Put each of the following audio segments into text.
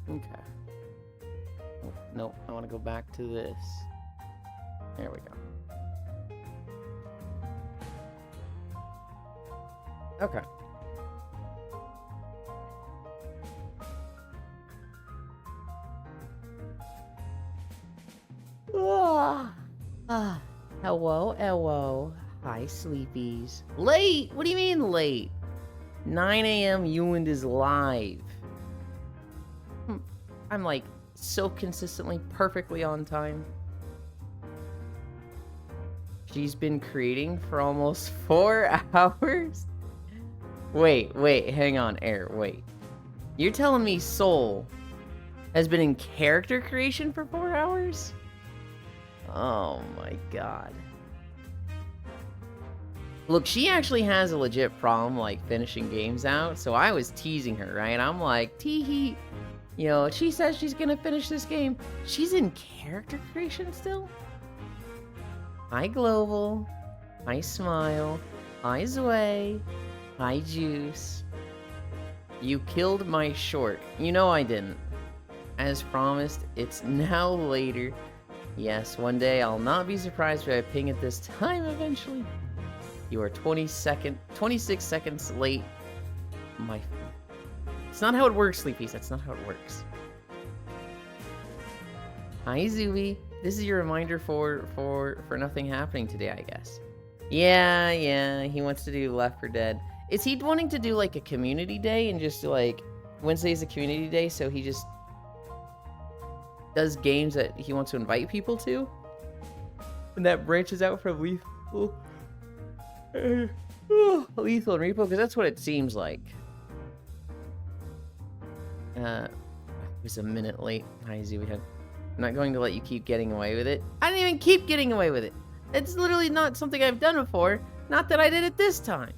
Okay. Oh, nope, I want to go back to this. There we go. Okay. Hello, hello. Hi, sleepies. Late? What do you mean late? 9 a.m. Ewan is live. I'm like so consistently perfectly on time. She's been creating for almost 4 hours? Wait, hang on, Air, wait. You're telling me Soul has been in character creation for 4 hours? Oh my god. Look, she actually has a legit problem, like, finishing games out, so I was teasing her, right? I'm like, tee-hee. You know, she says she's gonna finish this game. She's in character creation still? Hi, Global. Hi, Smile. Hi, Zway. Hi, Juice. You killed my short. You know I didn't. As promised, it's now later. Yes, one day I'll not be surprised if I ping at this time eventually. You are 26 seconds late. It's not how it works, Sleepies. That's not how it works. Hi, Zooey. This is your reminder for nothing happening today, I guess. Yeah, he wants to do Left 4 Dead. Is he wanting to do, like, a community day and just, like, Wednesday's a community day, so he just does games that he wants to invite people to? And that branches out from Lethal and Repo, because that's what it seems like. It was a minute late. Hi, Zooey. I'm not going to let you keep getting away with it. I didn't even keep getting away with it. It's literally not something I've done before. Not that I did it this time.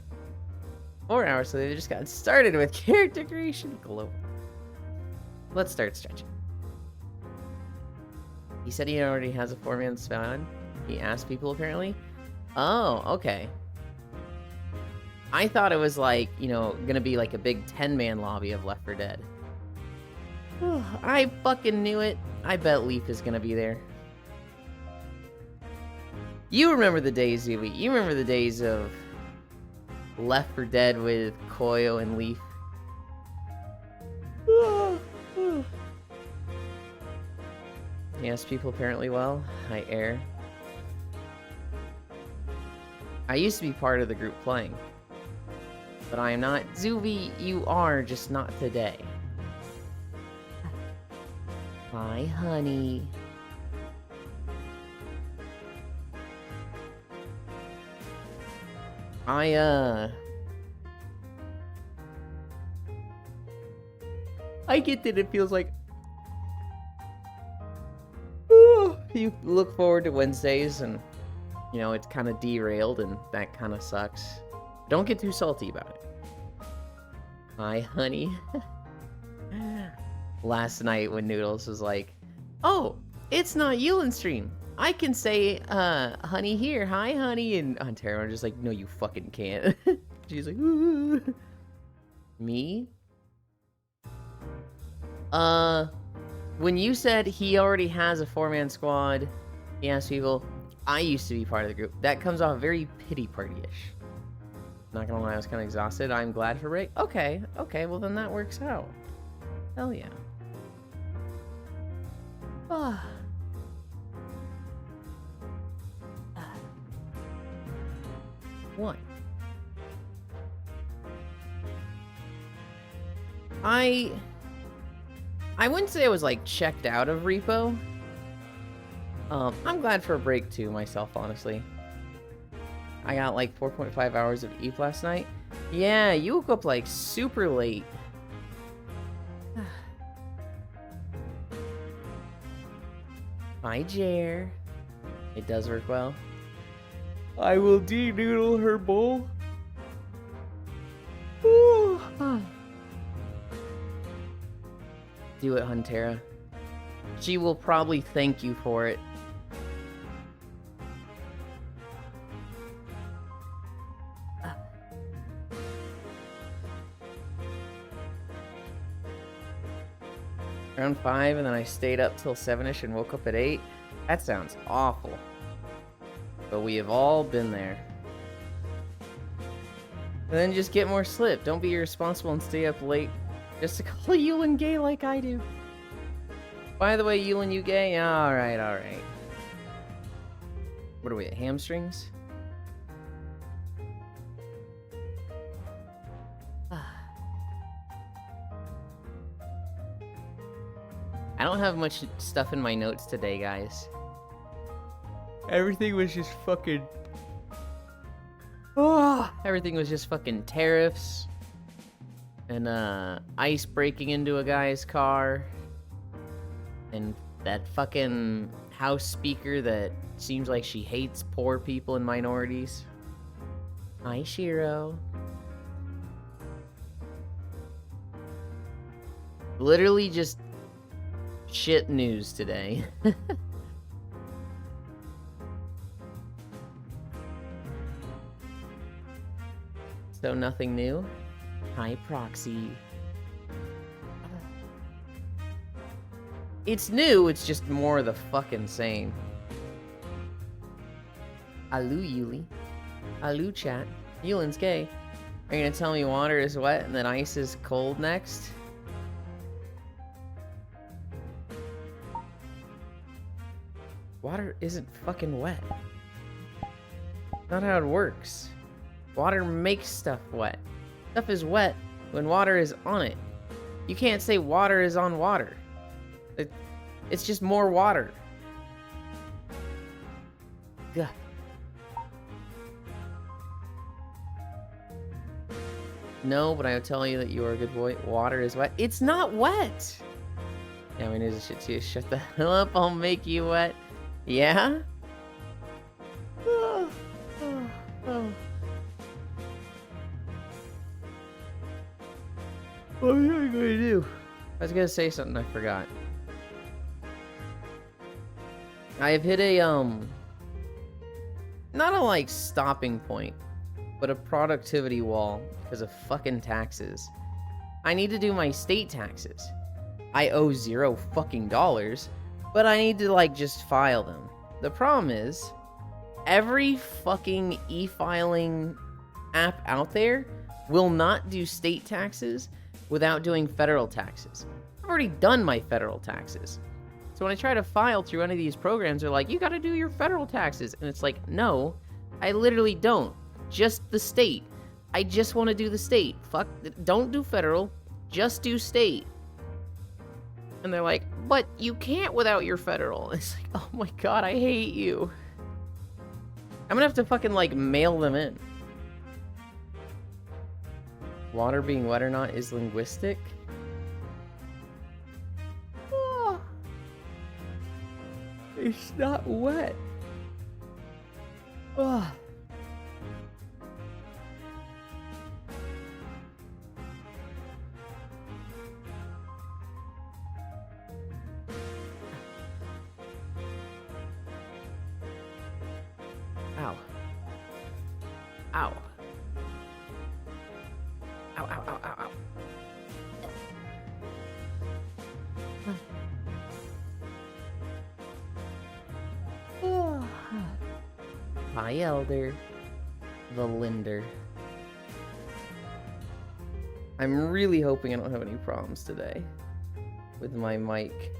4 hours, so they just got started with character creation. Global. Let's start stretching. He said he already has a 4-man squad. He asked people, apparently. Oh, okay. I thought it was like, you know, gonna be like a big 10-man lobby of Left 4 Dead. I fucking knew it. I bet Leaf is gonna be there. You remember the days, Zooey. You remember the days of Left 4 Dead with Koyo and Leaf. Yes, people apparently well. Hi, Air. I used to be part of the group playing. But I am not. Zooey, you are, just not today. Hi, honey. I get that it feels like you look forward to Wednesdays and, you know, it's kind of derailed and that kind of sucks. Don't get too salty about it. Hi, honey. Last night when Noodles was like, oh, it's not Yulin stream. I can say, honey here. Hi, honey. And Ontario are just like, no, you fucking can't. She's like, ooh. Me? When you said he already has a 4-man squad, he asked people, I used to be part of the group. That comes off very pity party-ish. Not gonna lie, I was kind of exhausted. I'm glad for break. Okay, well then that works out. Hell yeah. What? I wouldn't say I was like checked out of Repo. I'm glad for a break too myself, honestly. I got like 4.5 hours of Eve last night. Yeah, you woke up like super late. Hi, Jer. It does work well. I will de-noodle her bowl. Do it, Huntera. She will probably thank you for it. around 5, and then I stayed up till 7ish and woke up at 8. That sounds awful. But we have all been there. And then just get more sleep. Don't be irresponsible and stay up late just to call Yulin gay like I do. By the way, Yulin, you gay? Alright, alright. What are we at? Hamstrings? I don't have much stuff in my notes today, guys. Everything was just fucking... everything was just fucking tariffs. And, ice breaking into a guy's car. And that fucking house speaker that seems like she hates poor people and minorities. Hi, Shiro. Literally just shit news today. So nothing new. Hi, Proxy. It's new, it's just more of the fucking same. Alu, Yuli. Alu, chat. Yulin's gay. Are you gonna tell me water is wet and then ice is cold next? Water isn't fucking wet. Not how it works. Water makes stuff wet. Stuff is wet when water is on it. You can't say water is on water. It's just more water. Gah. No, but I will tell you that you are a good boy. Water is wet. It's not wet! Yeah, we need this shit too. Shut the hell up, I'll make you wet. Yeah? Oh. What am I gonna do? I was gonna say something, I forgot. I have hit a, not a, like, stopping point, but a productivity wall because of fucking taxes. I need to do my state taxes. I owe $0 fucking dollars, but I need to, like, just file them. The problem is, every fucking e-filing app out there will not do state taxes without doing federal taxes. I've already done my federal taxes. So when I try to file through any of these programs, they're like, you gotta do your federal taxes. And it's like, no, I literally don't. Just the state. I just want to do the state. Fuck, don't do federal, just do state. And they're like, but you can't without your federal. It's like, oh my god, I hate you. I'm gonna have to fucking, like, mail them in. Water being wet or not is linguistic. Oh, it's not wet. Oh. Ow. Ow. Ow, ow, ow, ow, ow. Oh. Hi, Elder. The Linder. I'm really hoping I don't have any problems today with my mic.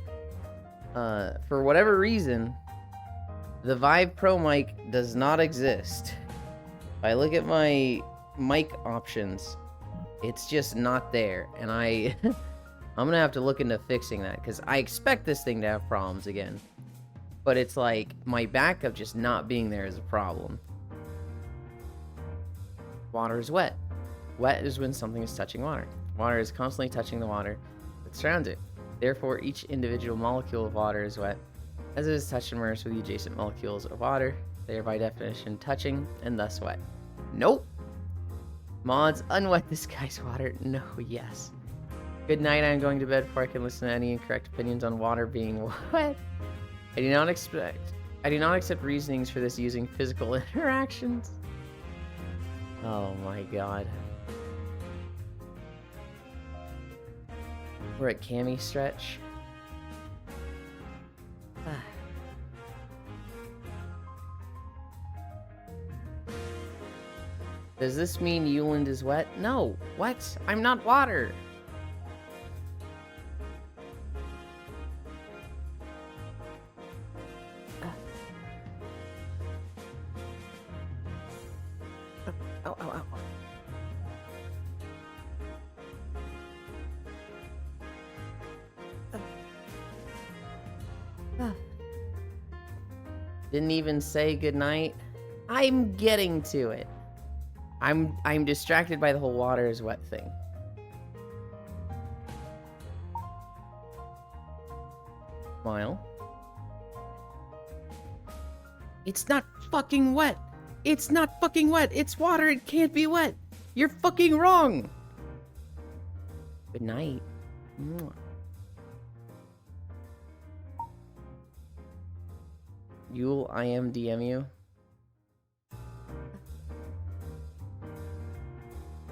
For whatever reason, the Vive Pro mic does not exist. If I look at my mic options, it's just not there, and I'm gonna have to look into fixing that, because I expect this thing to have problems again. But it's like, my backup just not being there is a problem. Water is wet. Wet is when something is touching water. Water is constantly touching the water that surrounds it. Therefore, each individual molecule of water is wet, as it is touched and immersed with the adjacent molecules of water. They are by definition touching, and thus wet. Nope. Mods, unwet this guy's water. No, yes. Good night, I'm going to bed before I can listen to any incorrect opinions on water being wet. I do not accept reasonings for this using physical interactions. Oh my god. We're at Cami stretch. Does this mean Euland is wet? No. What? I'm not water. Ow, ow, ow. Didn't even say goodnight. I'm getting to it. I'm distracted by the whole water is wet thing. Smile. It's not fucking wet. It's not fucking wet. It's water. It can't be wet. You're fucking wrong. Good night. Mwah. Yule, I am DM you.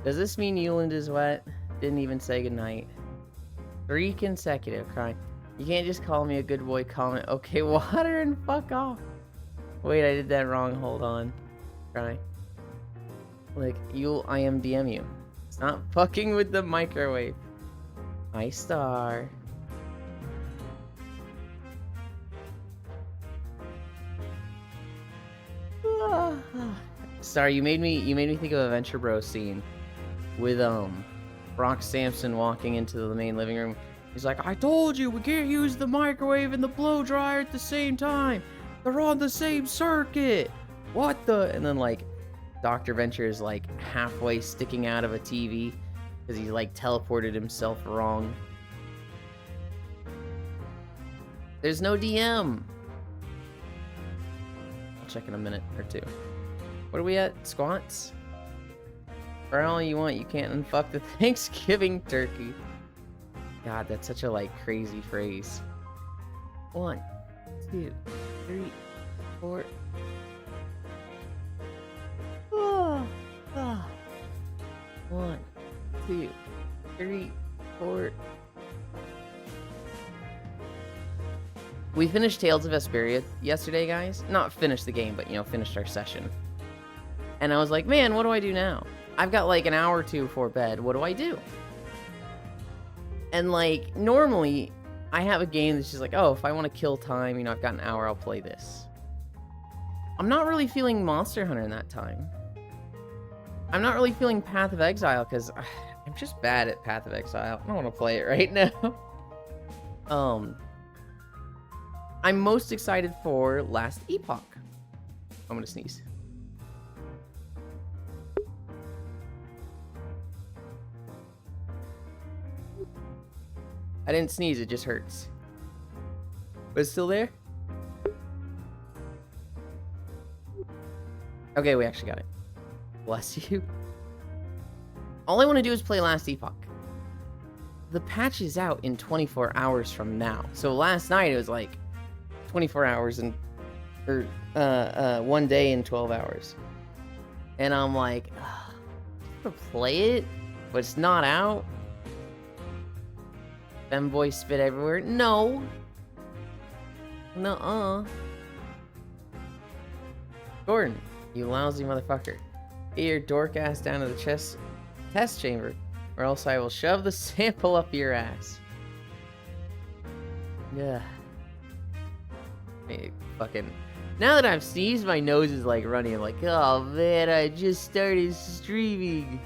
Does this mean Euland is wet? Didn't even say goodnight. 3 consecutive crying. You can't just call me a good boy comment. Okay, water and fuck off. Wait, I did that wrong. Hold on. Cry. Like, Yule, I am DM you. Stop fucking with the microwave. My star. Sorry, you made me think of a Venture Bros scene with Brock Sampson walking into the main living room. He's like, I told you we can't use the microwave and the blow dryer at the same time. They're on the same circuit. What the? And then like Dr. Venture is like halfway sticking out of a TV because he like teleported himself wrong. There's no DM. I'll check in a minute or two. What are we at? Squats? For all you want, you can't unfuck the Thanksgiving turkey. God, that's such a like crazy phrase. 1, 2, 3, 4. Oh, oh. 1, 2, 3, 4. We finished Tales of Vesperia yesterday, guys. Not finished the game, but, you know, finished our session. And I was like, man, what do I do now? I've got like an hour or two before bed. What do I do? And like, normally, I have a game that's just like, oh, if I want to kill time, you know, I've got an hour, I'll play this. I'm not really feeling Monster Hunter in that time. I'm not really feeling Path of Exile, because I'm just bad at Path of Exile. I don't want to play it right now. I'm most excited for Last Epoch. I'm gonna sneeze. I didn't sneeze, it just hurts. But it's still there? Okay, we actually got it. Bless you. All I want to do is play Last Epoch. The patch is out in 24 hours from now. So last night it was like 24 hours and... or, 1 day and 12 hours. And I'm like, I'm gonna play it, but it's not out. Femboy spit everywhere. No. Nuh-uh. Gordon, you lousy motherfucker. Get your dork ass down to the test chamber, or else I will shove the sample up your ass. Yeah. Hey, fucking... Now that I've sneezed, my nose is like running. I'm like, oh man, I just started streaming.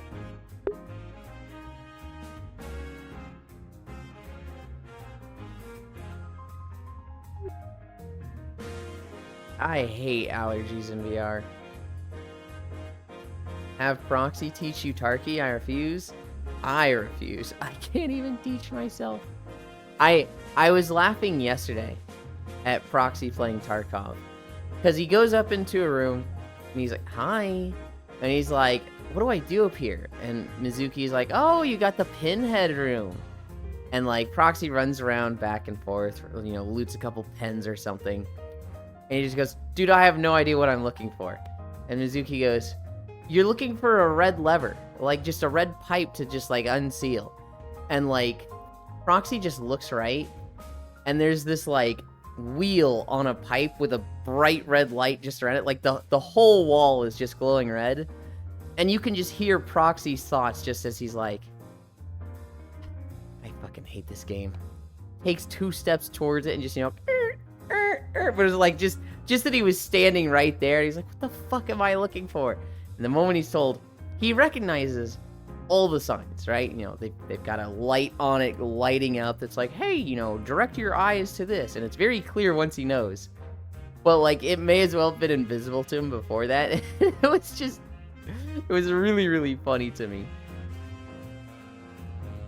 I hate allergies in VR. Have Proxy teach you Tarky? I refuse. I refuse. I can't even teach myself. I was laughing yesterday at Proxy playing Tarkov. Because he goes up into a room, and he's like, hi. And he's like, what do I do up here? And Mizuki's like, oh, you got the pinhead room. And like, Proxy runs around back and forth, you know, loots a couple pens or something. And he just goes, dude, I have no idea what I'm looking for. And Mizuki goes, you're looking for a red lever. Like, just a red pipe to just, like, unseal. And, like, Proxy just looks right. And there's this, like, wheel on a pipe with a bright red light just around it. Like, the whole wall is just glowing red. And you can just hear Proxy's thoughts just as he's like, I fucking hate this game. Takes 2 steps towards it and just, you know, but it's like just that he was standing right there. He's like, what the fuck am I looking for? And the moment he's told, he recognizes all the signs, right? You know, they've got a light on it lighting up that's like, hey, you know, direct your eyes to this. And it's very clear once he knows. But, like, it may as well have been invisible to him before that. It was really, really funny to me.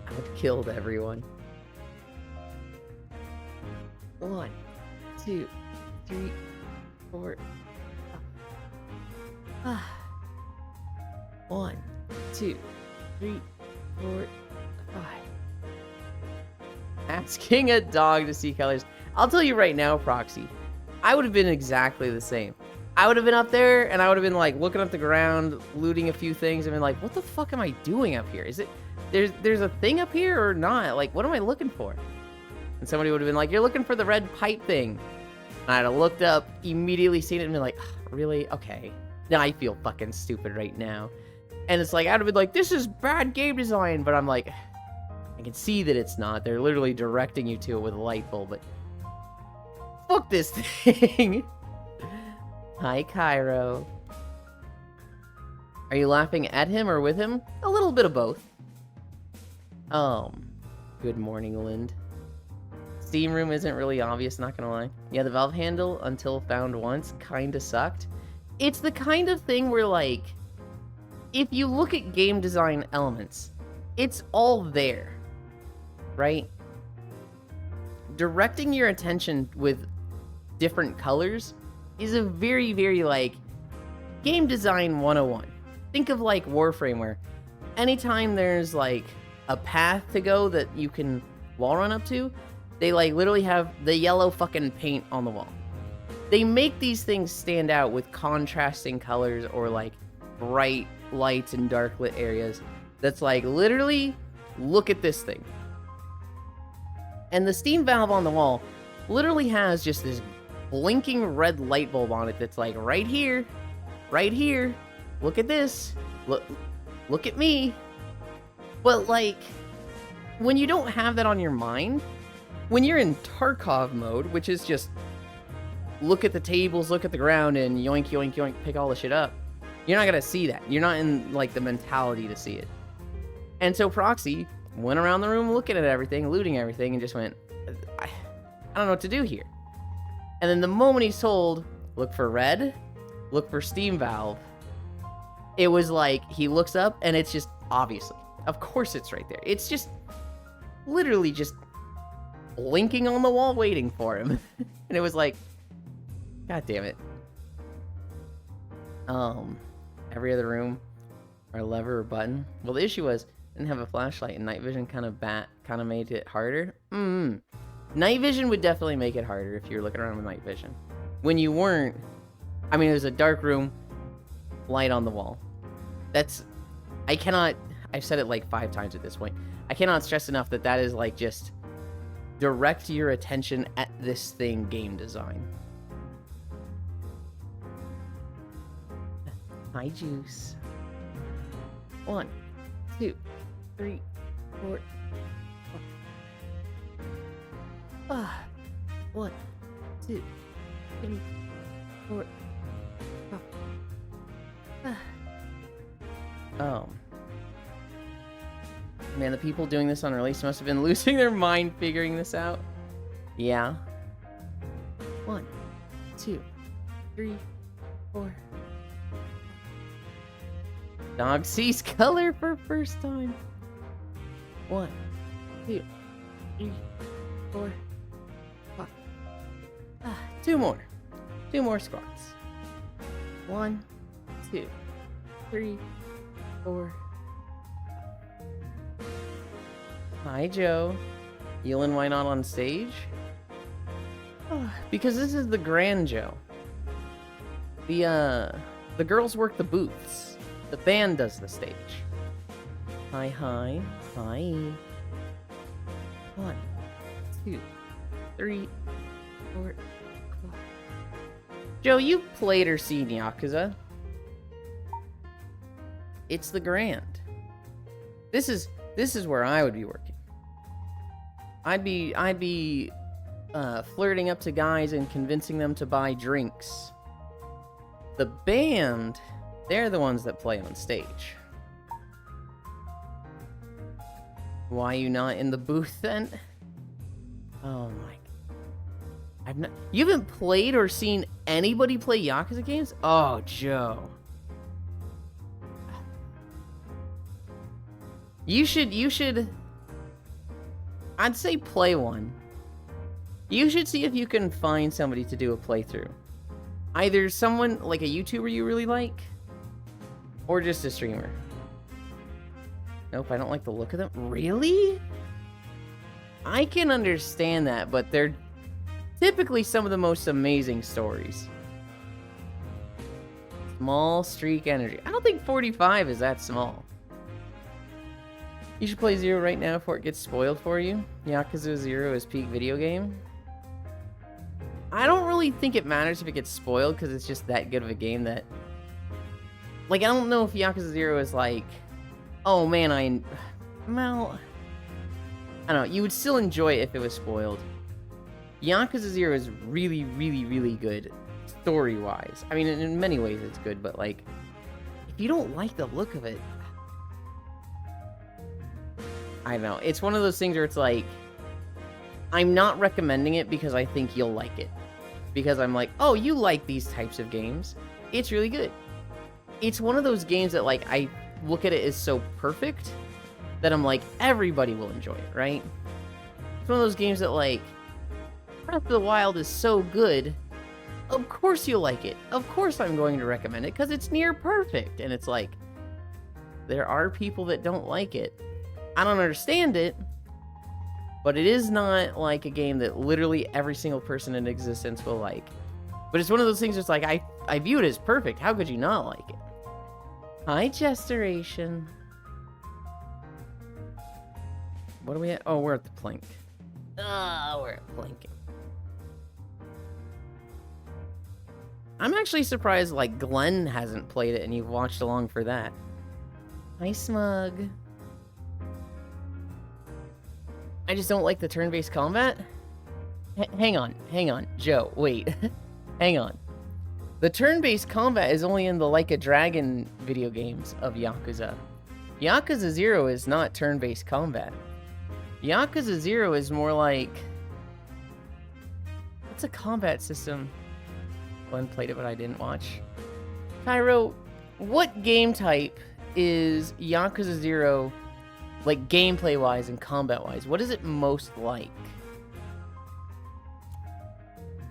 I've killed everyone. 1, 2, 3, 4. 1, 2, 3, 4, 5. Asking a dog to see colors. I'll tell you right now, Proxy, I would have been exactly the same. I would have been up there, and I would have been, like, looking up the ground, looting a few things, and been like, what the fuck am I doing up here? Is it... There's a thing up here or not? Like, what am I looking for? And somebody would have been like, you're looking for the red pipe thing. And I'd have looked up, immediately seen it, and been like, really? Okay. Now I feel fucking stupid right now. And it's like, I'd have been like, this is bad game design. But I'm like, I can see that it's not. They're literally directing you to it with a light bulb. But fuck this thing. Hi, Cairo. Are you laughing at him or with him? A little bit of both. Good morning, Lind. Steam room isn't really obvious, not gonna lie. Yeah, the valve handle, until found once, kinda sucked. It's the kind of thing where, like, if you look at game design elements, it's all there, right? Directing your attention with different colors is a very, very, like, game design 101. Think of, like, Warframe, where anytime there's, like, a path to go that you can wall run up to, they, like, literally have the yellow fucking paint on the wall. They make these things stand out with contrasting colors or, like, bright lights and dark lit areas. That's like, literally, look at this thing. And the steam valve on the wall literally has just this blinking red light bulb on it that's like, right here, look at this, look at me. But, like, when you don't have that on your mind, when you're in Tarkov mode, which is just look at the tables, look at the ground, and yoink, yoink, yoink, pick all the shit up, you're not gonna see that. You're not in, like, the mentality to see it. And so Proxy went around the room looking at everything, looting everything, and just went, I don't know what to do here. And then the moment he's told, look for red, look for steam valve, it was like, he looks up, and it's just, obviously, of course it's right there. It's just, literally just blinking on the wall waiting for him. And it was like, god damn it. Every other room, or lever or button. Well, the issue was, I didn't have a flashlight, and night vision kind of made it harder. Night vision would definitely make it harder if you're looking around with night vision. When you weren't, I mean, it was a dark room, light on the wall. I've said it like 5 times at this point. I cannot stress enough that that is like just direct your attention at this thing game design. Hi, Juice. 1, 2, 3, 4, 5. 1, 2, 3, 4, 5. Man, the people doing this on release must have been losing their mind figuring this out. Yeah. 1, 2, 3, 4. Dog sees color for first time. 1, 2, 3, 4, 5. 2 more. 2 more squats. 1, 2, 3, 4. Hi, Joe. Yulin, why not on stage? Because this is the Grand Joe. The girls work the booths. The band does the stage. Hi. 1, 2, 3, 4, 5. Joe, you played or seen Yakuza? It's the grand. This is where I would be working. I'd be flirting up to guys and convincing them to buy drinks. The band, they're the ones that play on stage. Why you not in the booth then? Oh my. You haven't played or seen anybody play Yakuza games? Oh, Joe. You should I'd say play one. You should see if you can find somebody to do a playthrough. Either someone like a YouTuber you really like, or just a streamer. Nope, I don't like the look of them. Really? I can understand that, but they're typically some of the most amazing stories. Small streak energy. I don't think 45 is that small. You should play Zero right now before it gets spoiled for you. Yakuza 0 is peak video game. I don't really think it matters if it gets spoiled because it's just that good of a game that... Like, I don't know if Yakuza 0 is like... Oh man, well... I don't know, you would still enjoy it if it was spoiled. Yakuza 0 is really, really, really good story-wise. I mean, in many ways it's good, but like... If you don't like the look of it... I don't know. It's one of those things where it's like, I'm not recommending it because I think you'll like it. Because I'm like, oh, you like these types of games. It's really good. It's one of those games that, like, I look at it as so perfect that I'm like, everybody will enjoy it, right? It's one of those games that, like, Breath of the Wild is so good, of course you'll like it. Of course I'm going to recommend it because it's near perfect. And it's like, there are people that don't like it. I don't understand it, but it is not like a game that literally every single person in existence will like. But it's one of those things that's like, I view it as perfect. How could you not like it? Hi, Gesturation. What are we at? Oh, we're at the plank. We're at planking. I'm actually surprised, like, Glenn hasn't played it and you've watched along for that. Hi, Smug. I just don't like the turn-based combat. Hang on, Joe, wait. Hang on. The turn-based combat is only in the Like a Dragon video games of Yakuza. Yakuza 0 is not turn-based combat. Yakuza 0 is more like... What's a combat system? Glenn played it, but I didn't watch. Cairo, what game type is Yakuza 0... like, gameplay-wise and combat-wise, what is it most like?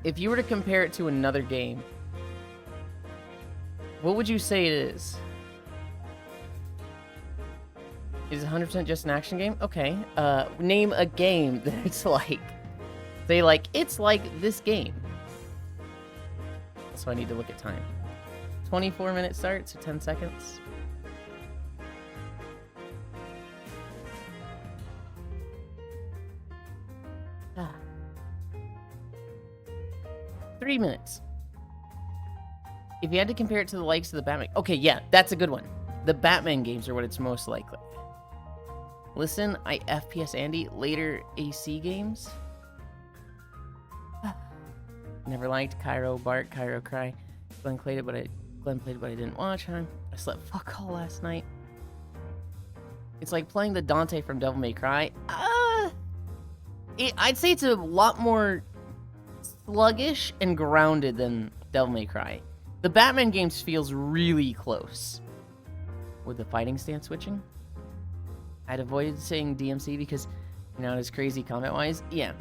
If you were to compare it to another game, what would you say it is? Is it 100% just an action game? Okay. Name a game that it's like. Say, like, it's like this game. So I need to look at time. 24-minute start, so 10 seconds. Ah. 3 minutes. If you had to compare it to the likes of the Batman... Okay, yeah, that's a good one. The Batman games are what it's most likely. Listen, I FPS Andy. Later AC games. Never liked Cairo Bark, Cairo Cry. Glenn played it, but I didn't watch, huh? I slept fuck all last night. It's like playing the Dante from Devil May Cry. I'd say it's a lot more sluggish and grounded than Devil May Cry. The Batman games feels really close. With the fighting stance switching? I'd avoided saying DMC because you're not as crazy combat-wise. Yeah.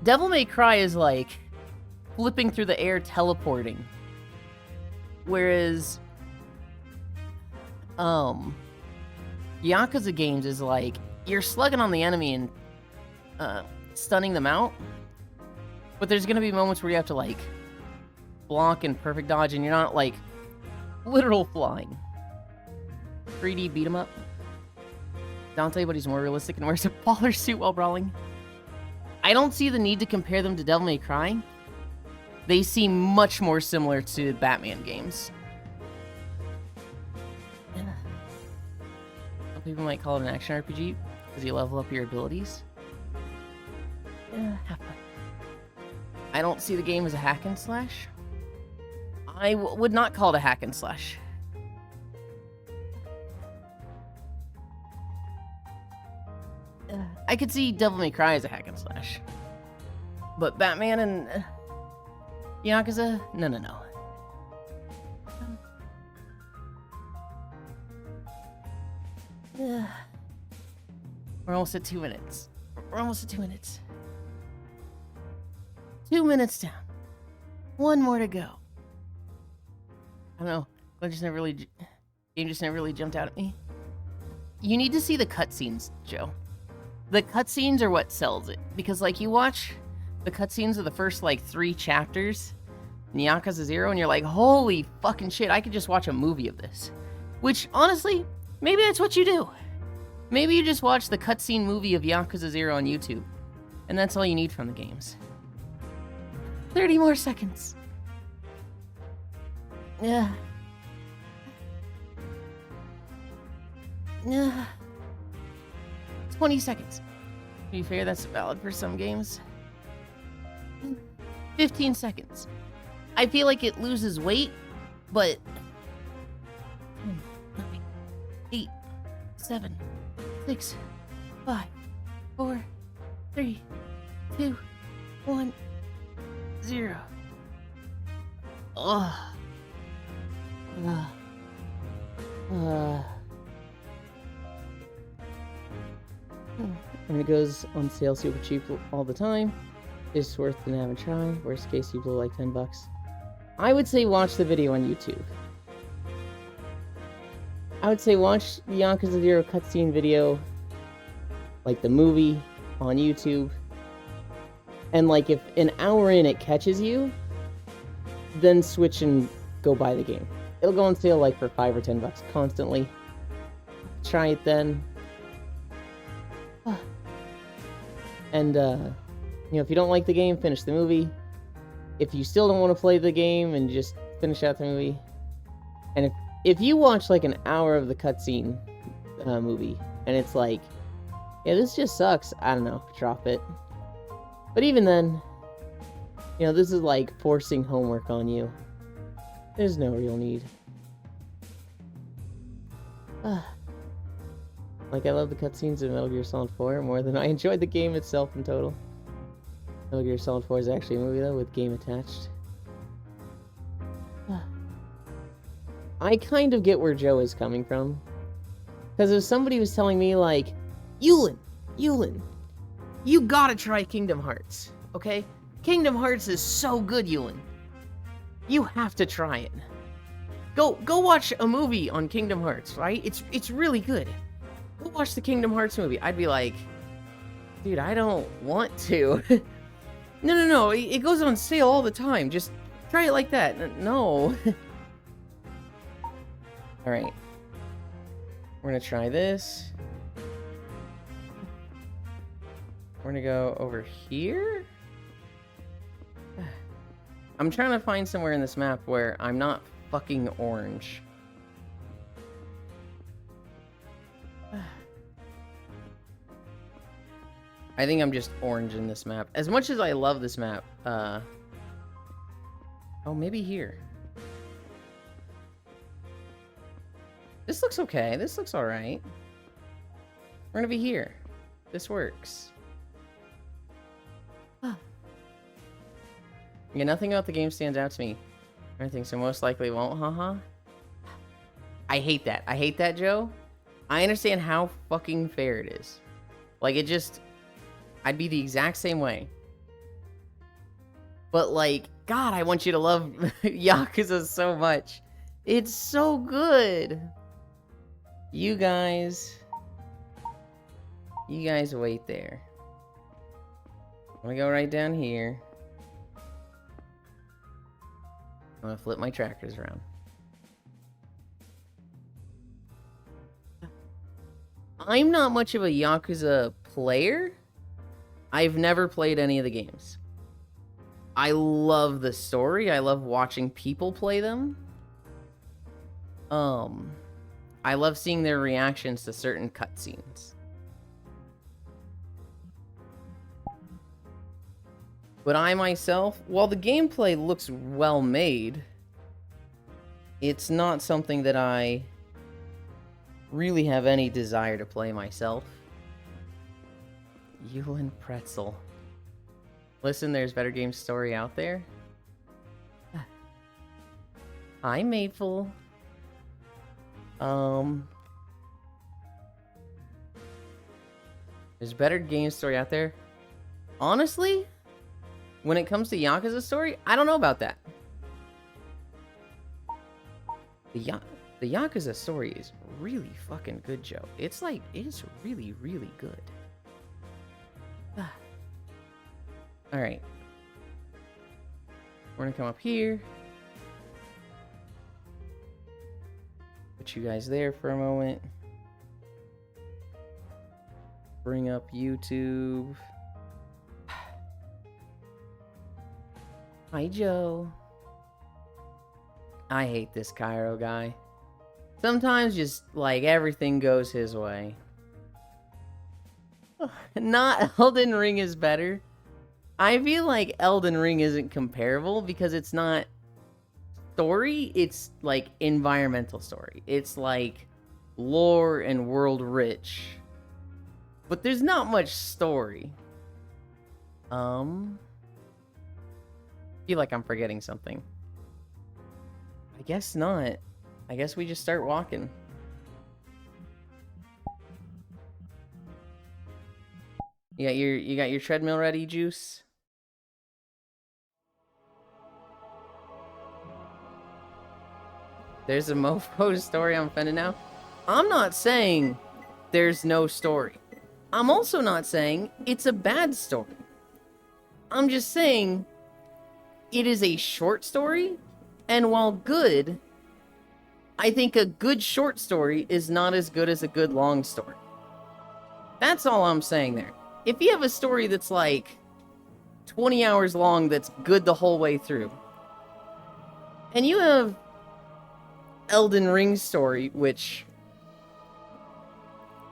Devil May Cry is like flipping through the air, teleporting. Whereas Yakuza games is like you're slugging on the enemy and stunning them out. But there's gonna be moments where you have to like block and perfect dodge and you're not like literal flying. 3D beat 'em up. Dante, but he's more realistic and wears a baller suit while brawling. I don't see the need to compare them to Devil May Cry. They seem much more similar to Batman games. people might call it an action RPG because you level up your abilities. Yeah, have fun. I don't see the game as a hack and slash. I would not call it a hack and slash. I could see Devil May Cry as a hack and slash. But Batman and Yakuza? No. We're almost at 2 minutes. We're almost at 2 minutes. 2 minutes down. One more to go. I don't know. Game just never really jumped out at me. You need to see the cutscenes, Joe. The cutscenes are what sells it. Because, like, you watch the cutscenes of the first, like, 3 chapters in Yakuza 0, and you're like, holy fucking shit, I could just watch a movie of this. Which, honestly, maybe that's what you do. Maybe you just watch the cutscene movie of Yakuza 0 on YouTube. And that's all you need from the games. 30 more seconds. Yeah. 20 seconds. To be fair, that's valid for some games. 15 seconds. I feel like it loses weight, but 9, 8, 7, 6, 5, 4, 3, 2, 1, 0. And it goes on sale super cheap all the time. It's worth it to have a try. Worst case, you blow like $10. I would say watch the video on YouTube. I would say watch the Yakuza 0 cutscene video, like the movie, on YouTube. And like if an hour in it catches you, then switch and go buy the game. It'll go on sale like for $5 or $10 constantly. Try it then. And if you don't like the game, finish the movie. If you still don't want to play the game and just finish out the movie. And if you watch like an hour of the cutscene movie and it's like, yeah, this just sucks, I don't know, drop it. But even then, this is like forcing homework on you. There's no real need. Like, I love the cutscenes in Metal Gear Solid 4 more than I enjoyed the game itself in total. Metal Gear Solid 4 is actually a movie, though, with game attached. I kind of get where Joe is coming from. Because if somebody was telling me, like, Yulin, you gotta try Kingdom Hearts, okay? Kingdom Hearts is so good, Yulin. You have to try it. Go watch a movie on Kingdom Hearts, right? It's really good. Go watch the Kingdom Hearts movie. I'd be like, dude, I don't want to. No. It goes on sale all the time. Just try it like that. No. All right. We're going to try this. We're going to go over here. I'm trying to find somewhere in this map where I'm not fucking orange. I think I'm just orange in this map. As much as I love this map, oh, maybe here. This looks okay. This looks alright. We're gonna be here. This works. Yeah, nothing about the game stands out to me. I think so. Most likely won't, haha. I hate that. I hate that, Joe. I understand how fucking fair it is. Like, it just... I'd be the exact same way. But, like, God, I want you to love Yakuza so much. It's so good. You guys wait there. I'm gonna go right down here. I'm gonna flip my trackers around. I'm not much of a Yakuza player. I've never played any of the games. I love the story. I love watching people play them. I love seeing their reactions to certain cutscenes. But I myself, while the gameplay looks well made, it's not something that I really have any desire to play myself. Yulin Pretzel. Listen, there's better game story out there. Hi, Mateful. There's better game story out there. Honestly, when it comes to Yakuza story, I don't know about that. The Yakuza story is really fucking good, Joe. It's like, it's really, really good. Alright. We're gonna come up here. Put you guys there for a moment. Bring up YouTube. Hi, Joe. I hate this Cairo guy. Sometimes just, like, everything goes his way. Not Elden Ring is better. I feel like Elden Ring isn't comparable because it's not story, it's like environmental story. It's like lore and world rich. But there's not much story. I feel like I'm forgetting something. I guess not. I guess we just start walking. You got your treadmill ready, Juice? There's a mofo story I'm offended now. I'm not saying there's no story. I'm also not saying it's a bad story. I'm just saying it is a short story, and while good, I think a good short story is not as good as a good long story. That's all I'm saying there. If you have a story that's like 20 hours long that's good the whole way through, and you have Elden Ring story, which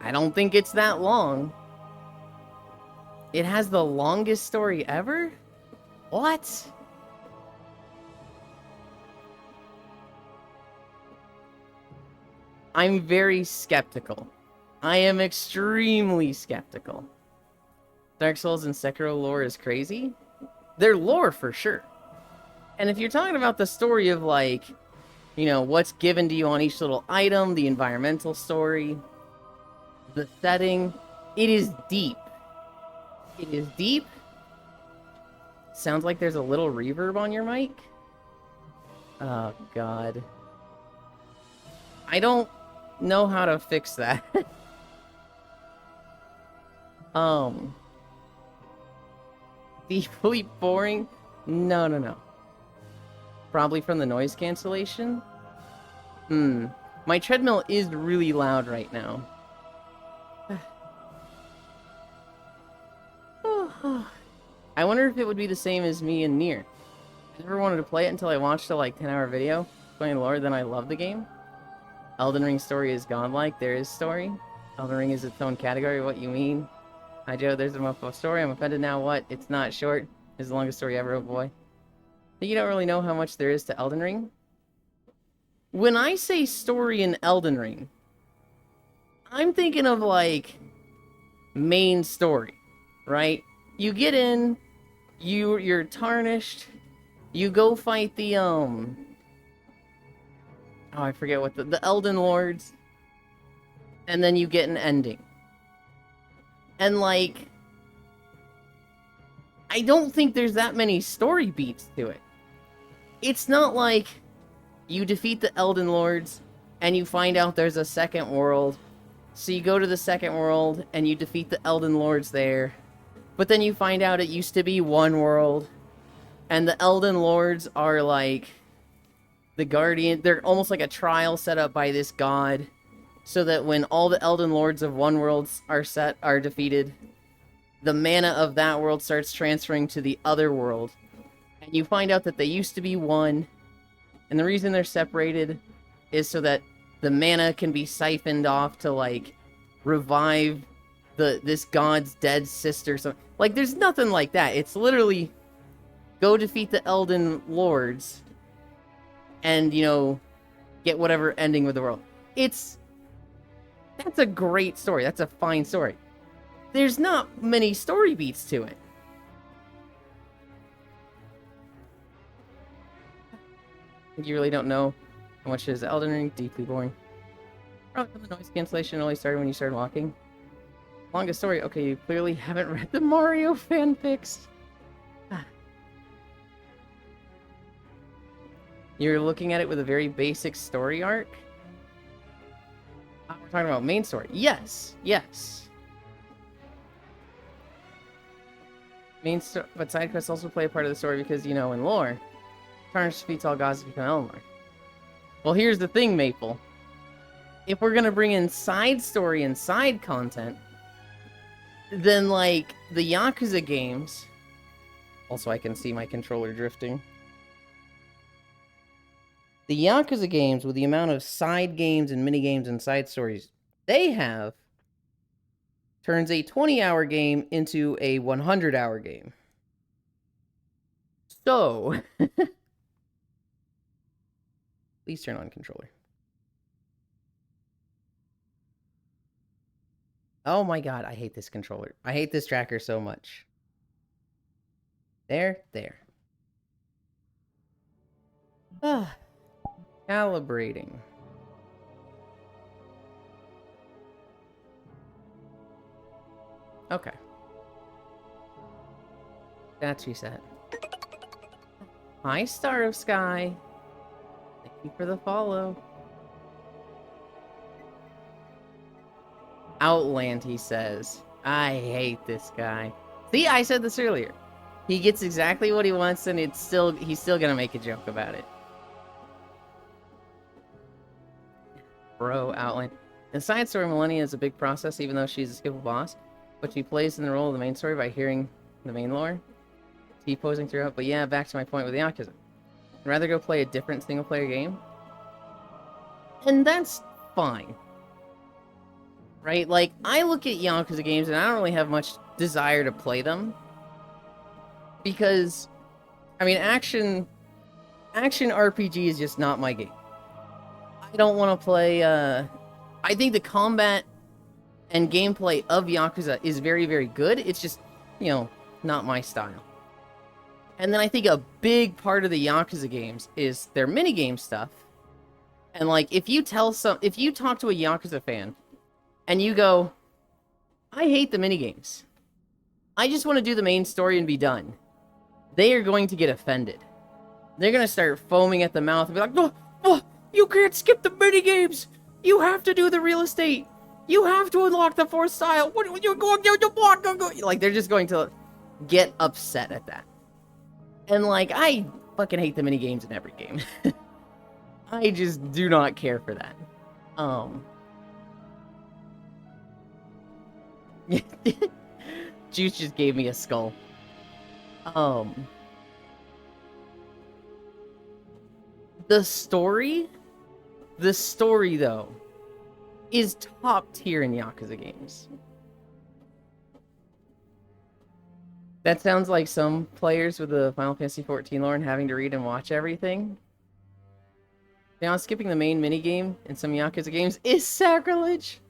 I don't think it's that long. It has the longest story ever? What? I'm very skeptical. I am extremely skeptical. Dark Souls and Sekiro lore is crazy. They're lore for sure. And if you're talking about the story of, like, you know, what's given to you on each little item, the environmental story, the setting, it is deep. It is deep. Sounds like there's a little reverb on your mic. Oh, God. I don't know how to fix that. Deeply boring? No. Probably from the noise cancellation? My treadmill is really loud right now. I wonder if it would be the same as me and Nier. I never wanted to play it until I watched a, like, 10-hour video playing lore, then I love the game. Elden Ring story is godlike. There is story. Elden Ring is its own category. What you mean? Hi, Joe. There's a mofo story. I'm offended now. What? It's not short. It's the longest story ever, oh boy. You don't really know how much there is to Elden Ring? When I say story in Elden Ring, I'm thinking of, like, main story, right? You get in, you're tarnished, you go fight the, oh, I forget what the Elden Lords, and then you get an ending. And, like, I don't think there's that many story beats to it. It's not like you defeat the Elden Lords and you find out there's a second world. So you go to the second world and you defeat the Elden Lords there. But then you find out it used to be one world. And the Elden Lords are like the guardian. They're almost like a trial set up by this god. So that when all the Elden Lords of one world are defeated, the mana of that world starts transferring to the other world. And you find out that they used to be one. And the reason they're separated is so that the mana can be siphoned off to, like, revive this god's dead sister. So, like, there's nothing like that. It's literally go defeat the Elden Lords and, you know, get whatever ending with the world. That's a great story. That's a fine story. There's not many story beats to it. You really don't know how much is Elden Ring. Deeply boring. Probably the noise cancellation only started when you started walking. Longest story. Okay, you clearly haven't read the Mario fanfics. You're looking at it with a very basic story arc. We're talking about main story. Yes, yes. Main story, but side quests also play a part of the story because, you know, in lore, Tarnish defeats all gods to become Elmar. Well, here's the thing, Maple. If we're gonna bring in side story and side content, then, like, the Yakuza games... Also, I can see my controller drifting. The Yakuza games, with the amount of side games and mini-games and side stories they have, turns a 20-hour game into a 100-hour game. So... Please turn on controller. Oh my god, I hate this controller. I hate this tracker so much. There. Ah. Calibrating. Okay. That's reset. Hi, Star of Sky. Thank you for the follow. Outland, he says. I hate this guy. See, I said this earlier. He gets exactly what he wants, and he's still gonna make a joke about it. Bro, Outland. In side story, Millennia is a big process, even though she's a skippable boss. But she plays in the role of the main story by hearing the main lore. T-posing throughout. But yeah, back to my point with the Yakuza. I'd rather go play a different single-player game. And that's fine. Right? Like, I look at Yakuza games and I don't really have much desire to play them. Because, I mean, action RPG is just not my game. I don't want to play, I think the combat and gameplay of Yakuza is very, very good. It's just, you know, not my style. And then I think a big part of the Yakuza games is their minigame stuff. And, like, if you talk to a Yakuza fan, and you go, I hate the minigames. I just want to do the main story and be done. They are going to get offended. They're going to start foaming at the mouth and be like, oh, you can't skip the minigames. You have to do the real estate. You have to unlock the fourth style. What are you going to... Like, they're just going to get upset at that. And, like, I fucking hate the minigames in every game. I just do not care for that. Juice just gave me a skull. The story, though, is top tier in Yakuza games. That sounds like some players with the Final Fantasy XIV lore and having to read and watch everything. Now, skipping the main minigame in some Yakuza games is sacrilege!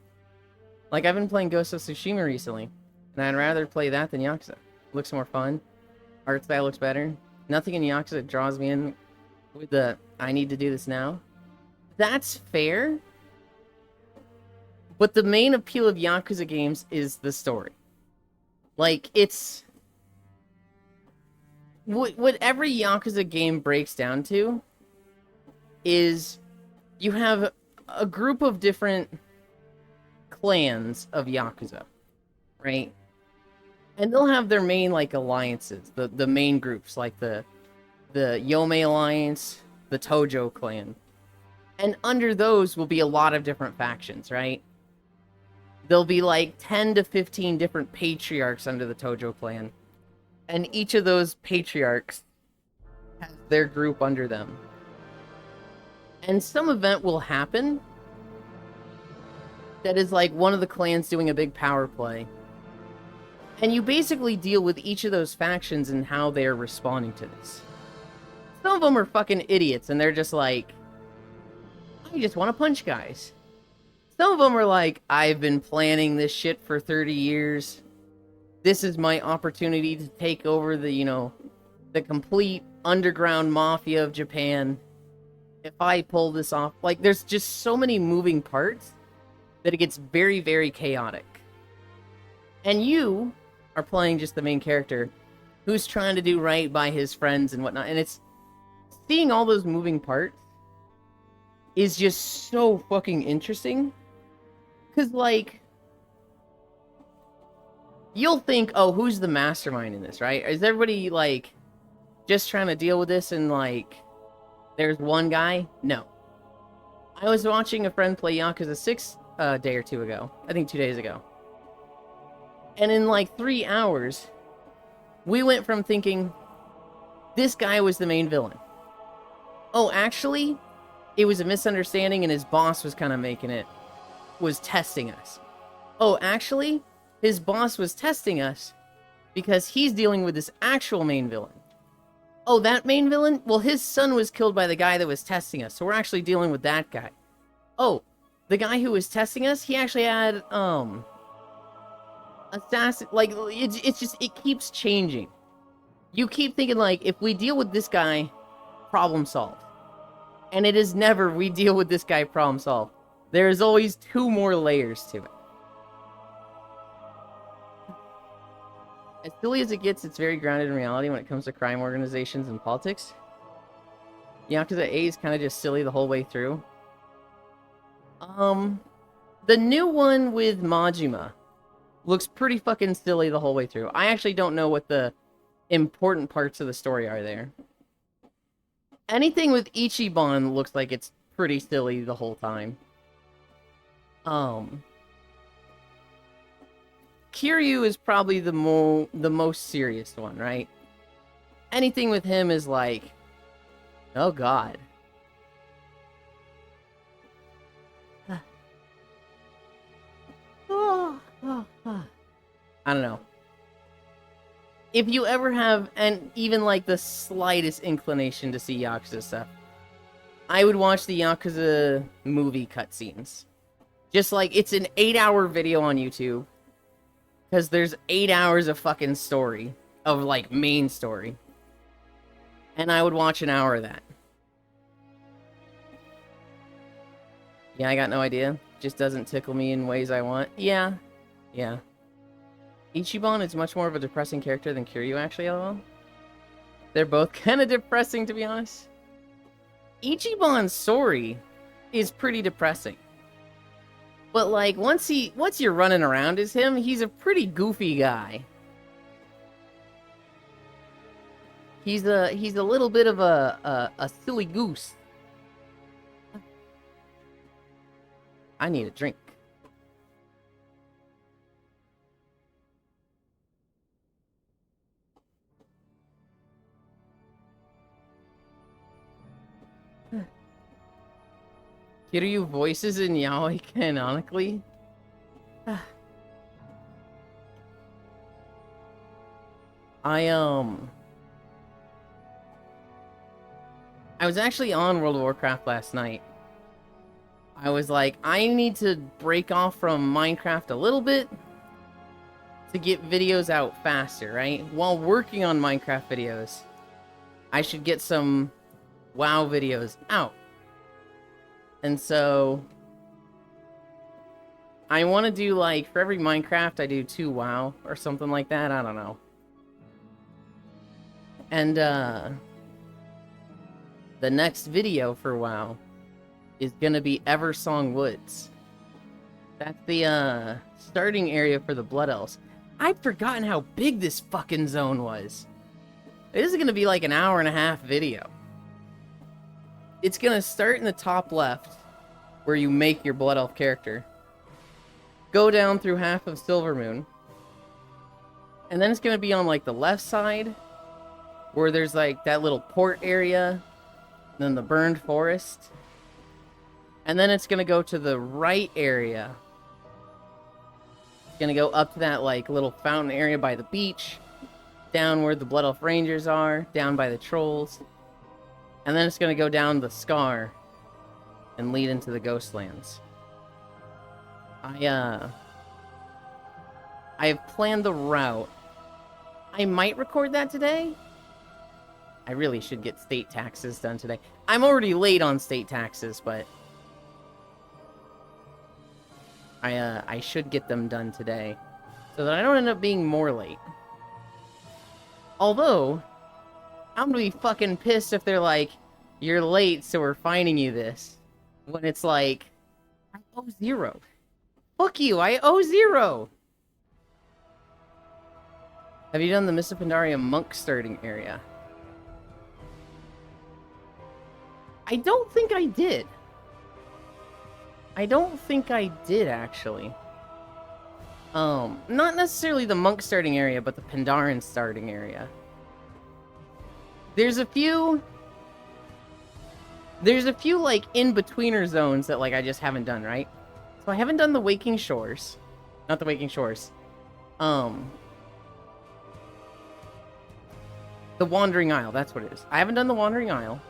Like, I've been playing Ghost of Tsushima recently, and I'd rather play that than Yakuza. Looks more fun. Art style looks better. Nothing in Yakuza draws me in with the, I need to do this now. That's fair. But the main appeal of Yakuza games is the story. Like, it's... What every Yakuza game breaks down to is you have a group of different clans of Yakuza, right? And they'll have their main, like, alliances, the main groups, like the Yomei Alliance, the Tojo clan. And under those will be a lot of different factions, right? There'll be like 10 to 15 different patriarchs under the Tojo clan. And each of those patriarchs has their group under them. And some event will happen that is like one of the clans doing a big power play. And you basically deal with each of those factions and how they're responding to this. Some of them are fucking idiots, and they're just like, I just want to punch guys. Some of them are like, I've been planning this shit for 30 years. This is my opportunity to take over the, you know, the complete underground mafia of Japan. If I pull this off, like, there's just so many moving parts that it gets very, very chaotic. And you are playing just the main character who's trying to do right by his friends and whatnot. And it's seeing all those moving parts is just so fucking interesting. Because, like, you'll think, oh, who's the mastermind in this, right? Is everybody, like, just trying to deal with this and, like, there's one guy? No. I was watching a friend play Yakuza 6 a day or two ago. I think 2 days ago. And in, like, 3 hours, we went from thinking, this guy was the main villain. Oh, actually, it was a misunderstanding and his boss was kind of was testing us. Oh, actually, his boss was testing us because he's dealing with this actual main villain. Oh, that main villain? Well, his son was killed by the guy that was testing us, so we're actually dealing with that guy. Oh, the guy who was testing us, he actually had, assassin, like, it's just, it keeps changing. You keep thinking, like, if we deal with this guy, problem solved. And it is never, we deal with this guy, problem solved. There's always 2 more layers to it. As silly as it gets, it's very grounded in reality when it comes to crime organizations and politics. Yakuza 8 is kind of just silly the whole way through. The new one with Majima looks pretty fucking silly the whole way through. I actually don't know what the important parts of the story are there. Anything with Ichiban looks like it's pretty silly the whole time. Kiryu is probably the most serious one, right? Anything with him is like, oh god. I don't know. If you ever have, and even like the slightest inclination to see Yakuza stuff, I would watch the Yakuza movie cutscenes. Just like, it's an 8-hour video on YouTube. Because there's 8 hours of fucking story. Of, like, main story. And I would watch an hour of that. Yeah, I got no idea. Just doesn't tickle me in ways I want. Yeah. Yeah. Ichiban is much more of a depressing character than Kiryu, actually, LOL. They're both kind of depressing, to be honest. Ichiban's story is pretty depressing. But, like, once you're running around as him, he's a pretty goofy guy. He's a little bit of a silly goose. I need a drink. Kiryu voices in yaoi canonically? I was actually on World of Warcraft last night. I was like, I need to break off from Minecraft a little bit to get videos out faster, right? While working on Minecraft videos, I should get some WoW videos out. And so I want to do, like, for every Minecraft, I do 2 WoW or something like that. I don't know. And, the next video for WoW is gonna be Eversong Woods. That's the, starting area for the Blood Elves. I'd forgotten how big this fucking zone was. This is gonna be like an 1.5-hour video. It's gonna start in the top left, where you make your Blood Elf character. Go down through half of Silvermoon. And then it's gonna be on, like, the left side, where there's, like, that little port area, then the burned forest. And then it's gonna go to the right area, Gonna go up to that, like, little fountain area by the beach, down where the Blood Elf Rangers are, down by the trolls, and then it's gonna go down the Scar and lead into the Ghostlands. I have planned the route. I might record that today. I really should get state taxes done today. I'm already late on state taxes, but I should get them done today so that I don't end up being more late. Although, I'm gonna be fucking pissed if they're like, you're late, so we're fining you this. When it's like, I owe 0. Fuck you, I owe 0! Have you done the Mists of Pandaria monk starting area? I don't think I did. I don't think I did, actually. Not necessarily the monk starting area, but the Pandaren starting area. There's a few, like, in-betweener zones that, like, I just haven't done, right? So I haven't done the Waking Shores. Not the Waking Shores. The Wandering Isle, that's what it is. I haven't done the Wandering Isle.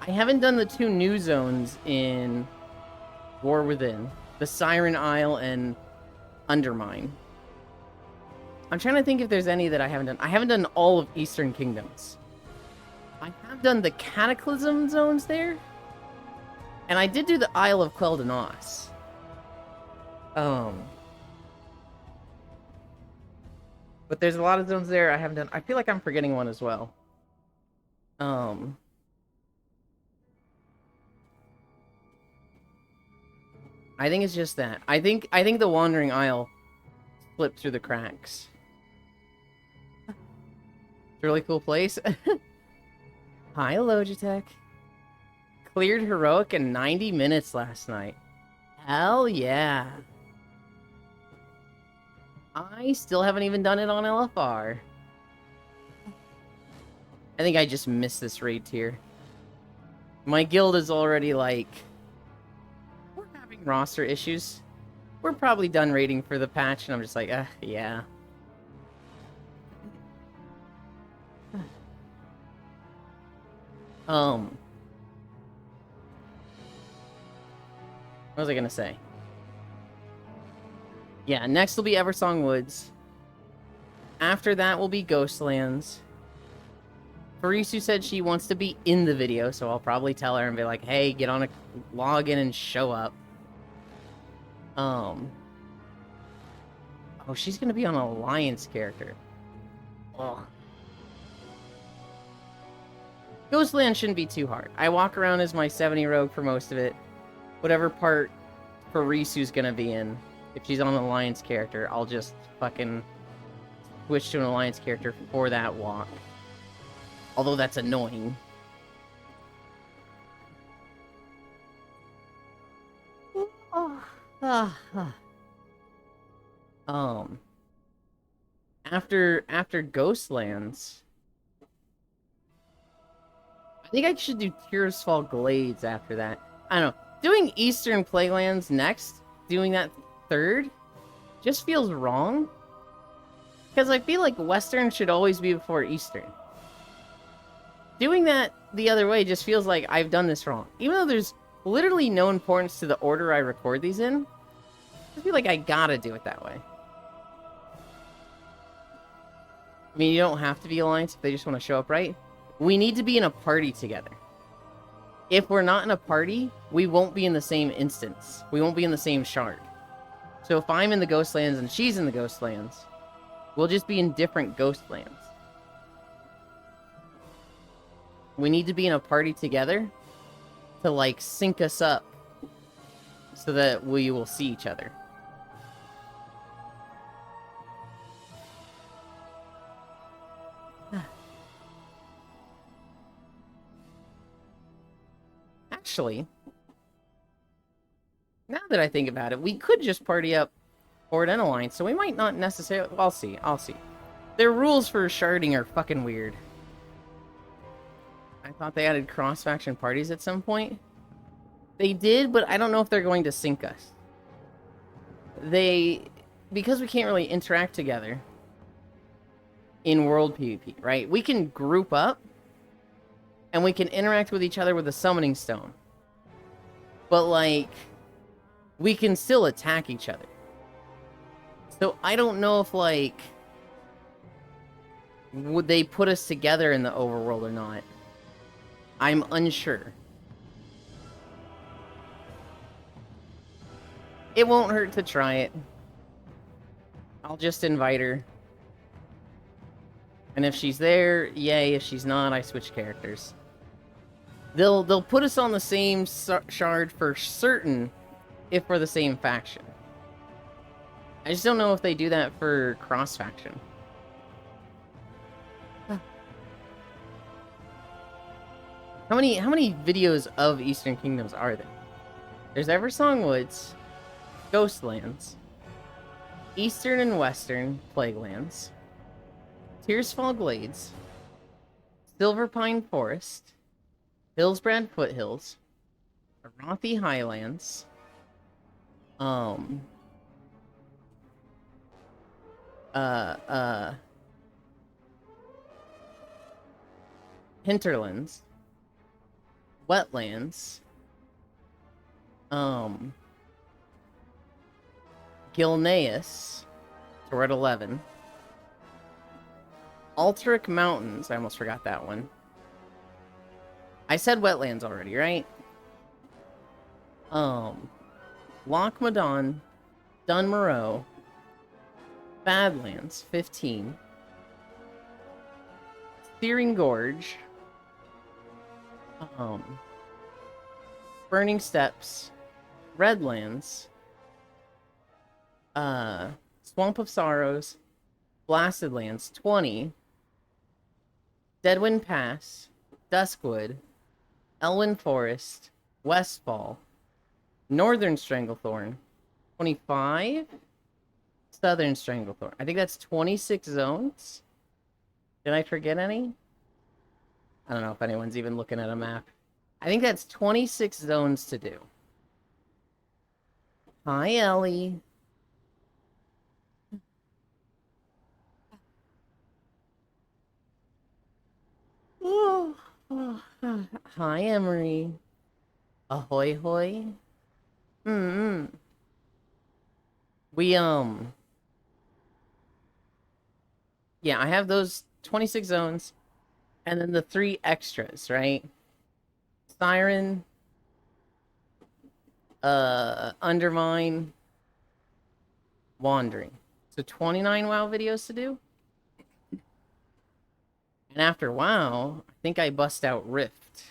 I haven't done the 2 new zones in War Within. The Siren Isle and Undermine. I'm trying to think if there's any that I haven't done. I haven't done all of Eastern Kingdoms. I have done the Cataclysm zones there. And I did do the Isle of Quel'Danos. But there's a lot of zones there I haven't done. I feel like I'm forgetting one as well. I think it's just that. I think the Wandering Isle slipped through the cracks. It's a really cool place. Hi, Logitech. Cleared Heroic in 90 minutes last night. Hell yeah. I still haven't even done it on LFR. I think I just missed this raid tier. My guild is already like... We're having roster issues. We're probably done raiding for the patch, and I'm just like, yeah. What was I gonna say? Yeah, next will be Eversong Woods. After that will be Ghostlands. Farisu said she wants to be in the video, so I'll probably tell her and be like, hey, get on a login and show up. Oh, she's gonna be on an Alliance character. Oh. Ghostland shouldn't be too hard. I walk around as my 70 rogue for most of it. Whatever part Farisu's gonna be in, if she's on an Alliance character, I'll just fucking switch to an Alliance character for that walk. Although that's annoying. After Ghostlands, I think I should do Tears Fall Glades after that. I don't know. Doing Eastern Playlands next, doing that third, just feels wrong. Because I feel like Western should always be before Eastern. Doing that the other way just feels like I've done this wrong. Even though there's literally no importance to the order I record these in, I feel like I gotta do it that way. I mean, you don't have to be Alliance if they just want to show up, right? We need to be in a party together. If we're not in a party, we won't be in the same instance. We won't be in the same shard. So if I'm in the Ghostlands and she's in the Ghostlands, we'll just be in different Ghostlands. We need to be in a party together to, like, sync us up so that we will see each other. Actually, now that I think about it, we could just party up Horde and Alliance, so we might not necessarily... I'll see. Their rules for sharding are fucking weird. I thought they added cross-faction parties at some point. They did, but I don't know if they're going to sync us. They because we can't really interact together in world PvP, right? We can group up and we can interact with each other with a summoning stone. But, like, we can still attack each other. So I don't know if, like, would they put us together in the overworld or not? I'm unsure. It won't hurt to try it. I'll just invite her. And if she's there, yay. If she's not, I switch characters. They'll put us on the same shard for certain if we're the same faction. I just don't know if they do that for cross-faction. How many videos of Eastern Kingdoms are there? There's Eversong Woods, Ghostlands, Eastern and Western Plaguelands, Tearsfall Glades, Silverpine Forest, Hillsbrad Foothills, Arathi Highlands, Hinterlands, Wetlands, Gilneas, so we're at 11. Alterac Mountains, I almost forgot that one. I said Wetlands already, right? Loch Madon, Dunmoreau, Badlands, 15. Searing Gorge, Burning Steps, Redlands, Swamp of Sorrows, Blasted Lands, 20, Deadwind Pass, Duskwood, Elwyn Forest, Westfall, Northern Stranglethorn, 25, Southern Stranglethorn. I think that's 26 zones. Did I forget any? I don't know if anyone's even looking at a map. I think that's 26 zones to do. Hi, Ellie. Hi, Emery. Ahoy hoy. We, yeah, I have those 26 zones. And then the 3 extras, right? Siren, Undermine, Wandering. So 29 WoW videos to do. And after WoW, I think I bust out Rift.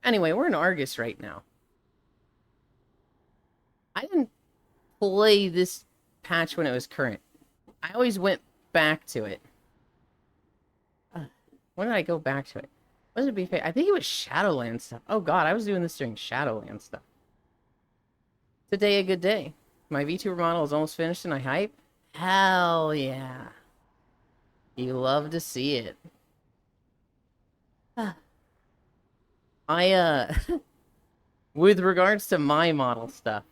Anyway, we're in Argus right now. I didn't play this patch when it was current. I always went back to it. When did I go back to it? Wasn't it be fair? I think it was Shadowland stuff. Oh god, I was doing this during Shadowland stuff. Today a good day. My VTuber model is almost finished and I hype. Hell yeah. You love to see it. With regards to my model stuff.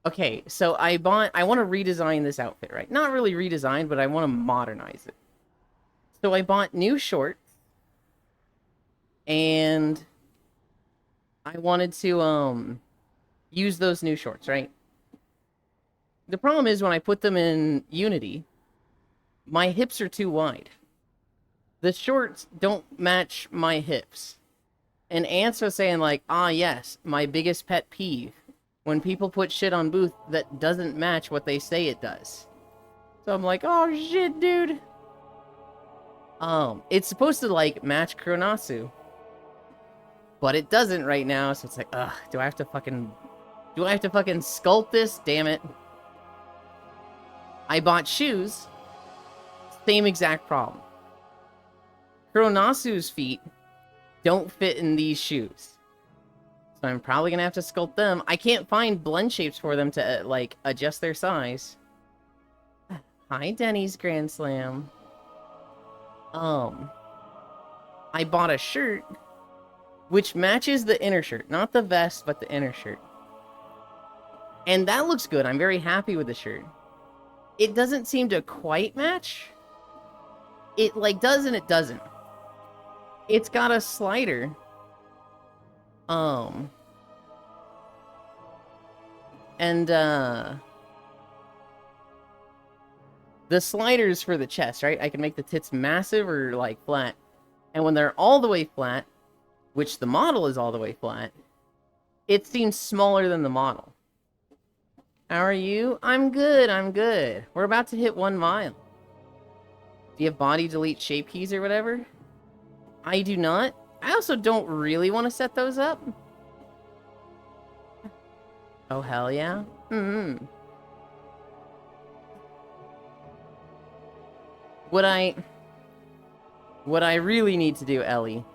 Okay, so I want to redesign this outfit, right? Not really redesign, but I want to modernize it. So I bought new shorts. And I wanted to, use those new shorts, right? The problem is when I put them in Unity, my hips are too wide. The shorts don't match my hips. And Ants was saying like, ah yes, my biggest pet peeve. When people put shit on Booth that doesn't match what they say it does. So I'm like, oh shit, dude. It's supposed to like match Kuronasu. But it doesn't right now, so it's like, ugh, do I have to fucking sculpt this? Damn it. I bought shoes. Same exact problem. Kuronasu's feet don't fit in these shoes. So I'm probably gonna have to sculpt them. I can't find blend shapes for them to, like, adjust their size. Hi, Denny's Grand Slam. I bought a shirt which matches the inner shirt. Not the vest, but the inner shirt. And that looks good. I'm very happy with the shirt. It doesn't seem to quite match. It, like, does and it doesn't. It's got a slider. And, the sliders for the chest, right? I can make the tits massive or, like, flat. And when they're all the way flat, which the model is all the way flat, it seems smaller than the model. How are you? I'm good, I'm good. We're about to hit 1 mile. Do you have body, delete, shape keys or whatever? I do not. I also don't really want to set those up. Oh, hell yeah. What I really need to do, Ellie,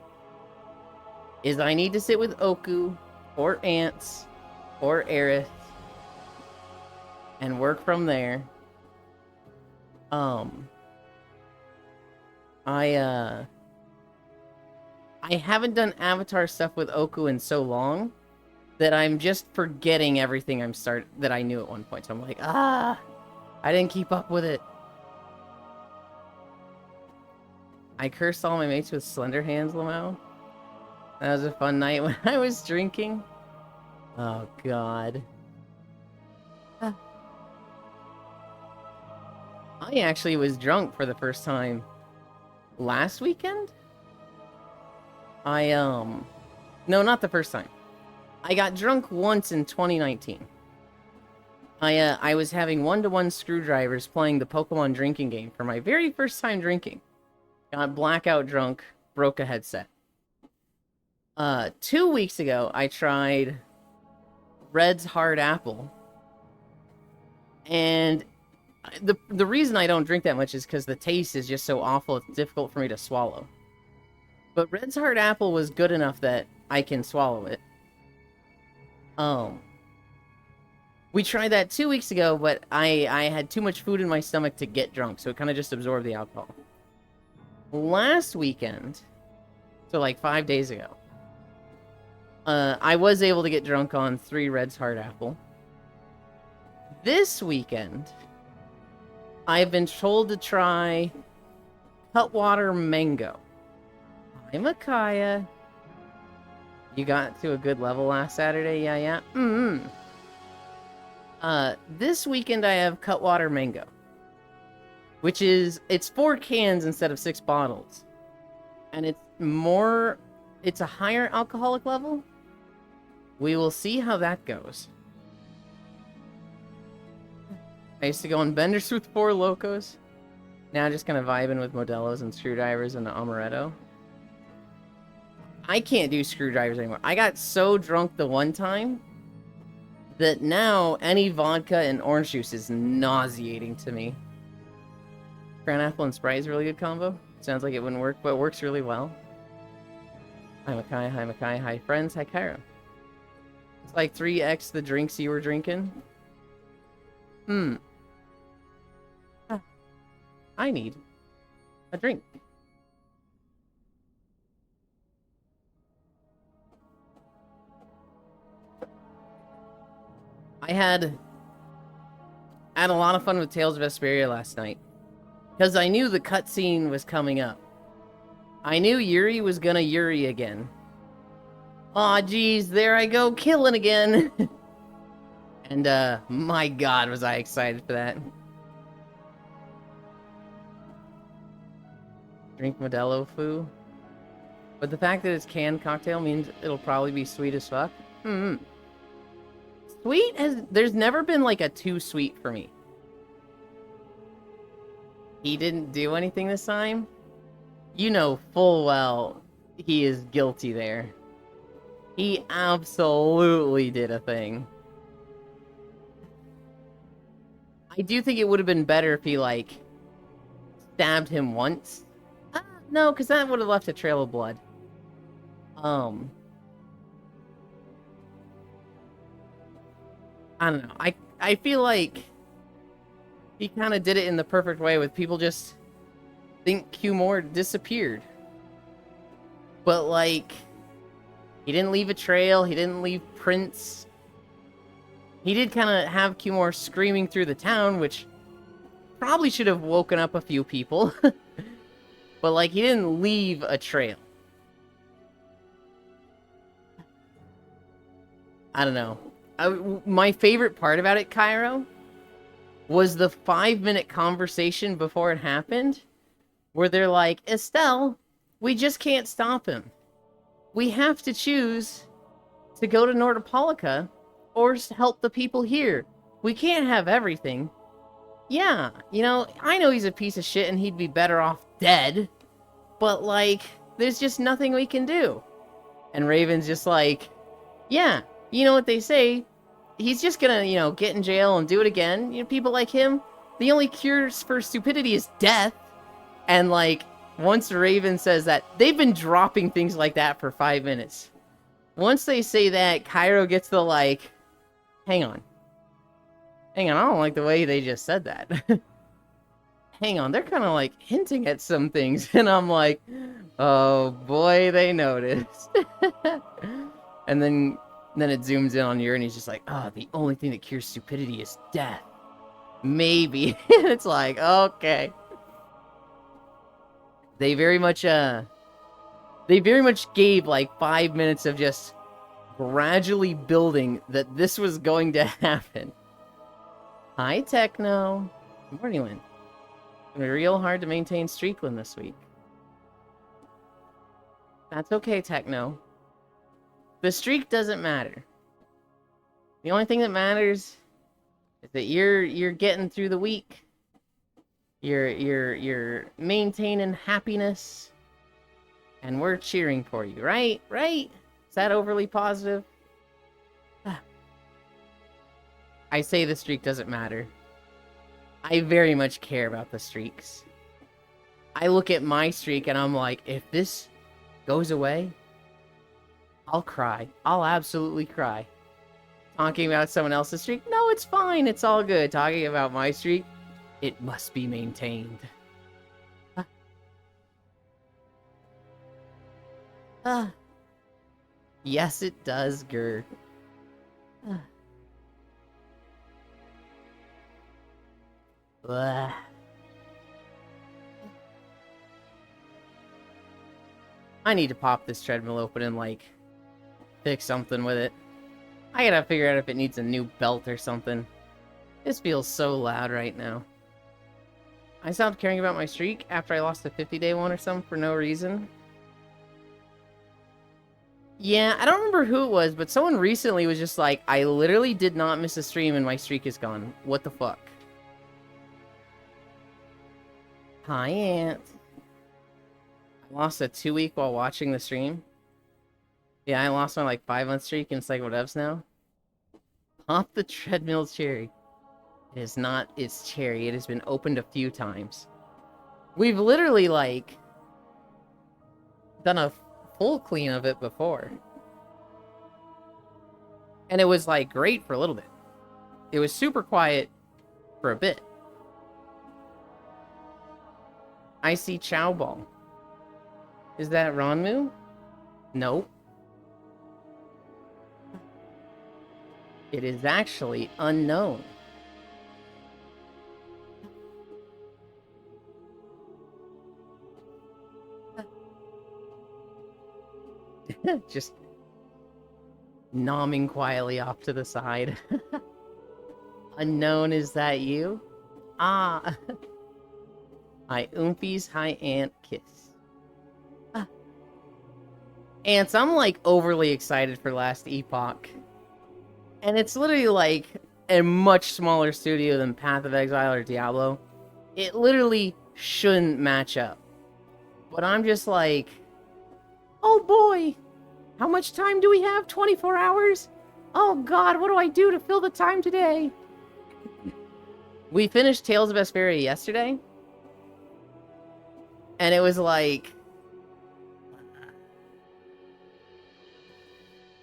is I need to sit with Oku, or Ants, or Aerith, and work from there. I haven't done Avatar stuff with Oku in so long that I'm just forgetting everything that I knew at one point. So I'm like, I didn't keep up with it. I cursed all my mates with slender hands, Lamau. That was a fun night when I was drinking. Oh, God. I actually was drunk for the first time last weekend. No, not the first time. I got drunk once in 2019. I was having one-to-one screwdrivers playing the Pokemon drinking game for my very first time drinking. Got blackout drunk, broke a headset. 2 weeks ago, I tried Red's Hard Apple. And the reason I don't drink that much is because the taste is just so awful, it's difficult for me to swallow. But Red's Hard Apple was good enough that I can swallow it. We tried that 2 weeks ago, but I had too much food in my stomach to get drunk, so it kind of just absorbed the alcohol. Last weekend, so like 5 days ago, I was able to get drunk on 3 Red's Hard Apple. This weekend, I've been told to try Cutwater Mango. Hi, Micaiah. You got to a good level last Saturday? Yeah. This weekend I have Cutwater Mango. Which is, it's 4 cans instead of 6 bottles. And it's a higher alcoholic level. We will see how that goes. I used to go on benders with 4 Locos. Now just kind of vibing with Modelos and screwdrivers and the Amaretto. I can't do screwdrivers anymore. I got so drunk the one time that now any vodka and orange juice is nauseating to me. Crown Apple and Sprite is a really good combo. Sounds like it wouldn't work, but it works really well. Hi Makai, hi Makai, hi friends, hi Cairo. It's like 3x the drinks you were drinking. I need a drink. I had a lot of fun with Tales of Vesperia last night. Because I knew the cutscene was coming up. I knew Yuri was gonna Yuri again. Aw, geez, there I go, killing again. And, my god, was I excited for that. Drink Modelo Foo. But the fact that it's canned cocktail means it'll probably be sweet as fuck. Sweet there's never been like a too sweet for me. He didn't do anything this time? You know full well he is guilty there. He absolutely did a thing. I do think it would have been better if he, like, stabbed him once. No, because that would have left a trail of blood. I don't know. I feel like he kind of did it in the perfect way with people just think Q Moore disappeared. But, like, He didn't leave a trail. He didn't leave prints. He did kind of have Cumore screaming through the town, which probably should have woken up a few people. But, like, he didn't leave a trail. I don't know. My favorite part about it, Cairo, was the 5-minute conversation before it happened, where they're like, Estelle, we just can't stop him. We have to choose to go to Nordopolica or help the people here. We can't have everything. Yeah, you know, I know he's a piece of shit and he'd be better off dead, but, like, there's just nothing we can do. And Raven's just like, yeah, you know what they say, he's just gonna, you know, get in jail and do it again. You know, people like him, the only cure for stupidity is death. And, like, once Raven says that, they've been dropping things like that for 5 minutes. Once they say that, Cairo gets the, like, hang on, I don't like the way they just said that. Hang on, they're kind of, like, hinting at some things. And I'm like, oh boy, they noticed. And then it zooms in on Ur, and he's just like, oh, the only thing that cures stupidity is death. Maybe. And it's like, okay. They very much gave, like, 5 minutes of just gradually building that this was going to happen. Hi, Techno. Good morning, Lynn. It's been real hard to maintain Streakland this week. That's okay, Techno. The streak doesn't matter. The only thing that matters is that you're getting through the week. You're maintaining happiness, and we're cheering for you, right? Right? Is that overly positive? I say the streak doesn't matter. I very much care about the streaks. I look at my streak and I'm like, if this goes away, I'll cry. I'll absolutely cry. Talking about someone else's streak? No, it's fine. It's all good. Talking about my streak? It must be maintained. Yes, it does, Gur. I need to pop this treadmill open and, like, fix something with it. I gotta figure out if it needs a new belt or something. This feels so loud right now. I stopped caring about my streak after I lost a 50-day one or something for no reason. Yeah, I don't remember who it was, but someone recently was just like, I literally did not miss a stream and my streak is gone. What the fuck? Hi, Aunt. I lost a 2-week while watching the stream. Yeah, I lost my, like, 5-month streak in Psycho Devs now. Pop the treadmill cherry. It is not its cherry. It has been opened a few times. We've literally, like, done a full clean of it before. And it was, like, great for a little bit. It was super quiet for a bit. I see Chow Ball. Is that Ronmu? Nope. It is actually unknown. Just nomming quietly off to the side. Unknown, is that you? Ah. Hi, Oompies. Hi, Aunt. Kiss. Ants, I'm, like, overly excited for Last Epoch. And it's literally, like, a much smaller studio than Path of Exile or Diablo. It literally shouldn't match up. But I'm just like, oh boy! How much time do we have? 24 hours? Oh god, what do I do to fill the time today? We finished Tales of Vesperia yesterday. And it was like,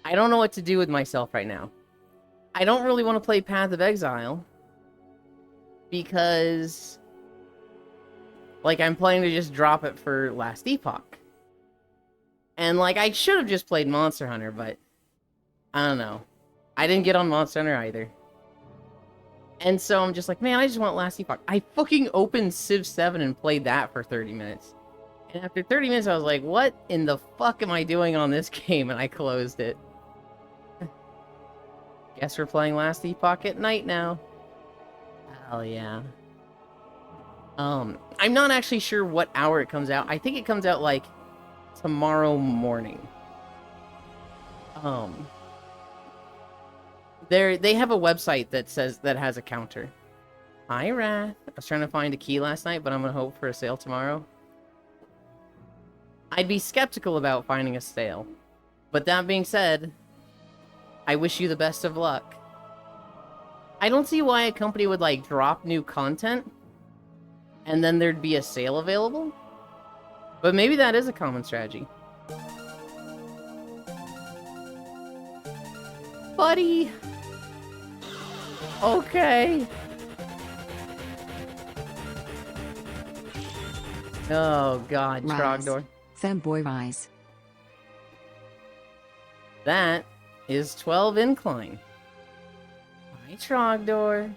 I don't know what to do with myself right now. I don't really want to play Path of Exile because, like, I'm planning to just drop it for Last Epoch. And, like, I should have just played Monster Hunter, but I don't know. I didn't get on Monster Hunter either. And so I'm just like, man, I just want Last Epoch. I fucking opened Civ 7 and played that for 30 minutes. And after 30 minutes, I was like, what in the fuck am I doing on this game? And I closed it. Guess we're playing Last Epoch at night now. Hell yeah. I'm not actually sure what hour it comes out. I think it comes out, like, tomorrow morning. They have a website that has a counter. Hi, Wrath. I was trying to find a key last night, but I'm gonna hope for a sale tomorrow. I'd be skeptical about finding a sale. But that being said, I wish you the best of luck. I don't see why a company would, like, drop new content and then there'd be a sale available. But maybe that is a common strategy. Buddy! Okay. Oh god, Trogdor. Femboy Rise. That is 12 incline. Hi, Trogdor.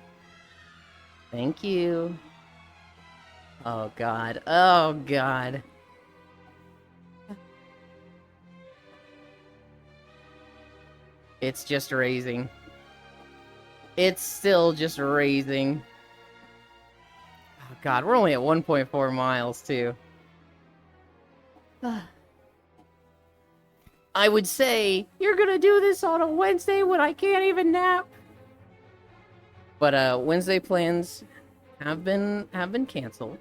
Thank you. Oh god. Oh god. It's just raising. It's still just raising. Oh god, we're only at 1.4 miles too. I would say, you're gonna do this on a Wednesday when I can't even nap. But Wednesday plans have been canceled.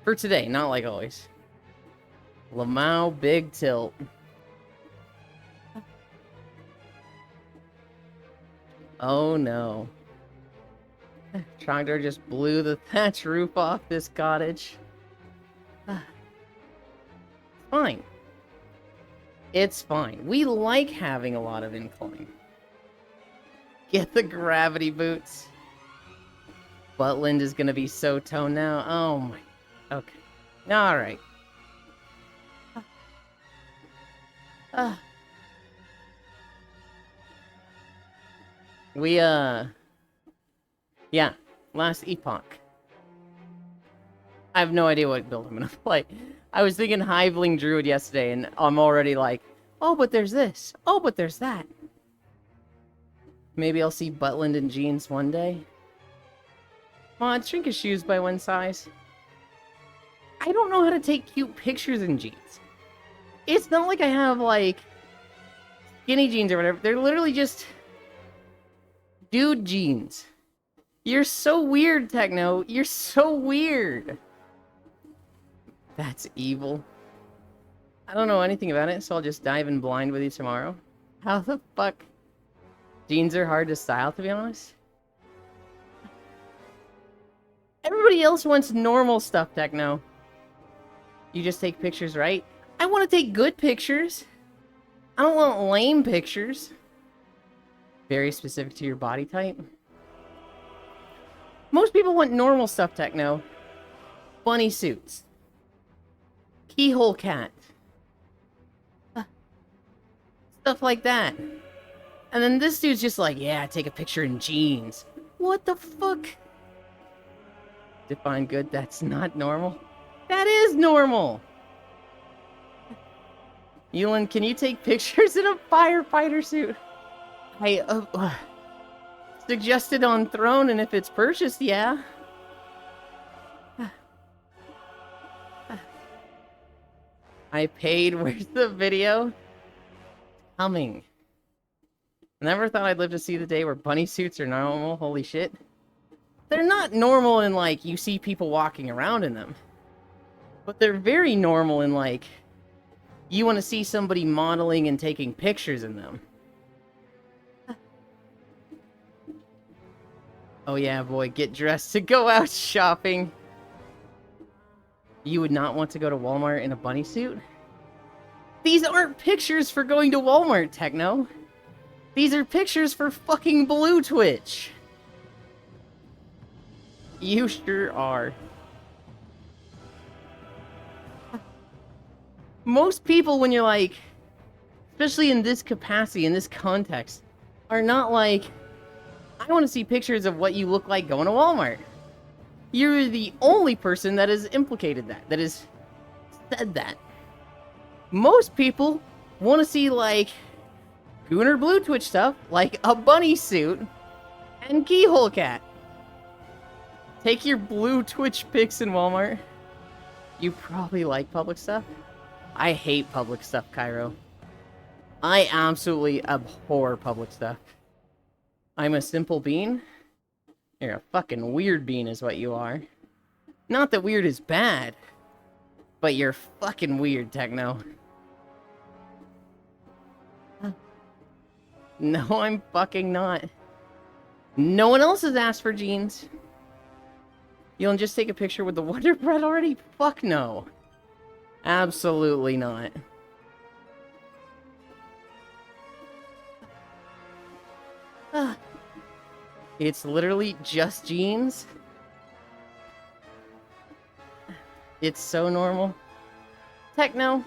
For today, not like always. Lamau Big Tilt. Oh no. Trogdor just blew the thatch roof off this cottage. Fine. It's fine. We like having a lot of incline. Get the gravity boots. Butland is gonna be so toned now. Oh my. Okay. Alright. Yeah. Last Epoch. I have no idea what build I'm gonna play. I was thinking Hiveling Druid yesterday, and I'm already like, oh, but there's this. Oh, but there's that. Maybe I'll see Butland in jeans one day. Mod, shrink his shoes by one size. I don't know how to take cute pictures in jeans. It's not like I have, like, skinny jeans or whatever. They're literally just dude jeans. You're so weird, Techno. You're so weird. That's evil. I don't know anything about it, so I'll just dive in blind with you tomorrow. How the fuck? Jeans are hard to style, to be honest. Everybody else wants normal stuff, Techno. You just take pictures, right? I want to take good pictures. I don't want lame pictures. Very specific to your body type. Most people want normal stuff, Techno. Bunny suits. Keyhole cat. Stuff like that. And then this dude's just like, yeah, take a picture in jeans. What the fuck? Define good, that's not normal. That is normal! Yulin, can you take pictures in a firefighter suit? I, suggested on Throne, and if it's purchased, yeah. I paid, where's the video? Coming. Never thought I'd live to see the day where bunny suits are normal, holy shit. They're not normal in, like, you see people walking around in them. But they're very normal in, like, you want to see somebody modeling and taking pictures in them. Oh yeah, boy, get dressed to go out shopping. You would not want to go to Walmart in a bunny suit? These aren't pictures for going to Walmart, Techno. These are pictures for fucking Blue Twitch. You sure are. Most people, when you're like, especially in this capacity, in this context, are not like, I want to see pictures of what you look like going to Walmart. You're the only person that has implicated that, that has said that. Most people want to see, like, Gooner Blue Twitch stuff, like a bunny suit and Keyhole Cat. Take your blue Twitch pics in Walmart. You probably like public stuff. I hate public stuff, Cairo. I absolutely abhor public stuff. I'm a simple bean. You're a fucking weird bean is what you are. Not that weird is bad, but you're fucking weird, Techno. No, I'm fucking not. No one else has asked for jeans. You'll just take a picture with the Wonder Bread already? Fuck no. Absolutely not. It's literally just jeans. It's so normal. Techno.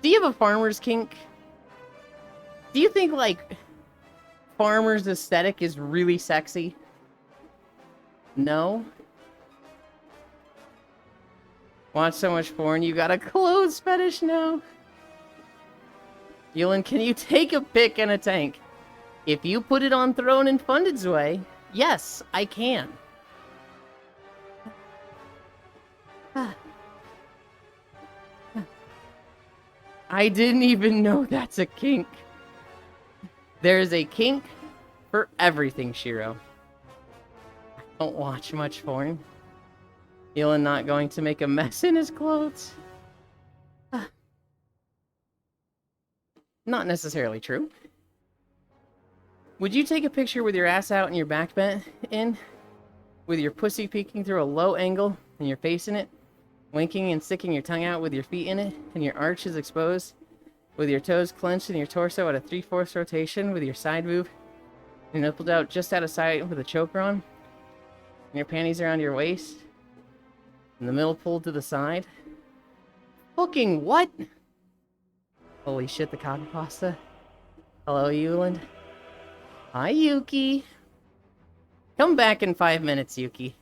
Do you have a farmer's kink? Do you think, like, farmer's aesthetic is really sexy? No? Watch so much porn, you got a clothes fetish now? Yulin, can you take a pic in a tank? If you put it on Throne and Funded's way, yes, I can. I didn't even know that's a kink. There's a kink for everything, Shiro. I don't watch much porn. Yulin not going to make a mess in his clothes. Not necessarily true. Would you take a picture with your ass out and your back bent in? With your pussy peeking through a low angle and your face in it? Winking and sticking your tongue out with your feet in it and your arches exposed? With your toes clenched and your torso at a 3/4 rotation with your side boob? Your nipples out just out of sight with a choker on? And your panties around your waist? And the middle pulled to the side? Fucking what? Holy shit, the copy pasta. Hello, Yulin. Hi, Yuki. Come back in 5 minutes, Yuki.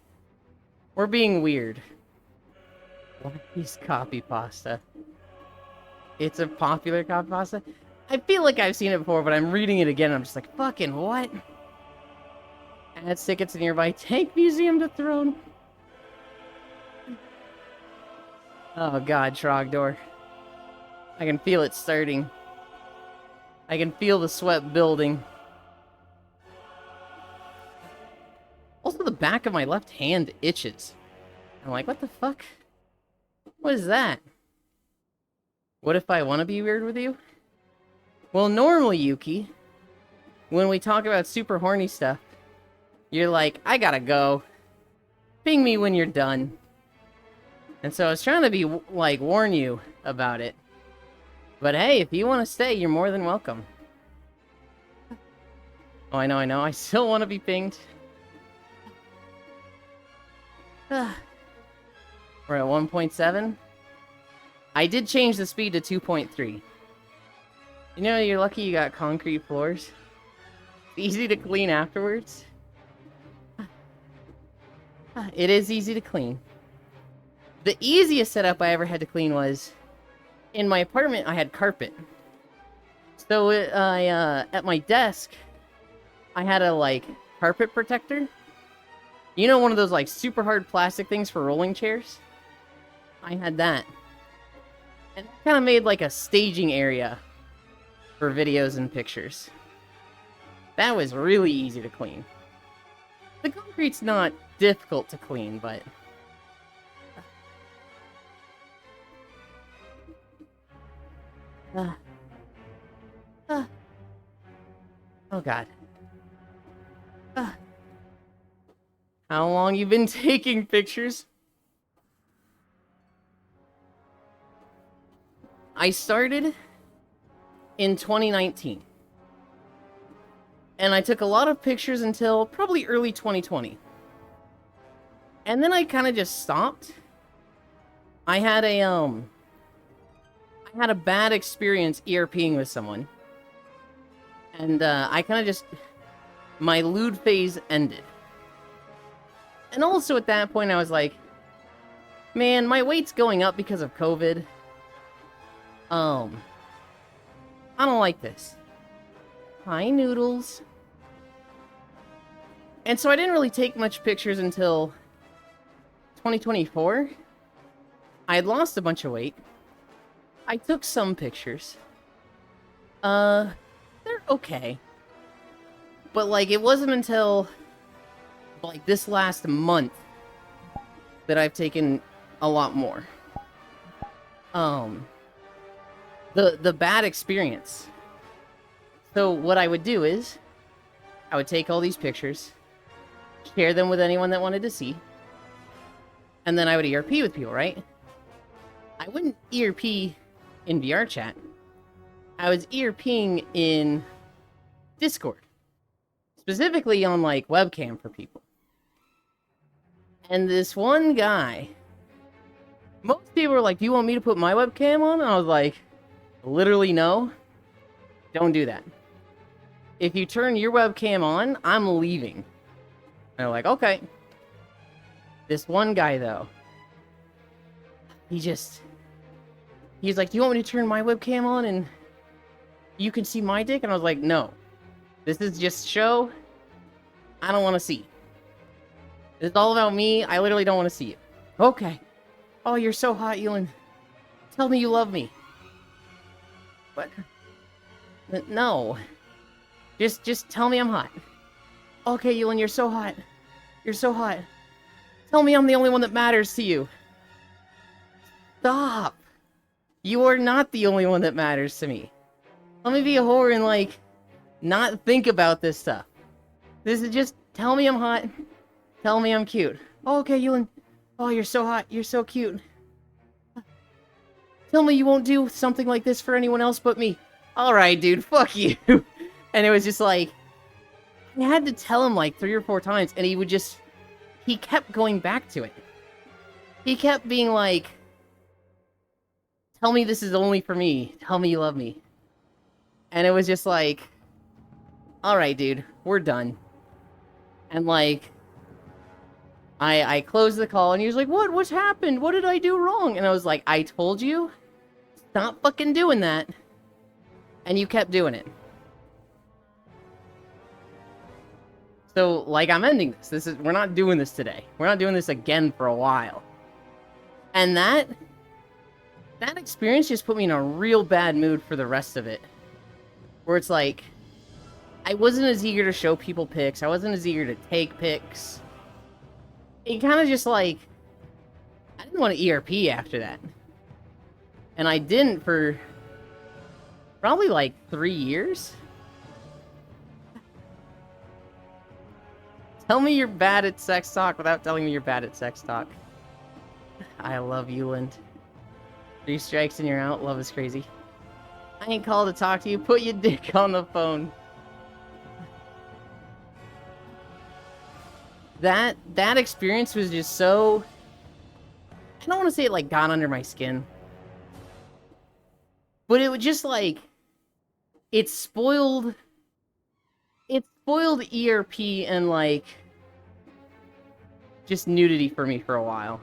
We're being weird. What is copy pasta? It's a popular copy pasta? I feel like I've seen it before, but I'm reading it again and I'm just like, fucking what? Add tickets to nearby Tank Museum to Throne. Oh god, Trogdor. I can feel it starting. I can feel the sweat building. Also, the back of my left hand itches. I'm like, what the fuck? What is that? What if I want to be weird with you? Well, normally, Yuki, when we talk about super horny stuff, you're like, I gotta go. Ping me when you're done. And so I was trying to be, like, warn you about it. But hey, if you want to stay, you're more than welcome. Oh, I know. I still want to be pinged. We're at 1.7. I did change the speed to 2.3. You know, you're lucky you got concrete floors. It's easy to clean afterwards. It is easy to clean. The easiest setup I ever had to clean was... in my apartment, I had carpet. So, at my desk, I had a, like, carpet protector. You know, one of those, like, super hard plastic things for rolling chairs? I had that. And it kind of made, like, a staging area for videos and pictures. That was really easy to clean. The concrete's not difficult to clean, but... Oh god. How long you been taking pictures? I started in 2019. And I took a lot of pictures until probably early 2020. And then I kind of just stopped. I had a bad experience ERPing with someone. And I kind of just, my lewd phase ended. And also at that point I was like, man, my weight's going up because of COVID. I don't like this. Hi, Noodles. And so I didn't really take much pictures until 2024. I had lost a bunch of weight. I took some pictures. They're okay. But, like, it wasn't until, like, this last month that I've taken a lot more. The bad experience. So what I would do is, I would take all these pictures, share them with anyone that wanted to see, and then I would ERP with people, right? I wouldn't ERP in VR chat. I was ERPing in Discord. Specifically on, like, webcam for people. And this one guy, most people were like, do you want me to put my webcam on? And I was like, literally no. Don't do that. If you turn your webcam on, I'm leaving. And they're like, okay. This one guy, though, he's like, do you want me to turn my webcam on and you can see my dick? And I was like, no. This is just show. I don't want to see. It's all about me. I literally don't want to see it. Okay. Oh, you're so hot, Ewan. Tell me you love me. What? No. Just tell me I'm hot. Okay, Ewan, you're so hot. You're so hot. Tell me I'm the only one that matters to you. Stop. You are not the only one that matters to me. Let me be a whore and, like, not think about this stuff. This is just, tell me I'm hot. Tell me I'm cute. Oh, okay, Ewan. Oh, you're so hot. You're so cute. Tell me you won't do something like this for anyone else but me. Alright, dude. Fuck you. And it was just like, I had to tell him like 3 or 4 times, and he kept going back to it. He kept being like, tell me this is only for me. Tell me you love me. And it was just like, alright, dude, we're done. And, like, I closed the call, and he was like, what? What's happened? What did I do wrong? And I was like, I told you, stop fucking doing that. And you kept doing it. So, like, I'm ending this. We're not doing this today. We're not doing this again for a while. And that experience just put me in a real bad mood for the rest of it. Where it's like, I wasn't as eager to show people pics. I wasn't as eager to take pics. It kind of just like, I didn't want to ERP after that. And I didn't for probably like 3 years. Tell me you're bad at sex talk without telling me you're bad at sex talk. I love you, Lind. 3 strikes and you're out. Love is crazy. I ain't called to talk to you. Put your dick on the phone. That experience was just so... I don't want to say it like got under my skin. But it was just like... It spoiled ERP and like... just nudity for me for a while.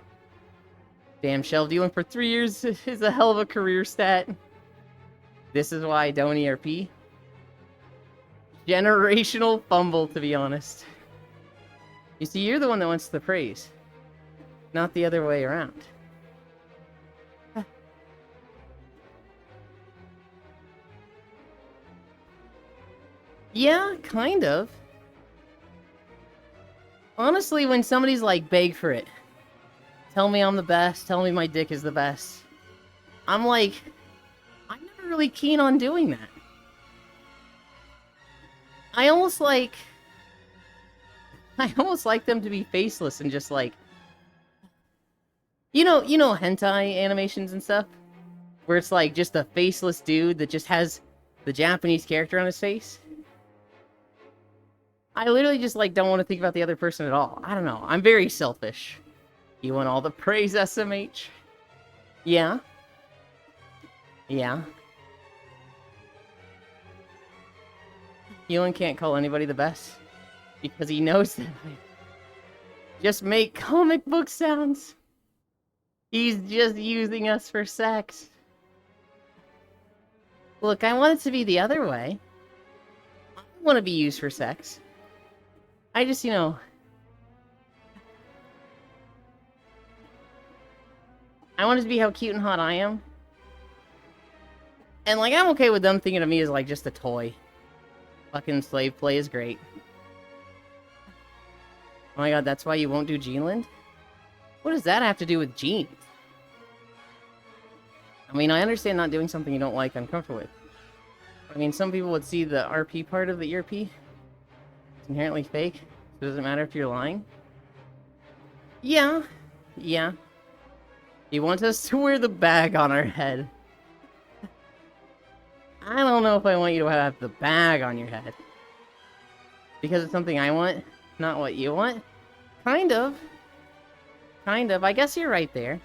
Damn, Shelf dealing for 3 years is a hell of a career stat. This is why I don't ERP. Generational fumble, to be honest. You see, you're the one that wants the praise, not the other way around. Yeah, kind of. Honestly, when somebody's like, beg for it. Tell me I'm the best, tell me my dick is the best. I'm like, I'm never really keen on doing that. I almost like them to be faceless and just like... You know hentai animations and stuff? Where it's like just a faceless dude that just has the Japanese character on his face? I literally just like don't want to think about the other person at all. I don't know. I'm very selfish. You want all the praise, SMH? Yeah. Yeah. Keelan can't call anybody the best because he knows that I just make comic book sounds. He's just using us for sex. Look, I want it to be the other way. I want to be used for sex. I just, I want it to be how cute and hot I am. And, like, I'm okay with them thinking of me as, like, just a toy. Fucking slave play is great. Oh my god, that's why you won't do Geneland? What does that have to do with jeans? I mean, I understand not doing something you don't like, I'm comfortable with. I mean, some people would see the RP part of the ERP. It's inherently fake. So it doesn't matter if you're lying. Yeah. Yeah. You want us to wear the bag on our head. I don't know if I want you to have the bag on your head. Because it's something I want, not what you want. Kind of. Kind of. I guess you're right there.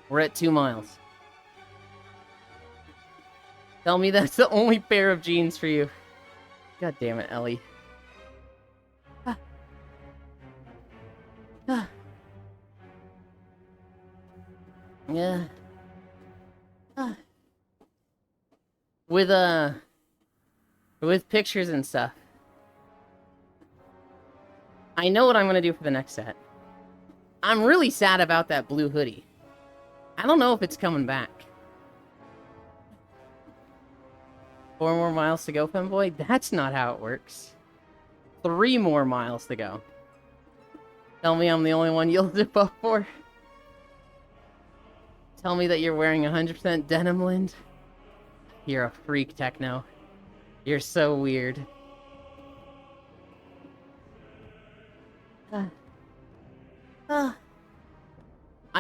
We're at 2 miles. Tell me that's the only pair of jeans for you. God damn it, Ellie. Yeah. With pictures and stuff. I know what I'm gonna do for the next set. I'm really sad about that blue hoodie. I don't know if it's coming back. 4 more miles to go, femboy? That's not how it works. 3 more miles to go. Tell me I'm the only one you'll zip up for. Tell me that you're wearing 100% denim, Lind. You're a freak, Techno. You're so weird. I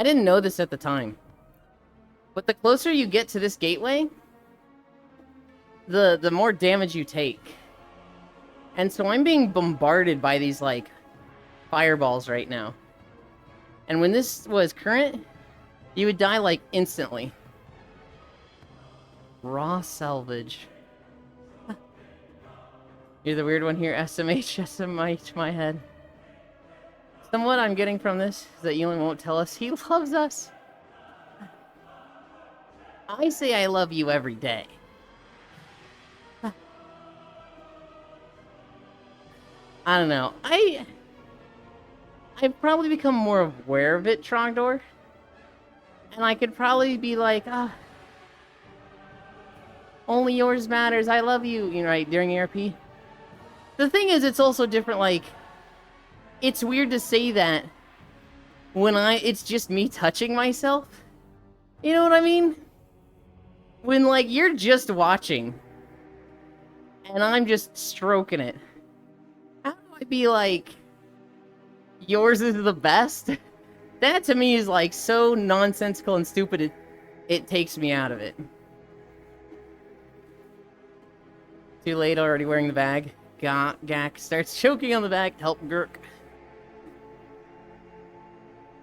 didn't know this at the time. But the closer you get to this gateway, the more damage you take. And so I'm being bombarded by these, like, fireballs right now. And when this was current, you would die, like, instantly. Raw salvage. You're the weird one here, SMH, SMH, my head. Somewhat I'm getting from this is that Elon won't tell us he loves us. I say I love you every day. I don't know. I've probably become more aware of it, Trogdor. And I could probably be like, only yours matters, I love you, right, during ERP. The thing is, it's also different, like, it's weird to say that when it's just me touching myself. You know what I mean? When, like, you're just watching, and I'm just stroking it. How do I be like, yours is the best? That to me is, like, so nonsensical and stupid, it takes me out of it. Too late, already wearing the bag. Gak starts choking on the bag. Help Gurk.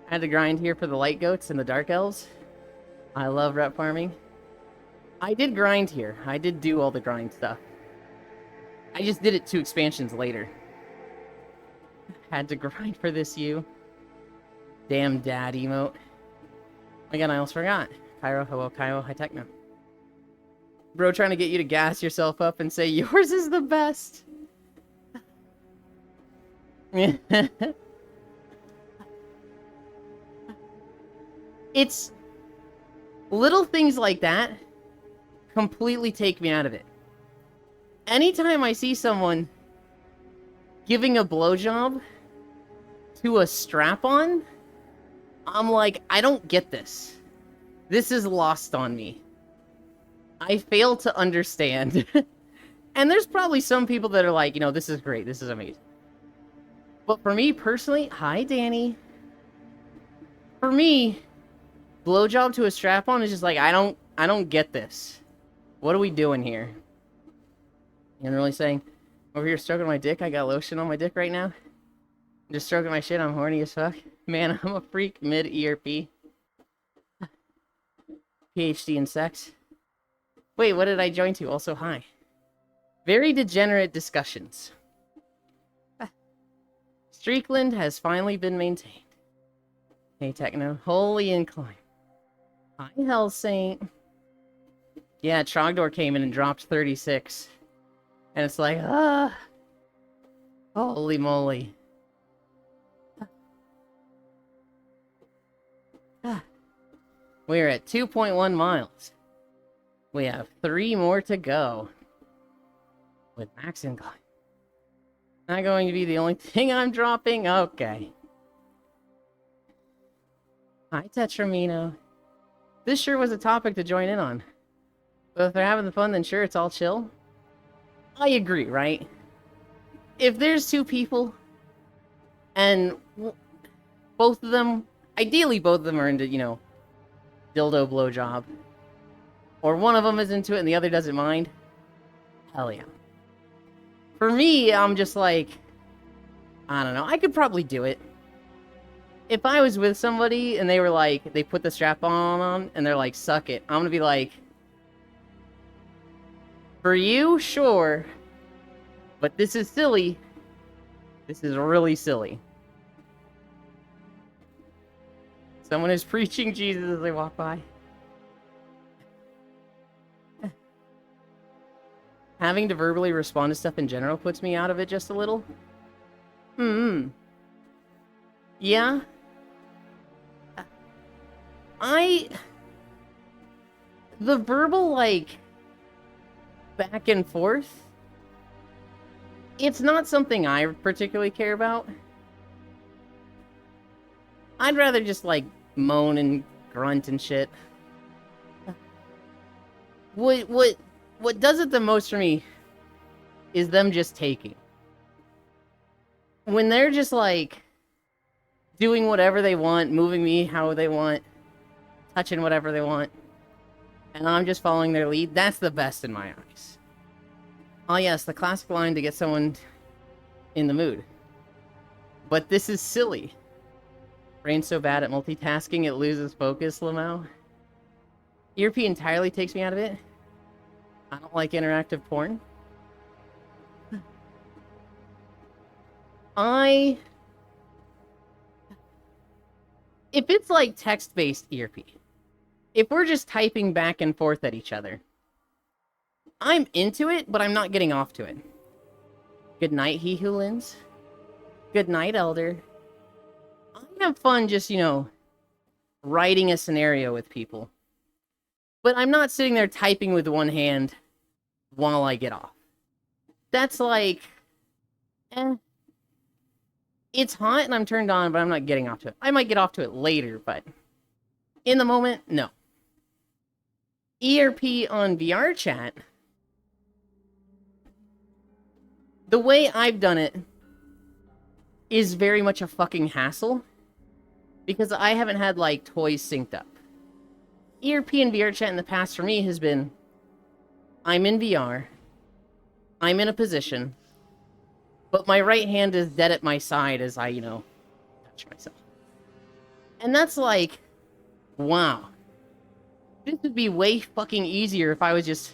I had to grind here for the light goats and the dark elves. I love rep farming. I did grind here. I did do all the grind stuff. I just did it 2 expansions later. Had to grind for this you. Damn dad emote. Again, I almost forgot. Cairo, hello, Cairo, hi Techno. Bro trying to get you to gas yourself up and say yours is the best. It's little things like that completely take me out of it. Anytime I see someone giving a blowjob to a strap-on, I'm like, I don't get this. This is lost on me. I fail to understand. And there's probably some people that are like, this is great, this is amazing. But for me personally, hi Danny. For me, blowjob to a strap-on is just like, I don't get this. What are we doing here? You know, really saying, over here stroking my dick, I got lotion on my dick right now. Just stroking my shit, I'm horny as fuck. Man, I'm a freak mid-ERP. PhD in sex. Wait, what did I join to? Also, hi. Very degenerate discussions. Streakland has finally been maintained. Hey, Techno. Holy incline. Hi, Hell Saint. Yeah, Trogdor came in and dropped 36. And it's like, holy moly. We're at 2.1 miles. We have 3 more to go. With max incline. Not going to be the only thing I'm dropping? Okay. Hi, Tetramino. This sure was a topic to join in on. But if they're having fun, then sure, it's all chill. I agree, right? If there's 2 people, and both of them, ideally both of them are into, you know, dildo blowjob, or one of them is into it and the other doesn't mind, hell yeah. For me, I'm just like, I don't know, I could probably do it. If I was with somebody and they were like, they put the strap on and they're like, suck it, I'm gonna be like, for you, sure, but this is silly. This is really silly. Someone is preaching Jesus as they walk by. Having to verbally respond to stuff in general puts me out of it just a little. Yeah. The verbal, like, back and forth, it's not something I particularly care about. I'd rather just, like, moan and grunt and shit. What does it the most for me is them just taking. When they're just, like, doing whatever they want, moving me how they want, touching whatever they want, and I'm just following their lead, that's the best in my eyes. Oh yes, the classic line to get someone in the mood. But this is silly. Brain's so bad at multitasking, it loses focus, Lamau. ERP entirely takes me out of it. I don't like interactive porn. If it's like text-based ERP, if we're just typing back and forth at each other, I'm into it, but I'm not getting off to it. Good night, he who lins. Good night, Elder. I have fun just, you know, writing a scenario with people. But I'm not sitting there typing with one hand while I get off. That's like, it's hot and I'm turned on, but I'm not getting off to it. I might get off to it later, but in the moment, no. ERP on VR chat, the way I've done it is very much a fucking hassle because I haven't had, like, toys synced up. ERP and VR chat in the past for me has been, I'm in VR, I'm in a position, but my right hand is dead at my side as I, you know, touch myself. And that's like, wow. This would be way fucking easier if I was just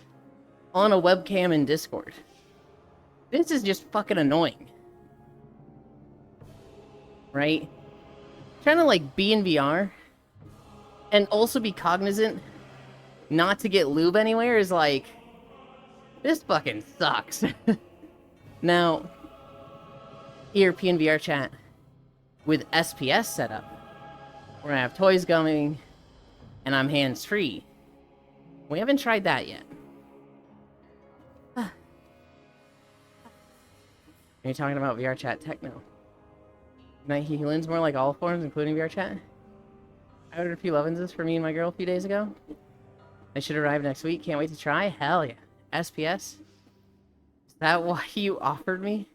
on a webcam in Discord. This is just fucking annoying. Right? Trying to, like, be in VR and also be cognizant not to get lube anywhere is like, this fucking sucks. Now, ERP and VR chat with SPS set up, where I have toys going and I'm hands-free. We haven't tried that yet. Are you talking about VR chat techno? Night Healing's more like all forms, including VR chat. I ordered a few Levinses for me and my girl a few days ago. They should arrive next week. Can't wait to try. Hell yeah. SPS? Is that why you offered me?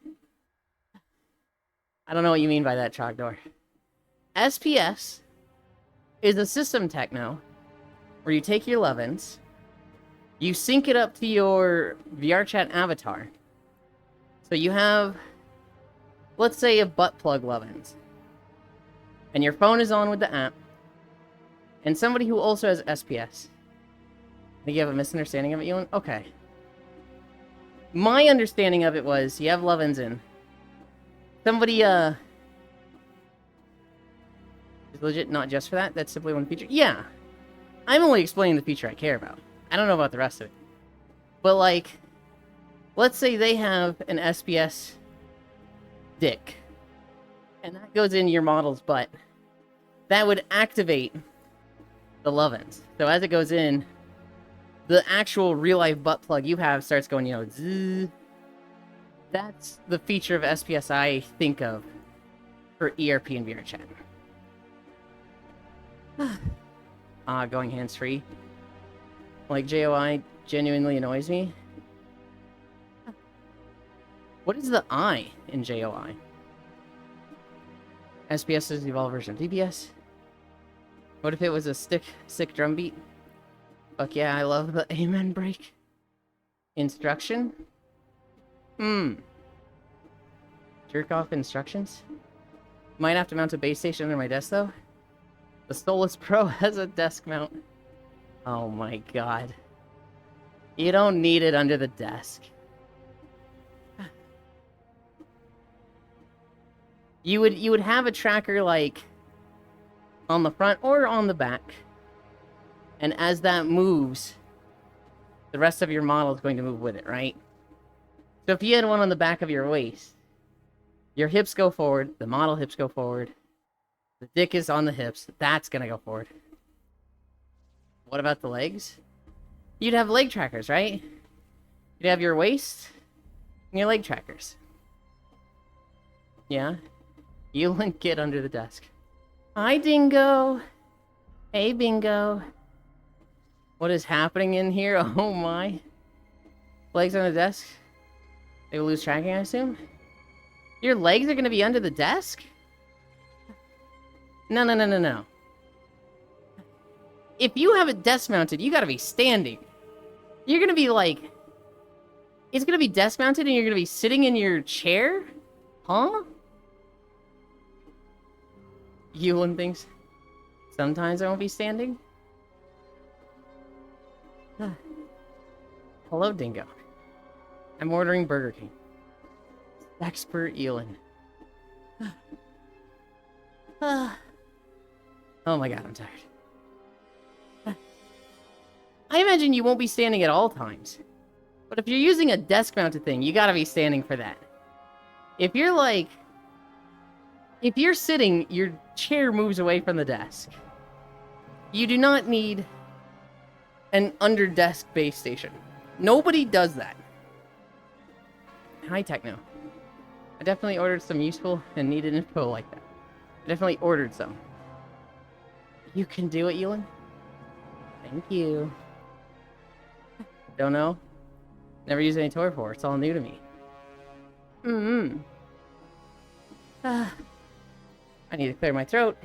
I don't know what you mean by that, Trogdor. SPS is a system techno where you take your Levins, you sync it up to your VR chat avatar. So you have let's say a butt plug Lovins, and your phone is on with the app, and somebody who also has SPS. I think you have a misunderstanding of it, Ewan? Okay. My understanding of it was, you have Lovins in. Somebody, is legit not just for that? That's simply one feature? Yeah. I'm only explaining the feature I care about. I don't know about the rest of it. But, like, let's say they have an SPS dick, and that goes in your model's butt. That would activate the Lovins. So as it goes in, the actual real-life butt plug you have starts going, you know, zzz. That's the feature of SPS I think of for ERP and VRChat. Going hands-free. Like, JOI genuinely annoys me. What is the I in JOI? SPS is the evolved version of DPS. What if it was a sick drum beat? Fuck yeah, I love the amen break. Instruction? Jerk off instructions? Might have to mount a base station under my desk, though. The Solus Pro has a desk mount. Oh my god. You don't need it under the desk. You would have a tracker, like, on the front or on the back. And as that moves, the rest of your model is going to move with it, right? So if you had one on the back of your waist, your hips go forward, the model hips go forward, the dick is on the hips, that's gonna go forward. What about the legs? You'd have leg trackers, right? You'd have your waist and your leg trackers. Yeah? You wouldn't get under the desk. Hi, Dingo! Hey, Bingo! What is happening in here? Oh my. Legs on the desk? They will lose tracking, I assume? Your legs are gonna be under the desk? No. If you have it desk mounted, you gotta be standing. You're gonna be like... It's gonna be desk mounted and you're gonna be sitting in your chair? Huh? Ewan thinks. Sometimes I won't be standing. Hello, Dingo. I'm ordering Burger King. Expert Elin. Oh my god, I'm tired. I imagine you won't be standing at all times. But if you're using a desk-mounted thing, you gotta be standing for that. If you're like... If you're sitting, your chair moves away from the desk. You do not need an under-desk base station. Nobody does that. Hi, Techno. I definitely ordered some useful and needed info like that. I definitely ordered some. You can do it, Ewan? Thank you. Don't know? Never used any Tor before. It's all new to me. I need to clear my throat.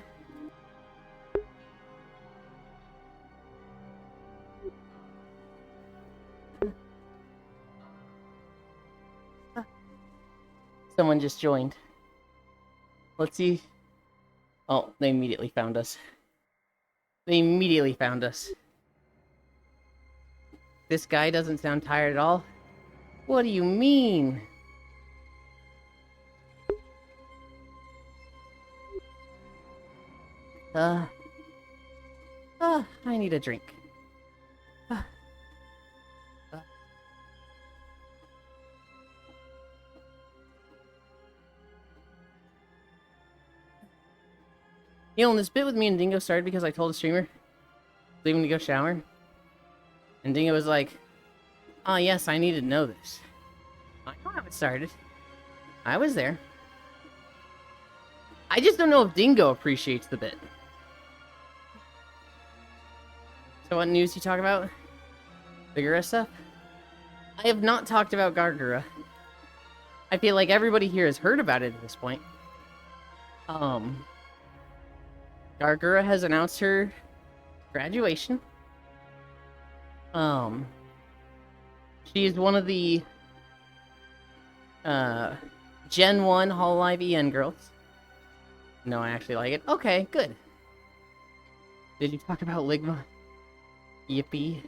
Someone just joined. Let's see. Oh, they immediately found us. They immediately found us. This guy doesn't sound tired at all. What do you mean? I need a drink. You know, this bit with me and Dingo started because I told a streamer leave him to go shower. And Dingo was like, "Ah, yes, I need to know this." I know how it started. I was there. I just don't know if Dingo appreciates the bit. So what news you talk about? Gargura stuff? I have not talked about Gargura. I feel like everybody here has heard about it at this point. Gargura has announced her graduation. She is one of the Gen 1 Hololive EN girls. No, I actually like it. Okay, good. Did you talk about Ligma? Yippee.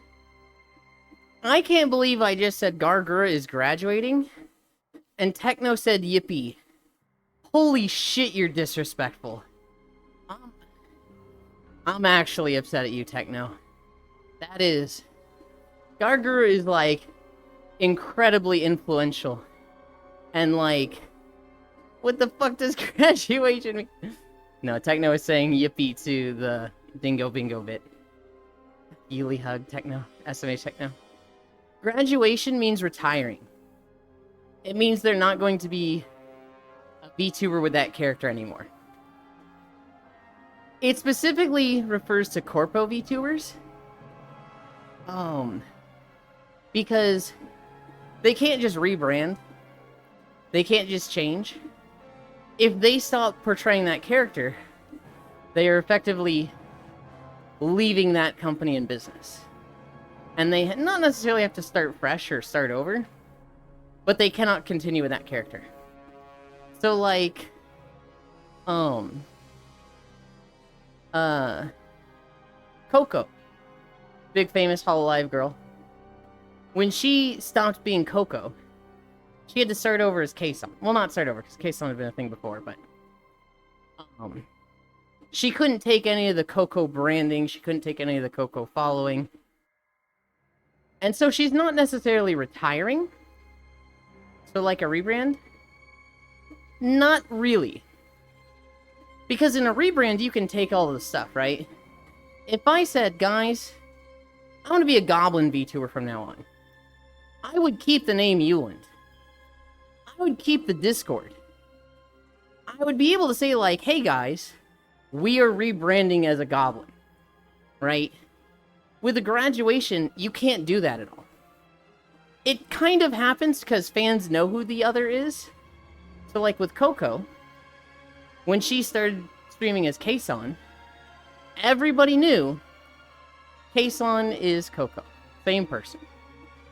I can't believe I just said Gargura is graduating, and Techno said yippee. Holy shit, you're disrespectful. I'm actually upset at you, Techno. That is... Gargura is, like, incredibly influential. And, like... What the fuck does graduation mean? No, Techno is saying yippee to the Dingo Bingo bit. Yuli hug, Techno. SMH Techno. Graduation means retiring. It means they're not going to be a VTuber with that character anymore. It specifically refers to Corpo VTubers. Because they can't just rebrand. They can't just change. If they stop portraying that character, they are effectively leaving that company in business. And they not necessarily have to start fresh or start over, but they cannot continue with that character. So, like, Coco, big famous Hololive girl. When she stopped being Coco, she had to start over as Kason. Well, not start over, because Kason had been a thing before, but... she couldn't take any of the Coco branding, she couldn't take any of the Coco following. And so she's not necessarily retiring. So like a rebrand? Not really. Because in a rebrand, you can take all of the stuff, right? If I said, guys, I want to be a Goblin VTuber from now on, I would keep the name Yuland. I would keep the Discord. I would be able to say, like, hey guys, we are rebranding as a Goblin, right? With a graduation, you can't do that at all. It kind of happens because fans know who the other is. So, like with Coco, when she started streaming as Kason, everybody knew Kason is Coco. Same person,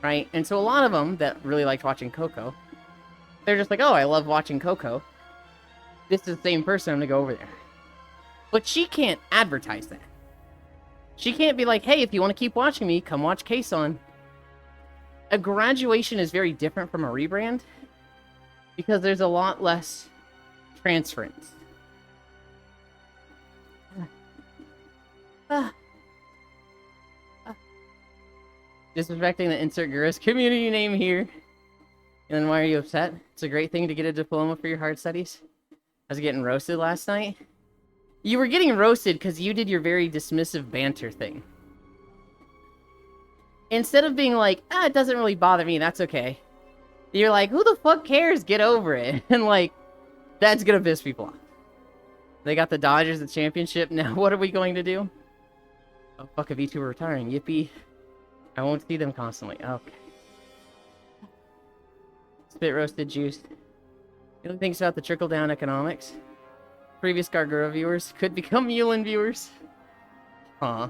right? And so a lot of them that really liked watching Coco, they're just like, oh, I love watching Coco. This is the same person, I'm gonna go over there. But she can't advertise that. She can't be like, hey, if you want to keep watching me, come watch Kason. A graduation is very different from a rebrand because there's a lot less transference. Disrespecting the Insert Gurus community name here. And then why are you upset? It's a great thing to get a diploma for your hard studies. I was getting roasted last night. You were getting roasted because you did your very dismissive banter thing. Instead of being like, it doesn't really bother me, that's okay. You're like, who the fuck cares? Get over it. And like, that's gonna piss people off. They got the Dodgers the championship, now what are we going to do? Oh, fuck, a VTuber retiring, yippee. I won't see them constantly, okay. Spit roasted juice. You know thinks about the trickle-down economics? Previous Gargura viewers could become Yuland viewers. Aw.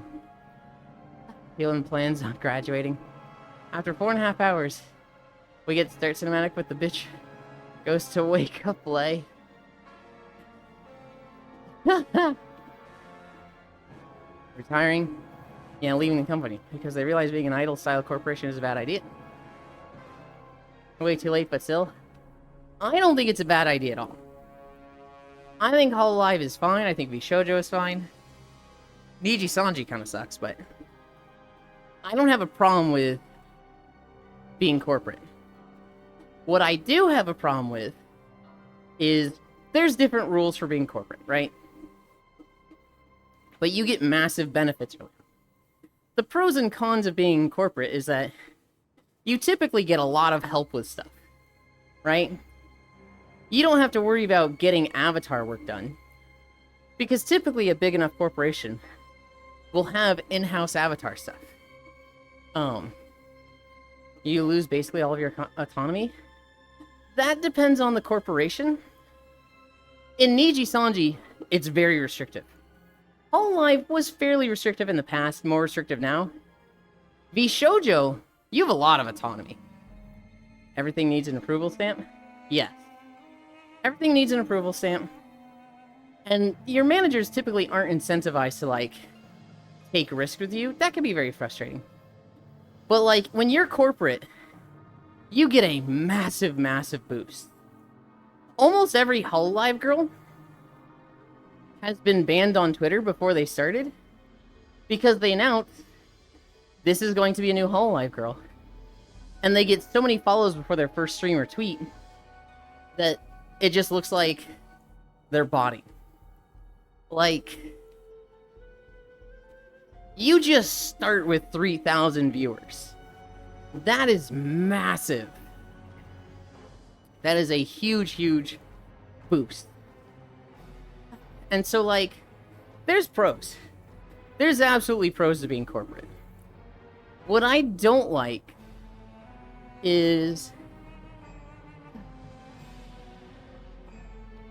Yuland plans on graduating. After 4.5 hours, we get start cinematic with the bitch goes to wake up lay. Retiring? Yeah, leaving the company because they realize being an idol-style corporation is a bad idea. Way too late, but still. I don't think it's a bad idea at all. I think Hololive is fine. I think VShojo is fine. Niji Sanji kind of sucks, but I don't have a problem with being corporate. What I do have a problem with is there's different rules for being corporate, right? But you get massive benefits from it. The pros and cons of being corporate is that you typically get a lot of help with stuff, right? You don't have to worry about getting avatar work done, because typically a big enough corporation will have in-house avatar stuff. You lose basically all of your autonomy. That depends on the corporation. In Niji Sanji, it's very restrictive. Hololive was fairly restrictive in the past, more restrictive now. VShojo, you have a lot of autonomy. Everything needs an approval stamp? Yes. Everything needs an approval stamp. And your managers typically aren't incentivized to, like, take risks with you. That can be very frustrating. But, like, when you're corporate, you get a massive, massive boost. Almost every Hololive girl has been banned on Twitter before they started because they announced this is going to be a new Hololive girl. And they get so many follows before their first stream or tweet that it just looks like their body. Like, you just start with 3,000 viewers. That is massive. That is a huge, huge boost. And so, like, there's pros. There's absolutely pros to being corporate. What I don't like is...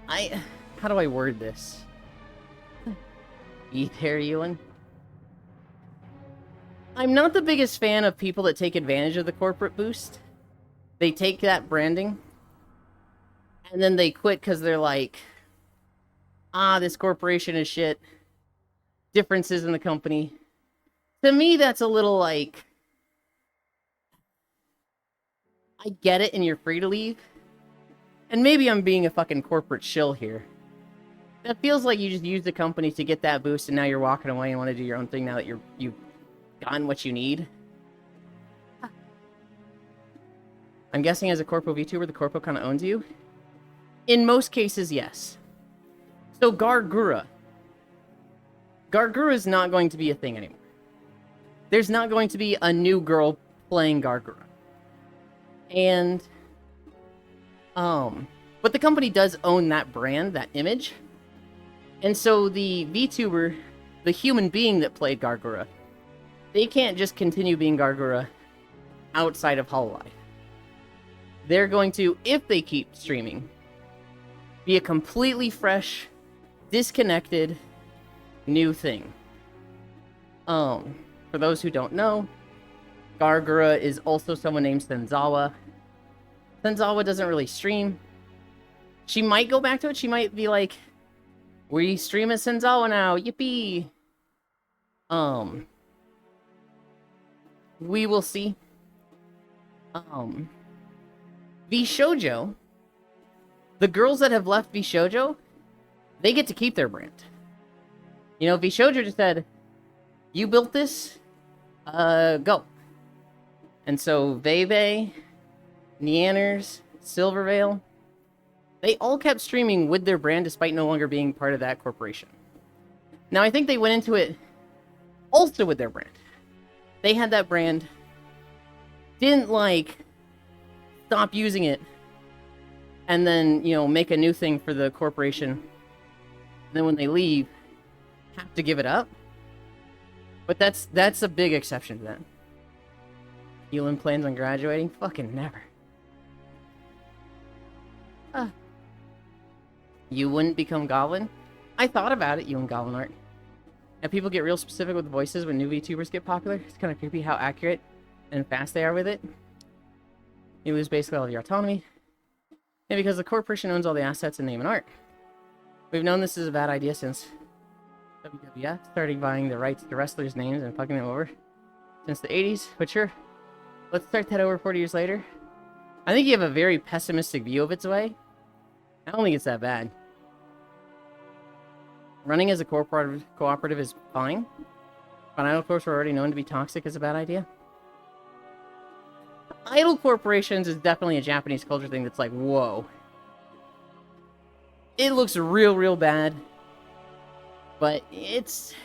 How do I word this? Eat there, Ewan. I'm not the biggest fan of people that take advantage of the corporate boost. They take that branding, and then they quit because they're like, this corporation is shit. Differences in the company. To me, that's a little like, I get it and you're free to leave. And maybe I'm being a fucking corporate shill here. That feels like you just used the company to get that boost and now you're walking away and want to do your own thing now that you've gotten what you need. I'm guessing as a corpo VTuber, the corpo kind of owns you? In most cases, yes. So Gargura. Gargura is not going to be a thing anymore. There's not going to be a new girl playing Gargura. And, but the company does own that brand, that image. And so the VTuber, the human being that played Gargura, they can't just continue being Gargura outside of Hololive. They're going to, if they keep streaming, be a completely fresh, disconnected, new thing. For those who don't know, Gargura is also someone named Senzawa. Senzawa doesn't really stream. She might go back to it. She might be like, we stream as Senzawa now, yippee! We will see. VShojo, the girls that have left VShojo, they get to keep their brand. You know, VShojo just said, you built this, go. And so Veve, Neanners, Silvervale, they all kept streaming with their brand despite no longer being part of that corporation. Now, I think they went into it also with their brand. They had that brand, didn't, like, stop using it, and then, you know, make a new thing for the corporation. And then when they leave, have to give it up. But that's a big exception to that. Elin plans on graduating? Fucking never. You wouldn't become Goblin? I thought about it, you and Goblin Art. And people get real specific with voices when new VTubers get popular. It's kind of creepy how accurate and fast they are with it. You lose basically all of your autonomy. And because the corporation owns all the assets in name and art. We've known this is a bad idea since WWF started buying the rights to wrestlers' names and fucking them over. Since the 80s, but sure. Let's start that over 40 years later. I think you have a very pessimistic view of its way. I don't think it's that bad. Running as a cooperative is fine. But idle corps are already known to be toxic is a bad idea. Idle corporations is definitely a Japanese culture thing that's like, whoa. It looks real, real bad. But it's...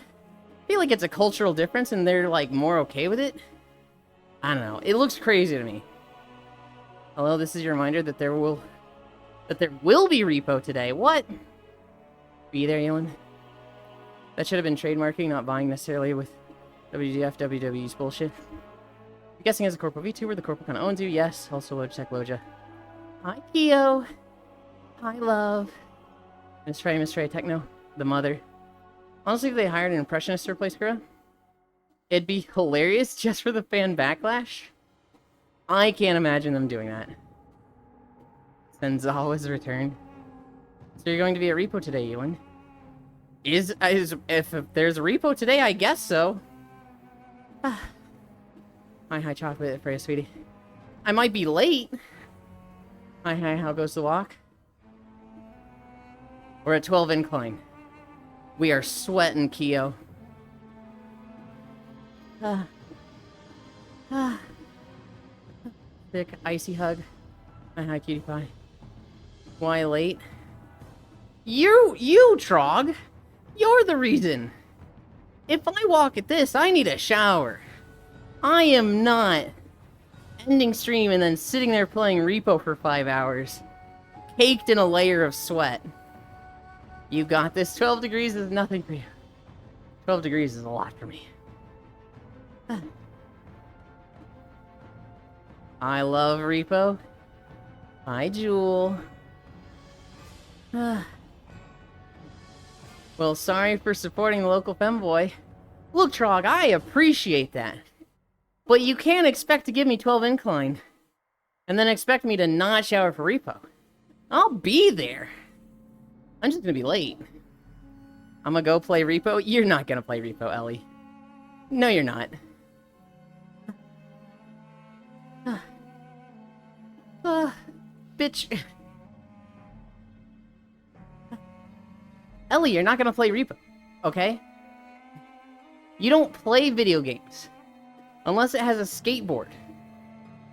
I feel like it's a cultural difference and they're like more okay with it. I don't know. It looks crazy to me. Hello, this is your reminder that there will be repo today. What? Be there, Ewan. That should have been trademarking, not buying necessarily with WGF, WWE's bullshit. I'm guessing as a corpo VTuber, the corpo kind of owns you. Yes, also Logitech Loja. Hi, Kyo. Hi, love. Miss Trey Techno, the mother. Honestly, if they hired an impressionist to replace Kura, it'd be hilarious just for the fan backlash. I can't imagine them doing that. Senzawa's returned. So you're going to be at Repo today, Ewan? If there's a Repo today, I guess so. Hi, chocolate for you, sweetie. I might be late. Hi, how goes the walk? We're at 12 incline. We are sweating, Keo. Thick, icy hug. Hi, cutie pie. Why late? You, Trog! You're the reason! If I walk at this, I need a shower. I am not ending stream and then sitting there playing Repo for 5 hours, caked in a layer of sweat. You got this. 12 degrees is nothing for you. 12 degrees is a lot for me. I love Repo. Hi, Jewel. Well, sorry for supporting the local femboy. Look, Trog, I appreciate that. But you can't expect to give me 12 incline and then expect me to not shower for Repo. I'll be there. I'm just gonna be late. I'm gonna go play Repo. You're not gonna play Repo, Ellie. No, you're not. Bitch. Ellie, you're not gonna play Repo, okay? You don't play video games unless it has a skateboard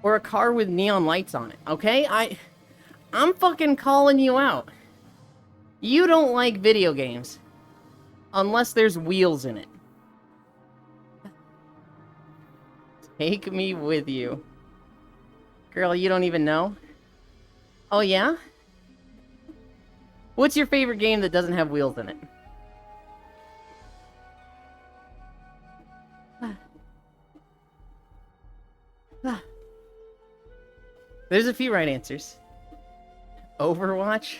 or a car with neon lights on it, okay? I'm fucking calling you out. You don't like video games unless there's wheels in it. Take me with you. Girl, you don't even know? Oh, yeah? What's your favorite game that doesn't have wheels in it? There's a few right answers. Overwatch?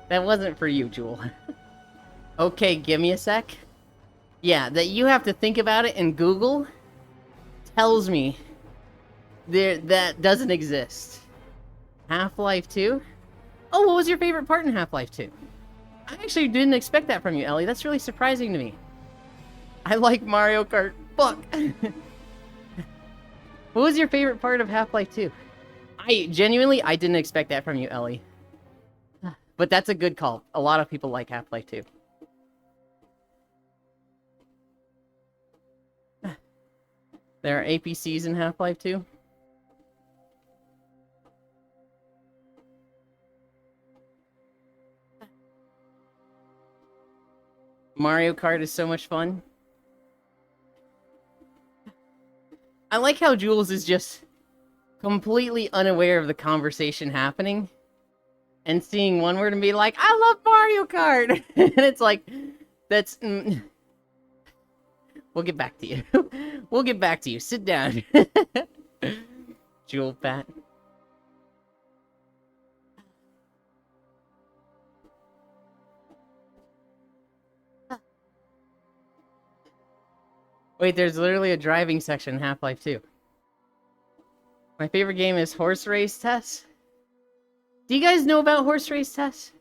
That wasn't for you, Jewel. Okay, give me a sec. Yeah, that you have to think about it and Google tells me that doesn't exist. Half-Life 2? Oh, what was your favorite part in Half-Life 2? I actually didn't expect that from you, Ellie. That's really surprising to me. I like Mario Kart. Fuck! What was your favorite part of Half-Life 2? I didn't expect that from you, Ellie. But that's a good call. A lot of people like Half-Life 2. There are APCs in Half-Life 2. Mario Kart is so much fun. I like how Jules is just completely unaware of the conversation happening and seeing one word and be like, I love Mario Kart! And it's like, that's... We'll get back to you. We'll get back to you. Sit down. Jewel Pat. Wait, there's literally a driving section in Half-Life 2. My favorite game is Horse Race Test. Do you guys know about Horse Race Test?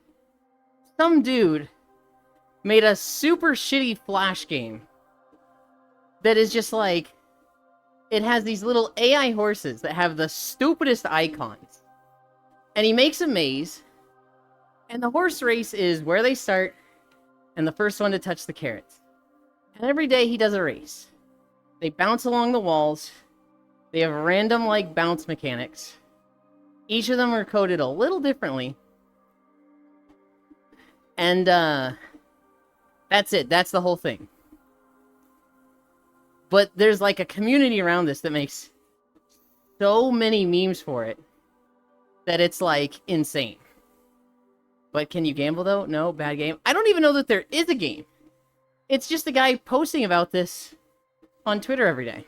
Some dude made a super shitty Flash game that is just like, it has these little AI horses that have the stupidest icons. And he makes a maze, and the horse race is where they start, and the first one to touch the carrots. And every day he does a race. They bounce along the walls. They have random, like, bounce mechanics. Each of them are coded a little differently. And, that's it. That's the whole thing. But there's, like, a community around this that makes so many memes for it that it's, like, insane. But can you gamble, though? No, bad game. I don't even know that there is a game. It's just a guy posting about this on Twitter every day.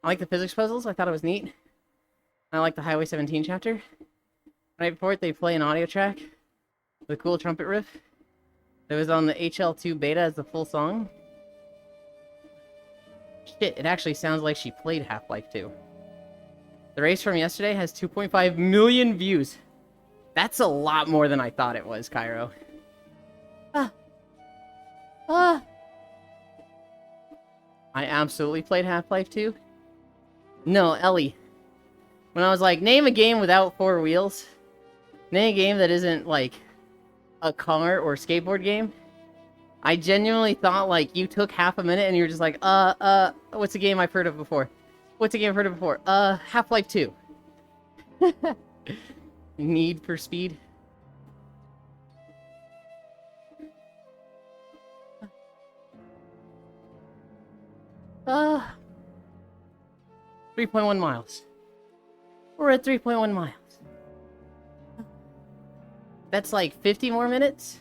I like the physics puzzles. I thought it was neat. I like the Highway 17 chapter. Right before it, they play an audio track with a cool trumpet riff that was on the HL2 beta as the full song. Shit, it actually sounds like she played Half-Life 2. The race from yesterday has 2.5 million views. That's a lot more than I thought it was, Cairo. Ah. Ah. I absolutely played Half-Life 2. No, Ellie. When I was like, name a game without 4 wheels. Name a game that isn't, like, a car or skateboard game. I genuinely thought, like, you took half a minute and you were just like, what's a game I've heard of before? What's a game I've heard of before? Half-Life 2. Need for Speed. 3.1 miles. We're at 3.1 miles. That's like 50 more minutes?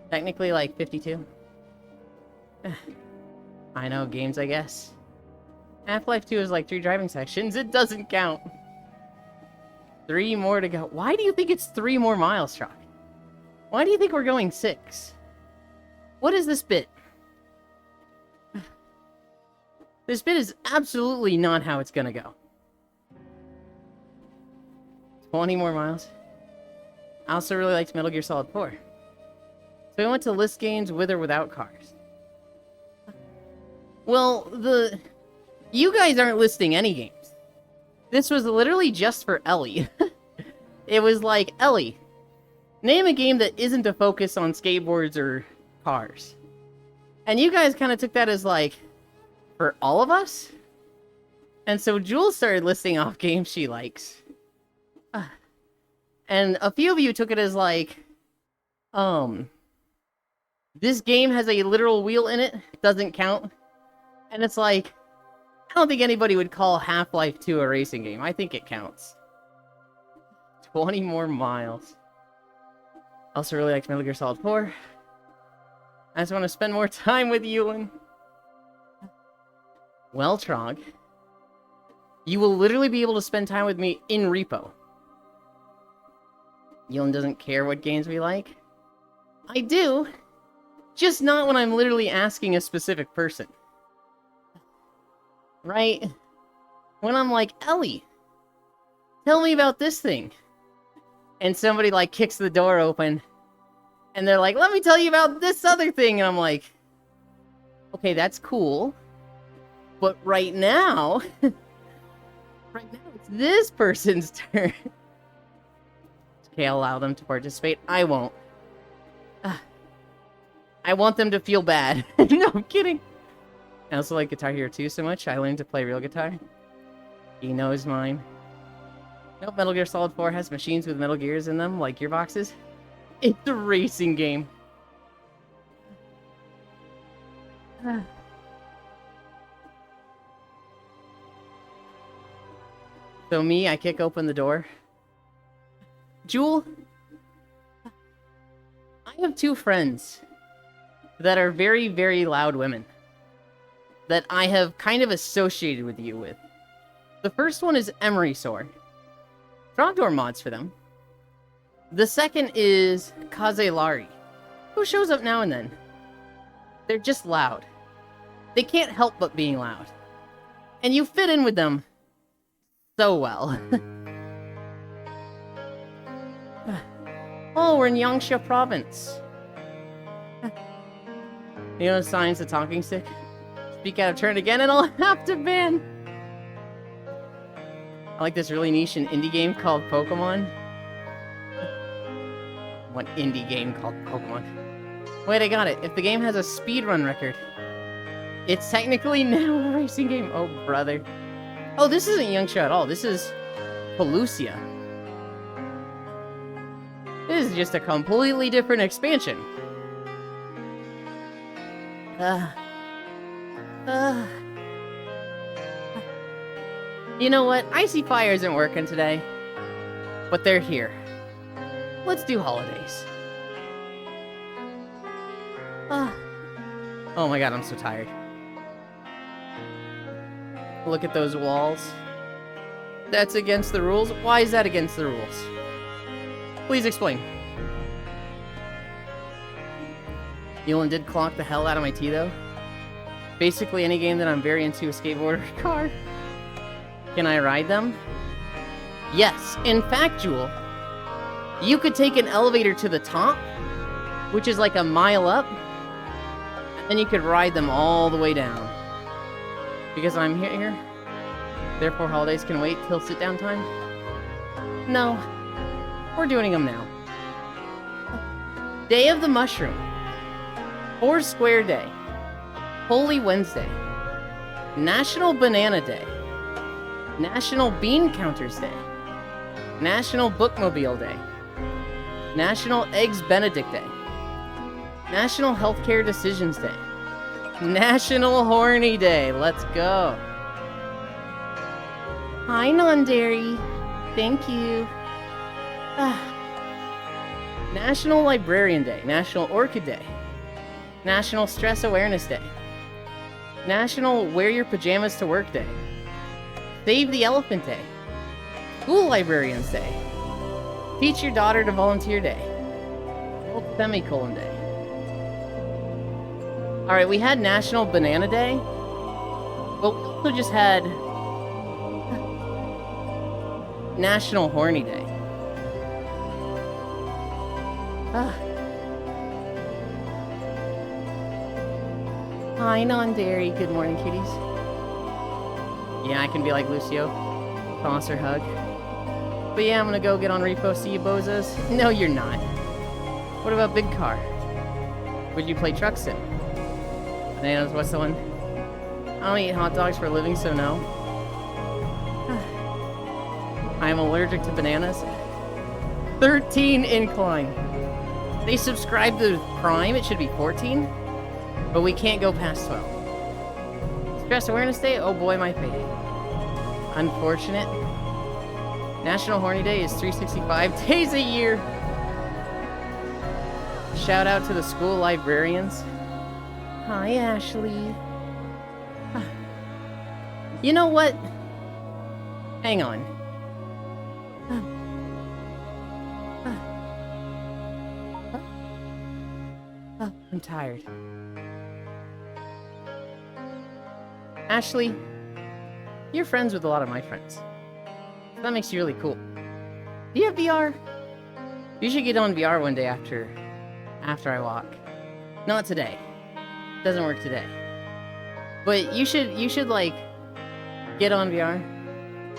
Technically like 52. I know, games, I guess. Half-Life 2 is like 3 driving sections. It doesn't count. 3 more to go. Why do you think it's 3 more miles, Chalk? Why do you think we're going 6? What is this bit? This bit is absolutely not how it's gonna go. 20 more miles. I also really liked Metal Gear Solid 4. So we went to list games with or without cars. Well, you guys aren't listing any games. This was literally just for Ellie. It was like, Ellie, name a game that isn't a focus on skateboards or cars. And you guys kind of took that as like, for all of us? And so Jules started listing off games she likes. And a few of you took it as like, this game has a literal wheel in it, doesn't count. And it's like, I don't think anybody would call Half-Life 2 a racing game. I think it counts. 20 more miles. Also really liked Metal Gear Solid 4. I just want to spend more time with Ewan. Well, Trog, you will literally be able to spend time with me in Repo. Ewan doesn't care what games we like. I do. Just not when I'm literally asking a specific person. Right? When I'm like, Ellie, tell me about this thing. And somebody, like, kicks the door open. And they're like, let me tell you about this other thing. And I'm like, okay, that's cool. But right now, it's this person's turn. Okay, I'll allow them to participate. I won't. I want them to feel bad. No, I'm kidding. I also like Guitar Hero 2 so much, I learned to play real guitar. He knows mine. Nope, Metal Gear Solid 4 has machines with Metal Gears in them, like gearboxes. It's a racing game. So me, I kick open the door. Jewel, I have 2 friends that are very, very loud women that I have kind of associated with you with. The first one is Emery Soar. Frogdoor mods for them. The second is Kaze Lari, who shows up now and then. They're just loud. They can't help but being loud. And you fit in with them so well. Oh, we're in Yangsha Province. You know, signs the talking stick. Speak out of turn again and I'll have to ban. I like this really niche indie game called Pokemon. What indie game called Pokemon? Wait, I got it. If the game has a speedrun record, it's technically now a racing game. Oh, brother. Oh, this isn't Yangsha at all. This is Pelusia. This is just a completely different expansion. You know what? Icy Fire isn't working today. But they're here. Let's do holidays. Oh my god, I'm so tired. Look at those walls. That's against the rules? Why is that against the rules? Please explain. Ewan did clock the hell out of my tea, though. Basically, any game that I'm very into, a skateboard or a car. Can I ride them? Yes. In fact, Jewel, You could take an elevator to the top, which is like a mile up, and then you could ride them all the way down. Because I'm here, therefore holidays can wait till sit-down time? No, we're doing them now. Day of the Mushroom. Foursquare Day. Holy Wednesday. National Banana Day. National Bean Counters Day. National Bookmobile Day. National Eggs Benedict Day. National Healthcare Decisions Day. National Horny Day. Let's go. Hi, non-dairy. Thank you. National Librarian Day. National Orchid Day. National Stress Awareness Day. National Wear Your Pajamas to Work Day. Save the Elephant Day. School Librarians Day. Teach your daughter to volunteer day. Semicolon Day. Alright, we had National Banana Day, but we also just had National Horny Day. Hi, non-dairy. Good morning, kitties. Yeah, I can be like Lucio. Toss or hug. But yeah, I'm gonna go get on repo. See you, bozos. No, you're not. What about Big Car? Would you play Truck Sim? Bananas, what's the one? I don't eat hot dogs for a living, so no. I am allergic to bananas. 13 incline. They subscribe to Prime, it should be 14. But we can't go past 12. Stress Awareness Day? Oh boy, my fate. Unfortunate. National Horny Day is 365 days a year. Shout out to the school librarians. Hi, Ashley. You know what? Hang on. I'm tired. Ashley, you're friends with a lot of my friends. That makes you really cool. Do you have VR? You should get on VR one day after I walk. Not today. Doesn't work today. But you should like get on VR.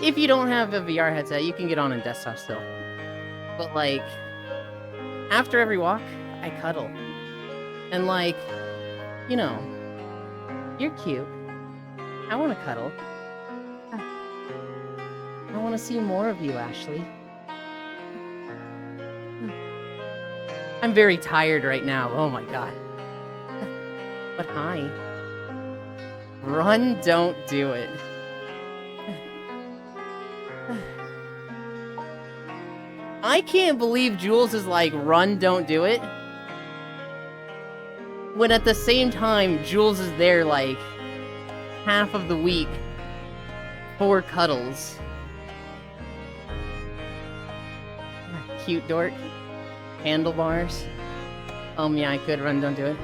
If you don't have a VR headset, you can get on a desktop still. But like after every walk, I cuddle. And like, you know, you're cute. I want to cuddle. I want to see more of you, Ashley. I'm very tired right now. Oh my god. But hi. Run, don't do it. I can't believe Jules is like, run, don't do it. When at the same time, Jules is there like half of the week for cuddles. Cute dork. Handlebars. Yeah, I could run, don't do it.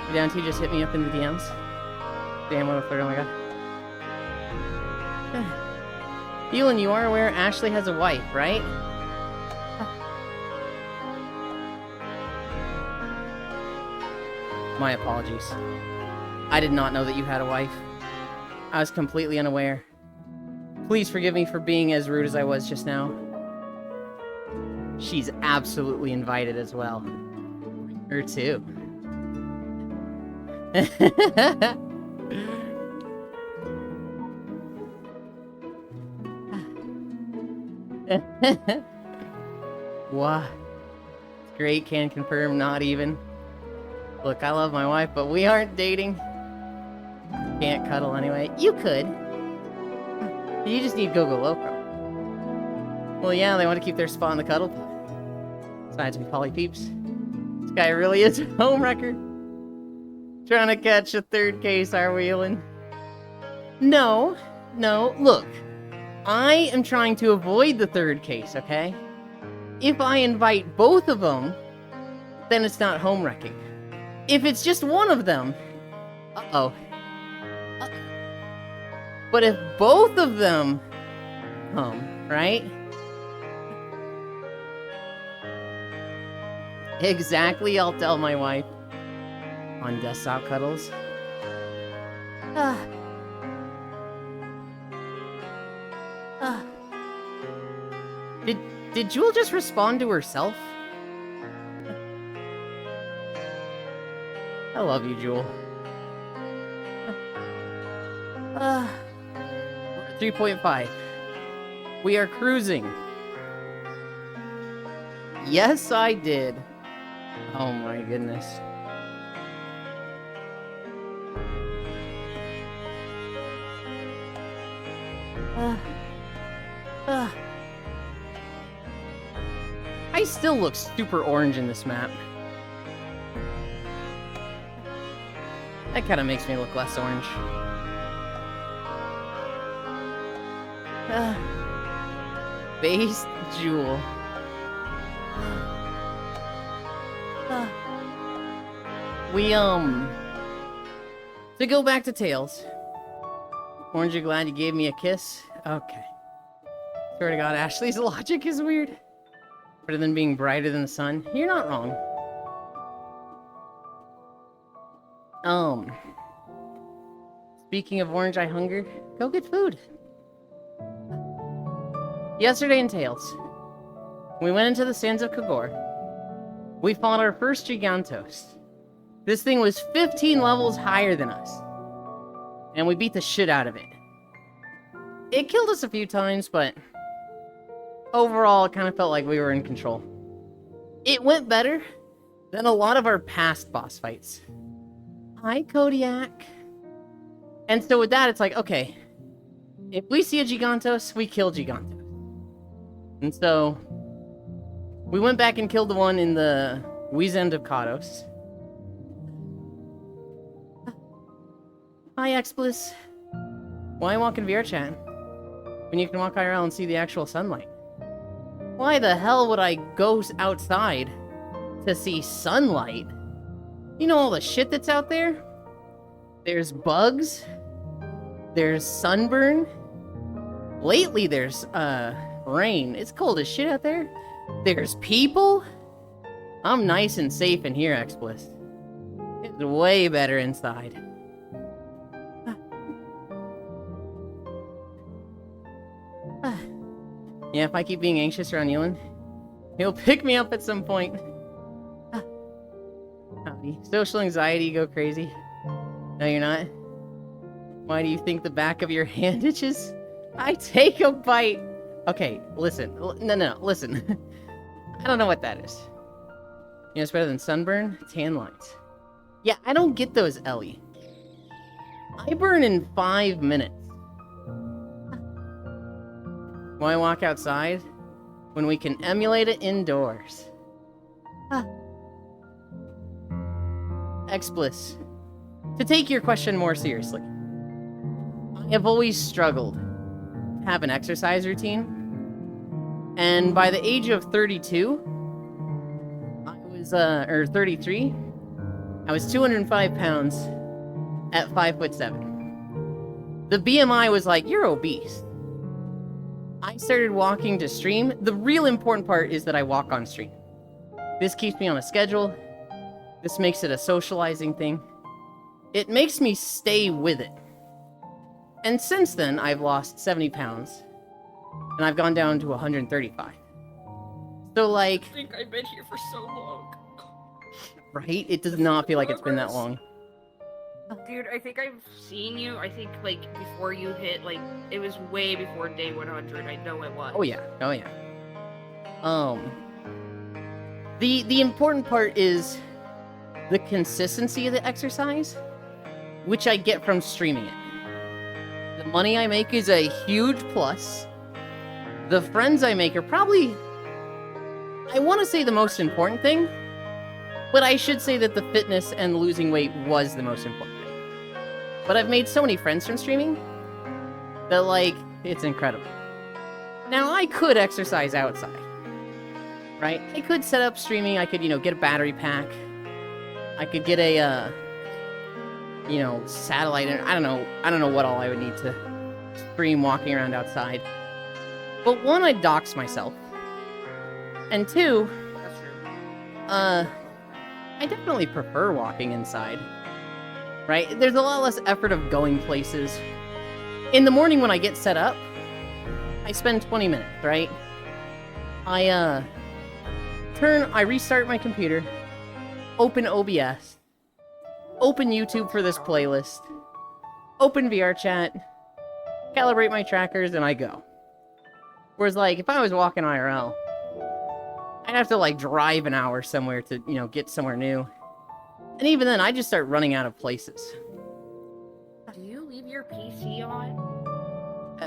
You down to just hit me up in the DMs. Damn, what a flirt, oh my god. Elon, you are aware Ashley has a wife, right? My apologies. I did not know that you had a wife. I was completely unaware. Please forgive me for being as rude as I was just now. She's absolutely invited as well. Her too. What? Great, can confirm, not even. Look, I love my wife, but we aren't dating. Can't cuddle anyway. You could. You just need Gogo Loco. Well, yeah, they want to keep their spot in the cuddle. Besides, we Polly Peeps. This guy really is a home wrecker. Trying to catch a third case, are we, Elin? No. Look. I am trying to avoid the third case, okay? If I invite both of them, then it's not home wrecking. If it's just one of them, uh-oh. But if both of them come, right? Exactly, I'll tell my wife. On desktop cuddles. Ah. Ah. Did Jewel just respond to herself? I love you, Jewel. We're at 3.5. We are cruising. Yes, I did. Oh my goodness. I still look super orange in this map. That kind of makes me look less orange. Based Jewel. To go back to Tails. Orange, you glad you gave me a kiss? Okay. Swear to God, Ashley's logic is weird. Better than being brighter than the sun. You're not wrong. Speaking of orange, I hunger. Go get food. Yesterday in Tails, we went into the sands of Kogor. We fought our first Gigantos. This thing was 15 levels higher than us. And we beat the shit out of it. It killed us a few times, but overall, it kind of felt like we were in control. It went better than a lot of our past boss fights. Hi, Kodiak. And so with that, it's like, okay, if we see a Gigantos, we kill Gigantos. And so we went back and killed the one in the Weezend of Kados. Hi, XBliss. Why walk in VR chat when you can walk IRL and see the actual sunlight? Why the hell would I go outside to see sunlight? You know all the shit that's out there? There's bugs. There's sunburn. Lately there's, rain. It's cold as shit out there. There's people. I'm nice and safe in here, XBliss. It's way better inside. Yeah, if I keep being anxious around Ewan, he'll pick me up at some point. Howdy. Social anxiety, go crazy. No, you're not. Why do you think the back of your hand itches? I take a bite. Okay, listen. No, listen. I don't know what that is. You know, it's better than sunburn, tan lines. Yeah, I don't get those, Ellie. I burn in 5 minutes. Why walk outside when we can emulate it indoors? XBliss. To take your question more seriously, I have always struggled to have an exercise routine. And by the age of 32, I was, or 33, I was 205 pounds at 5'7". The BMI was like, you're obese. I started walking to stream. The real important part is that I walk on stream. This keeps me on a schedule. This makes it a socializing thing. It makes me stay with it. And since then, I've lost 70 pounds. And I've gone down to 135. So, like... I think I've been here for so long. Right? It does not feel like it's been that long. Dude, I think I've seen you, I think, like, before you hit, like, it was way before day 100, I know it was. Oh yeah. The important part is the consistency of the exercise, which I get from streaming it. The money I make is a huge plus. The friends I make are probably, I want to say the most important thing, but I should say that the fitness and losing weight was the most important thing. But I've made so many friends from streaming that, like, it's incredible. Now, I could exercise outside, right? I could set up streaming, I could, you know, get a battery pack. I could get a, you know, satellite, I don't know what all I would need to stream walking around outside. But one, I'd dox myself. And two, I definitely prefer walking inside. Right? There's a lot less effort of going places. In the morning when I get set up, I spend 20 minutes, right? I restart my computer, open OBS, open YouTube for this playlist, open VRChat, calibrate my trackers, and I go. Whereas, like, if I was walking IRL, I'd have to, like, drive an hour somewhere to, you know, get somewhere new. And even then, I just start running out of places. Do you leave your PC on?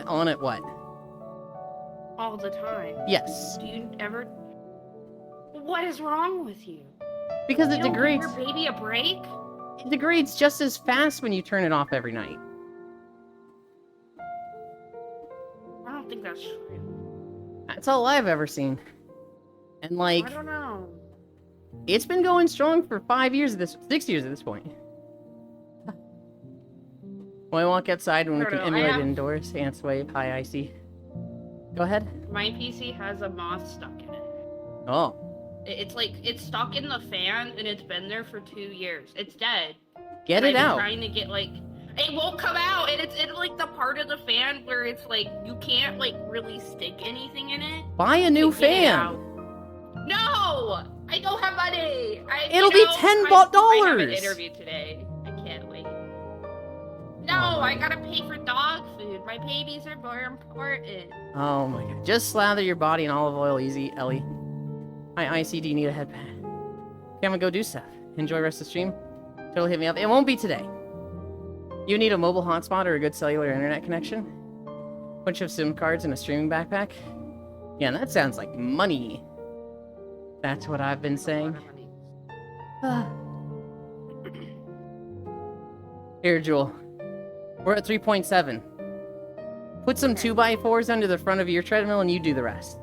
On at what? All the time. Yes. Do you ever... What is wrong with you? Because it You don't degrades. give your baby a break? It degrades just as fast when you turn it off every night. I don't think that's true. That's all I've ever seen. And like, I don't know. it's been going strong for 6 years at this point. When I walk outside, when we I can don't know, emulate indoors, Ants Wave, hi Icy. Go ahead. My PC has a moth stuck in it. Oh. It's like, it's stuck in the fan, and it's been there for 2 years. It's dead. Get And it I've been out. trying to get, like... It won't come out, and it's in, like, the part of the fan where it's, like, you can't, like, really stick anything in it. Buy a new to get it fan. out. No! I don't have money! It'll be $10 I have an interview today. I can't wait. No, I gotta pay for dog food. My babies are more important. Oh my god. Just slather your body in olive oil, easy, Ellie. Hi, Icy, do you need a headband? Okay, I'm gonna go do stuff. Enjoy the rest of the stream. Totally hit me up. It won't be today. You need a mobile hotspot or a good cellular internet connection? Bunch of SIM cards and a streaming backpack? Yeah, that sounds like money. That's what I've been saying. Here, Jewel. We're at 3.7. Put some 2x4s under the front of your treadmill and you do the rest.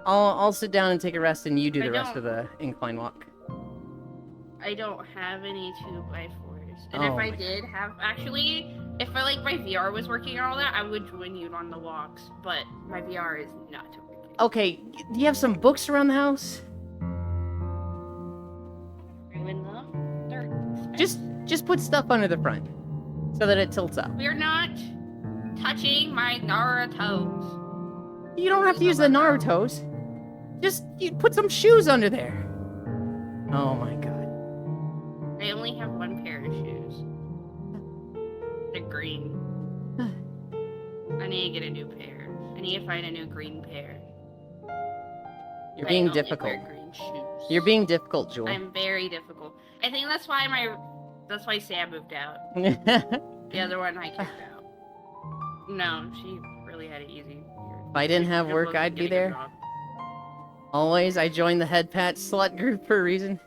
I'll sit down and take a rest and you do the rest of the incline walk. I don't have any 2x4s. And Oh if I my did have, actually, if I, like, my VR was working and all that, I would join you on the walks. But my VR is not working. Okay, do you have some books around the house? Ruin them? They're Just put stuff under the front so that it tilts up. We're not touching my Naruto's. You don't have to use the Naruto's. Just you put some shoes under there. Oh my god. I only have one pair of shoes. They're green. I need to get a new pair. I need to find a new green pair. You're I being only difficult. wear green shoes. You're being difficult, Jewel. I'm very difficult. I think that's why Sam moved out. The other one I kicked out. No, she really had it easy. If I didn't have work, I'd be there. Always, I joined the Head Pat Slut group for a reason.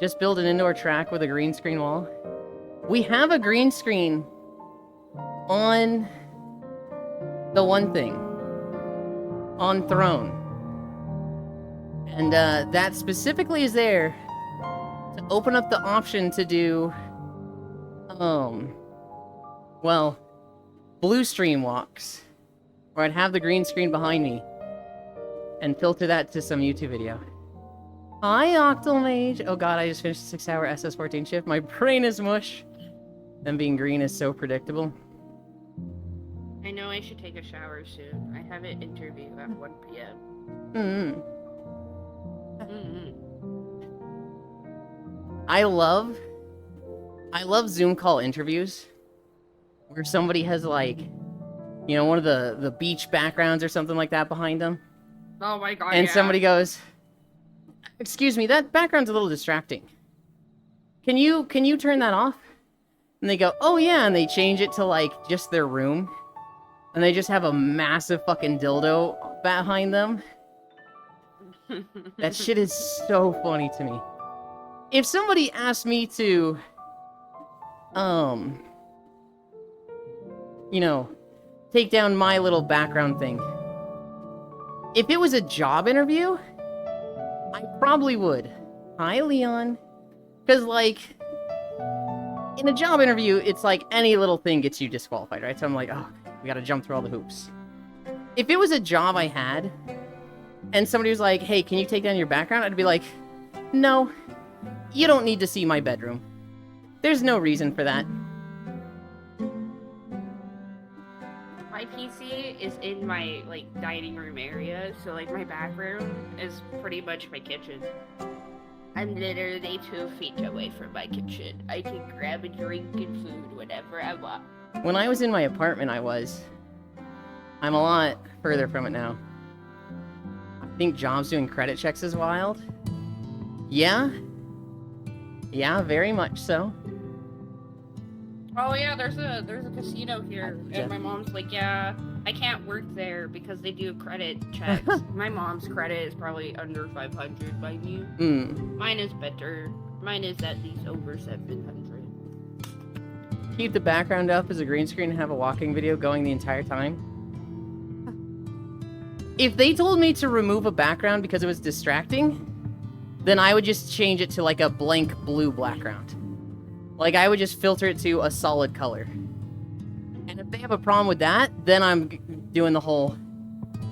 Just build an indoor track with a green screen wall. We have a green screen on the one thing. On Throne. And that specifically is there to open up the option to do, well, blue stream walks. Where I'd have the green screen behind me and filter that to some YouTube video. Hi, Octomage! Oh god, I just finished a 6-hour SS14 shift. My brain is mush. Them being green is so predictable. I know I should take a shower soon. I have an interview at 1 p.m. Mm-hmm. Mm-hmm. I love Zoom call interviews where somebody has like, you know, one of the beach backgrounds or something like that behind them. Oh my god, And yeah. somebody goes, "Excuse me, that background's a little distracting. Can you turn that off?" And they go, "Oh yeah," and they change it to like just their room. And they just have a massive fucking dildo behind them. That shit is so funny to me. If somebody asked me to, you know, take down my little background thing. If it was a job interview, I probably would. Hi, Leon. Because, like, in a job interview, it's like any little thing gets you disqualified, right? So I'm like, oh, we gotta jump through all the hoops. If it was a job I had, and somebody was like, hey, can you take down your background? I'd be like, no. You don't need to see my bedroom. There's no reason for that. My PC is in my, like, dining room area, so, like, my back room is pretty much my kitchen. I'm literally 2 feet away from my kitchen. I can grab a drink and food whenever I want. When I was in my apartment, I was. I'm a lot further from it now. I think jobs doing credit checks is wild. Yeah. Yeah, very much so. Oh yeah, there's a casino here, and my mom's like, yeah, I can't work there because they do credit checks. My mom's credit is probably under 500 by me. Mine is better. Mine is at least over 700. Keep the background up as a green screen and have a walking video going the entire time. If they told me to remove a background because it was distracting, then I would just change it to like a blank blue background. Like, I would just filter it to a solid color. And if they have a problem with that, then I'm doing the whole,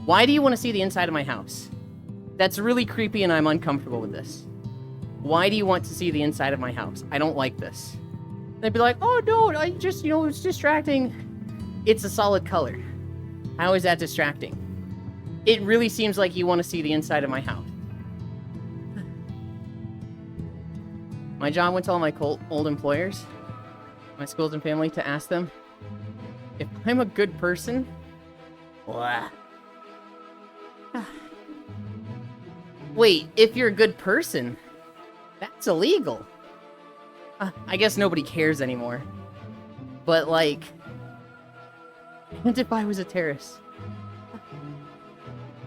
why do you want to see the inside of my house? That's really creepy and I'm uncomfortable with this. Why do you want to see the inside of my house? I don't like this. They'd be like, oh no, I just, it's distracting. It's a solid color. How is that distracting? It really seems like you want to see the inside of my house. My job went to all my old employers, my schools and family, to ask them if I'm a good person. Blah. Wait, if you're a good person, that's illegal. I guess nobody cares anymore. But like, and if I was a terrorist?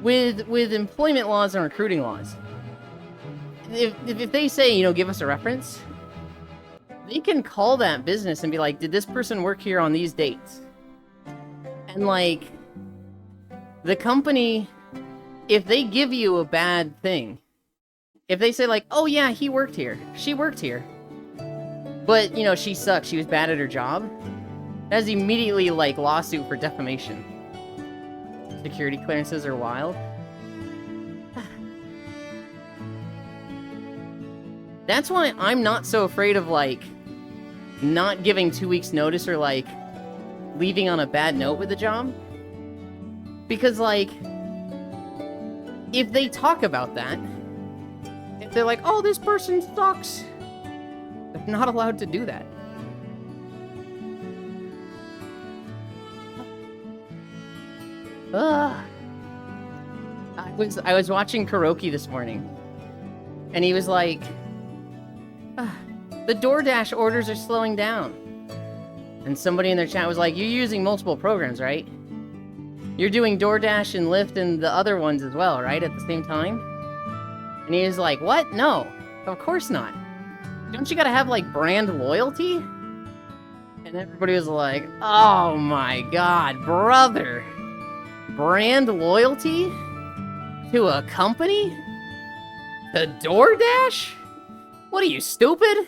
With employment laws and recruiting laws, if they say, give us a reference, they can call that business and be like, did this person work here on these dates? And like, the company, if they give you a bad thing, if they say like, oh yeah, he worked here, she worked here, but she sucks, she was bad at her job, that's immediately like lawsuit for defamation. Security clearances are wild. That's why I'm not so afraid of, like, not giving 2 weeks notice or, like, leaving on a bad note with the job. Because, like, if they talk about that, if they're like, oh, this person sucks, they're not allowed to do that. I was watching Karaoke this morning, and he was like, the DoorDash orders are slowing down. And somebody in their chat was like, you're using multiple programs, right? You're doing DoorDash and Lyft and the other ones as well, right? At the same time? And he was like, what? No, of course not. Don't you gotta have, like, brand loyalty? And everybody was like, oh my god, brother. Brand loyalty? To a company? To DoorDash? What are you, stupid?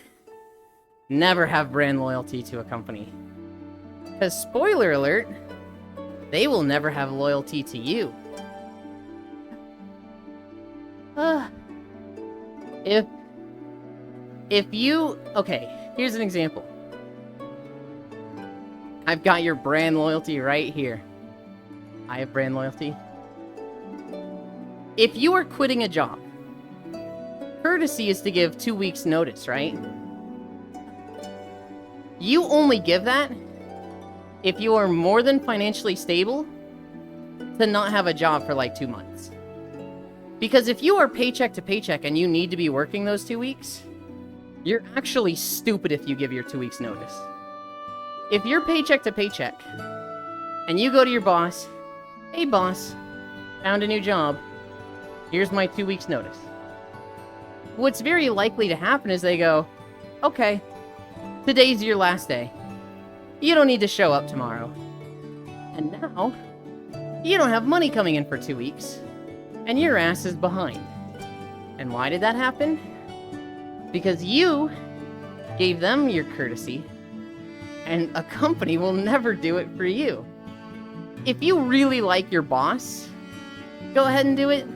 Never have brand loyalty to a company. Because, spoiler alert, they will never have loyalty to you. If you... Okay, here's an example. I've got your brand loyalty right here. I have brand loyalty. If you are quitting a job, courtesy is to give 2 weeks notice, right? You only give that if you are more than financially stable to not have a job for like 2 months. Because if you are paycheck to paycheck and you need to be working those 2 weeks, you're actually stupid if you give your 2 weeks notice. If you're paycheck to paycheck and you go to your boss, hey boss, found a new job, here's my 2 weeks notice. What's very likely to happen is they go, okay, today's your last day. You don't need to show up tomorrow. And now, you don't have money coming in for 2 weeks, and your ass is behind. And why did that happen? Because you gave them your courtesy, and a company will never do it for you. If you really like your boss, go ahead and do it.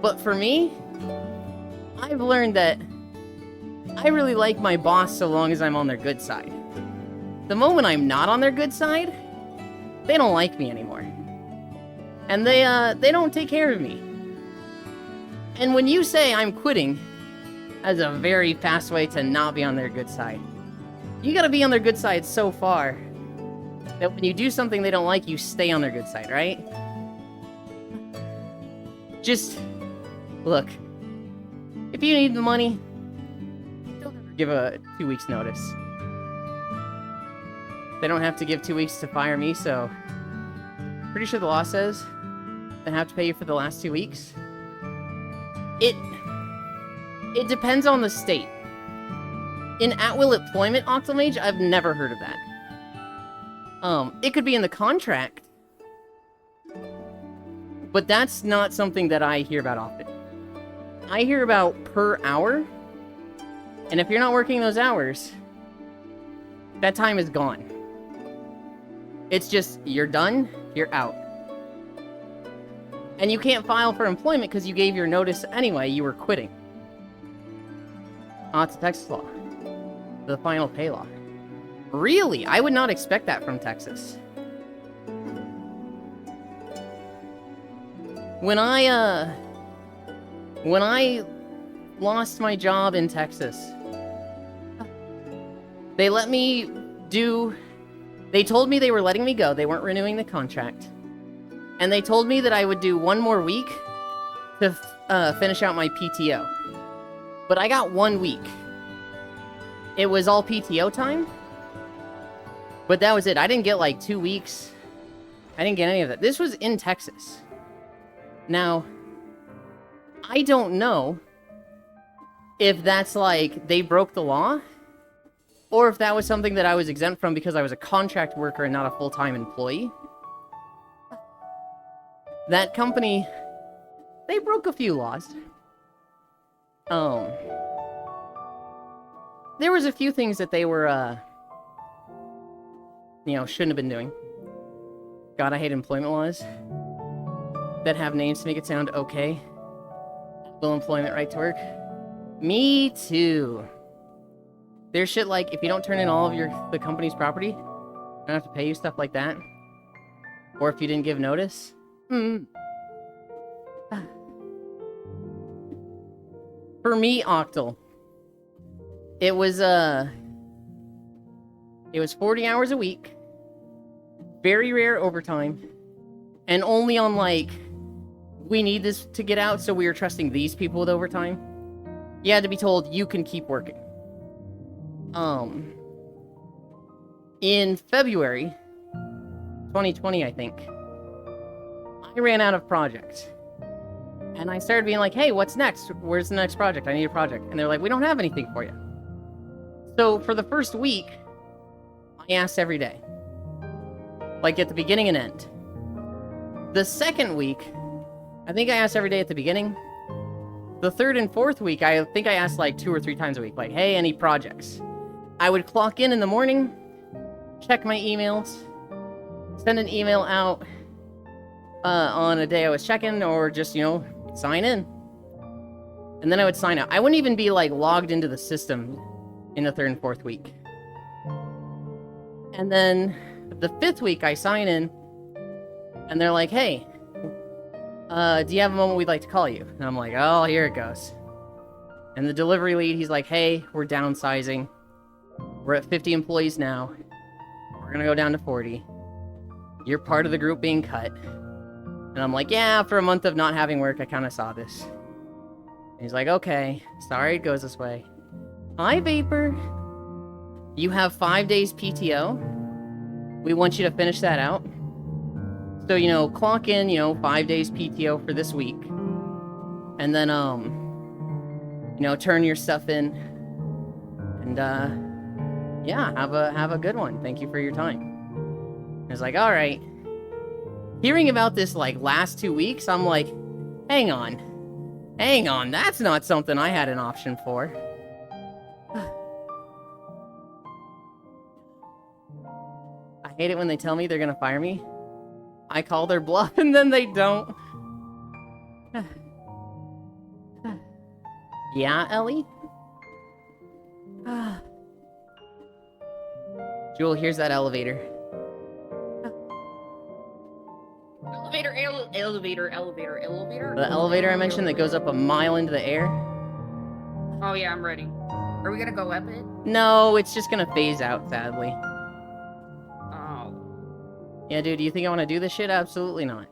But for me, I've learned that I really like my boss so long as I'm on their good side. The moment I'm not on their good side, they don't like me anymore. And they don't take care of me. And when you say I'm quitting, that's a very fast way to not be on their good side. You gotta be on their good side so far that when you do something they don't like, you stay on their good side, right? Just, look, if you need the money, don't ever give a 2 weeks notice. They don't have to give 2 weeks to fire me, so pretty sure the law says they have to pay you for the last 2 weeks. It depends on the state. In at-will employment, Octomage, I've never heard of that. It could be in the contract, but that's not something that I hear about often. I hear about per hour, and if you're not working those hours, that time is gone. It's just, you're done, you're out. And you can't file for employment because you gave your notice anyway, you were quitting. It's a Texas law. The final pay law. Really? I would not expect that from Texas. When I lost my job in Texas, they let me do... They told me they were letting me go. They weren't renewing the contract. And they told me that I would do 1 more week to finish out my PTO. But I got 1 week. It was all PTO time. But that was it. I didn't get like 2 weeks. I didn't get any of that. This was in Texas. Now, I don't know if that's like they broke the law, or if that was something that I was exempt from because I was a contract worker and not a full-time employee. That company, they broke a few laws. There was a few things that they were, shouldn't have been doing. God, I hate employment laws that have names to make it sound okay. Will employment, right to work. Me too. There's shit like, if you don't turn in all of the company's property, I don't have to pay you, stuff like that. Or if you didn't give notice. For me, Octal, it was 40 hours a week, very rare overtime, and only on like, we need this to get out, so we were trusting these people with overtime. You had to be told, you can keep working. In February 2020, I think, I ran out of projects. And I started being like, hey, what's next? Where's the next project? I need a project. And they're like, we don't have anything for you. So for the first week, I asked every day. Like at the beginning and end. The second week, I think I asked every day at the beginning. The third and fourth week, I think I asked like 2 or 3 times a week. Like, hey, any projects? I would clock in the morning, check my emails, send an email out on a day I was checking, or just, sign in. And then I would sign out. I wouldn't even be, like, logged into the system in the third and fourth week. And then the fifth week, I sign in, and they're like, hey, do you have a moment we'd like to call you? And I'm like, oh, here it goes. And the delivery lead, he's like, hey, we're downsizing. We're at 50 employees now. We're gonna go down to 40. You're part of the group being cut. And I'm like, yeah, after a month of not having work, I kind of saw this. And he's like, okay, sorry it goes this way. Hi, Vapor. You have 5 days PTO. We want you to finish that out. So, clock in, 5 days PTO for this week. And then, turn your stuff in. And, yeah, have a good one. Thank you for your time. I was like, all right. Hearing about this, like, last 2 weeks, I'm like, hang on, that's not something I had an option for. I hate it when they tell me they're gonna fire me. I call their bluff and then they don't. Yeah, Ellie? Jewel, here's that elevator. Elevator. The elevator I mentioned that goes up a mile into the air? Oh yeah, I'm ready. Are we gonna go up it? No, it's just gonna phase out, sadly. Oh. Yeah, dude, do you think I want to do this shit? Absolutely not.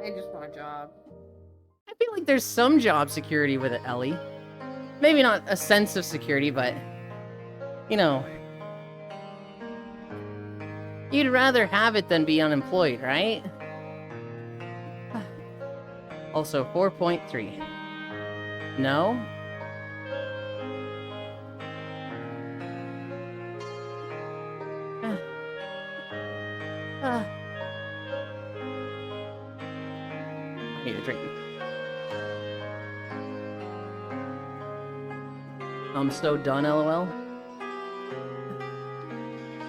I just want a job. I feel like there's some job security with it, Ellie. Maybe not a sense of security, but... You know... You'd rather have it than be unemployed, right? Also, 4.3. No? I need a drink. I'm so done, LOL.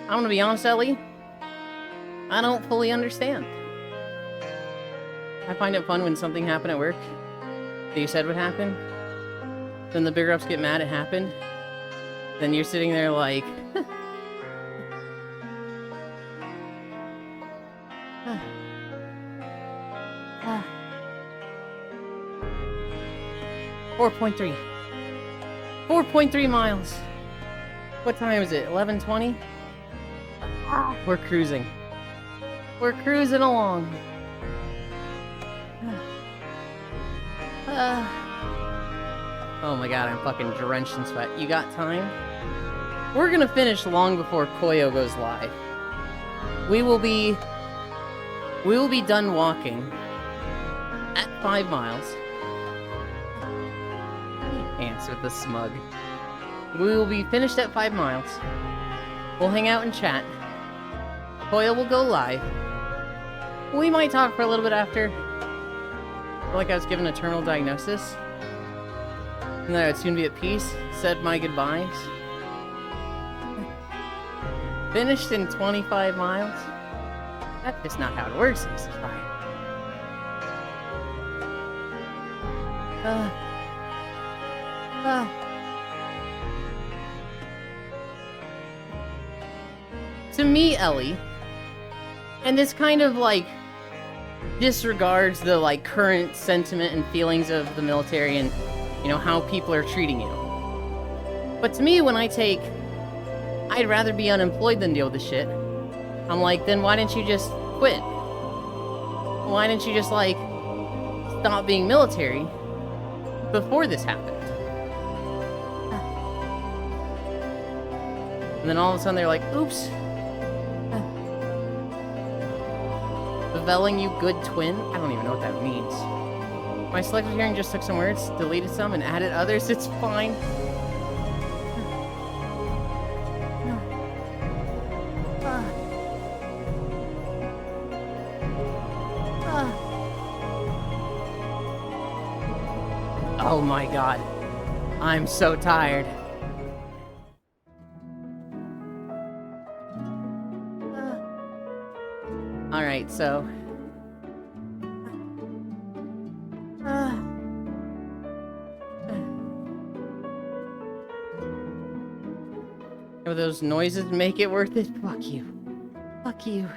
I'm gonna be honest, Ellie. I don't fully understand. I find it fun when something happened at work that you said would happen. Then the bigger ups get mad it happened. Then you're sitting there like... 4.3. 4.3 miles. What time is it? 11:20? We're cruising. We're cruising along. Oh my god, I'm fucking drenched in sweat. You got time? We're gonna finish long before Koyo goes live. We will be done walking at 5 miles. Ants with the smug. We will be finished at 5 miles. We'll hang out and chat. Koyo will go live. We might talk for a little bit after. I feel like I was given a terminal diagnosis. And that I would soon be at peace. Said my goodbyes. Finished in 25 miles. That's just not how it works, this is fine. To me, Ellie, and this kind of like disregards the like current sentiment and feelings of the military and, you know, how people are treating you. But to me, when I'd rather be unemployed than deal with this shit. I'm like, then why didn't you just quit? Why didn't you just like stop being military before this happened? And then all of a sudden they're like, oops. Beveling you good twin? I don't even know what that means. My selective hearing just took some words, deleted some, and added others. It's fine. Oh my god. I'm so tired. Alright, so... Will those noises make it worth it? Fuck you. Fuck you.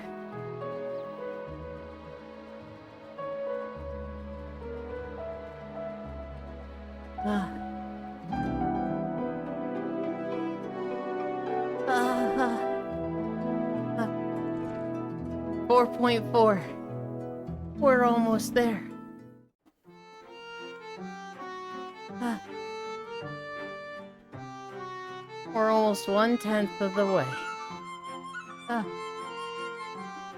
Ah. 4.4. We're almost there. We're almost 1/10 of the way.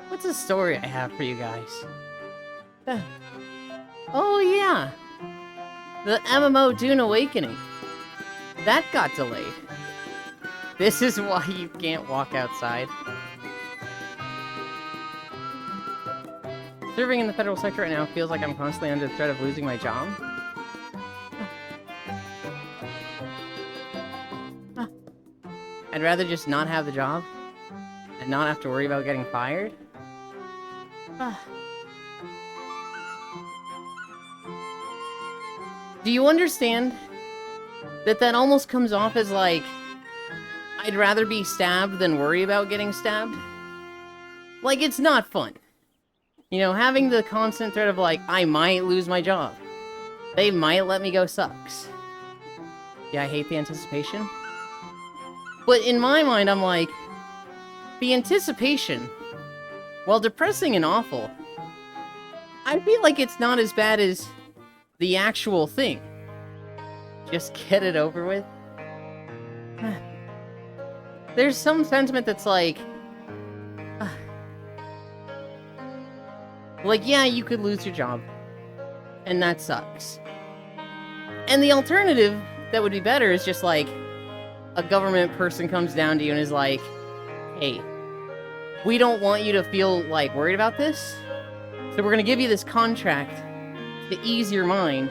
What's a story I have for you guys? Oh yeah! The MMO Dune Awakening. That got delayed. This is why you can't walk outside. Serving in the federal sector right now feels like I'm constantly under the threat of losing my job. I'd rather just not have the job and not have to worry about getting fired. Do you understand that that almost comes off as like, I'd rather be stabbed than worry about getting stabbed? Like, it's not fun. You know, having the constant threat of like, I might lose my job. They might let me go sucks. Yeah, I hate the anticipation. But in my mind, I'm like, the anticipation, while depressing and awful, I feel like it's not as bad as the actual thing. Just get it over with. There's some sentiment that's like, yeah, you could lose your job, and that sucks. And the alternative that would be better is just like, a government person comes down to you and is like, hey, we don't want you to feel like worried about this, so we're gonna give you this contract to ease your mind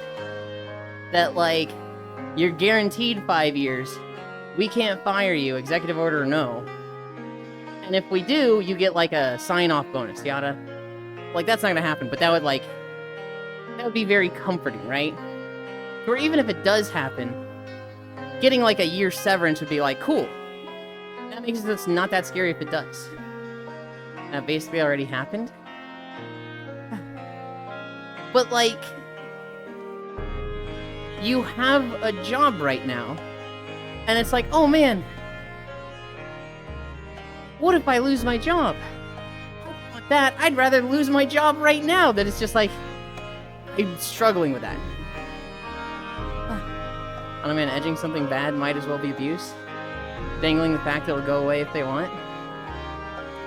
that like, you're guaranteed 5 years, we can't fire you, executive order or no. And if we do, you get like a sign-off bonus, yada. Like, that's not gonna happen, but that would be very comforting, right? Or even if it does happen, getting like a year severance would be like, cool. That makes it not that scary if it does. That basically already happened. But like, you have a job right now, and it's like, oh man, what if I lose my job? That I'd rather lose my job right now. That it's just like, I'm struggling with that. I don't know, man, edging something bad might as well be abuse. Dangling the fact that it'll go away if they want.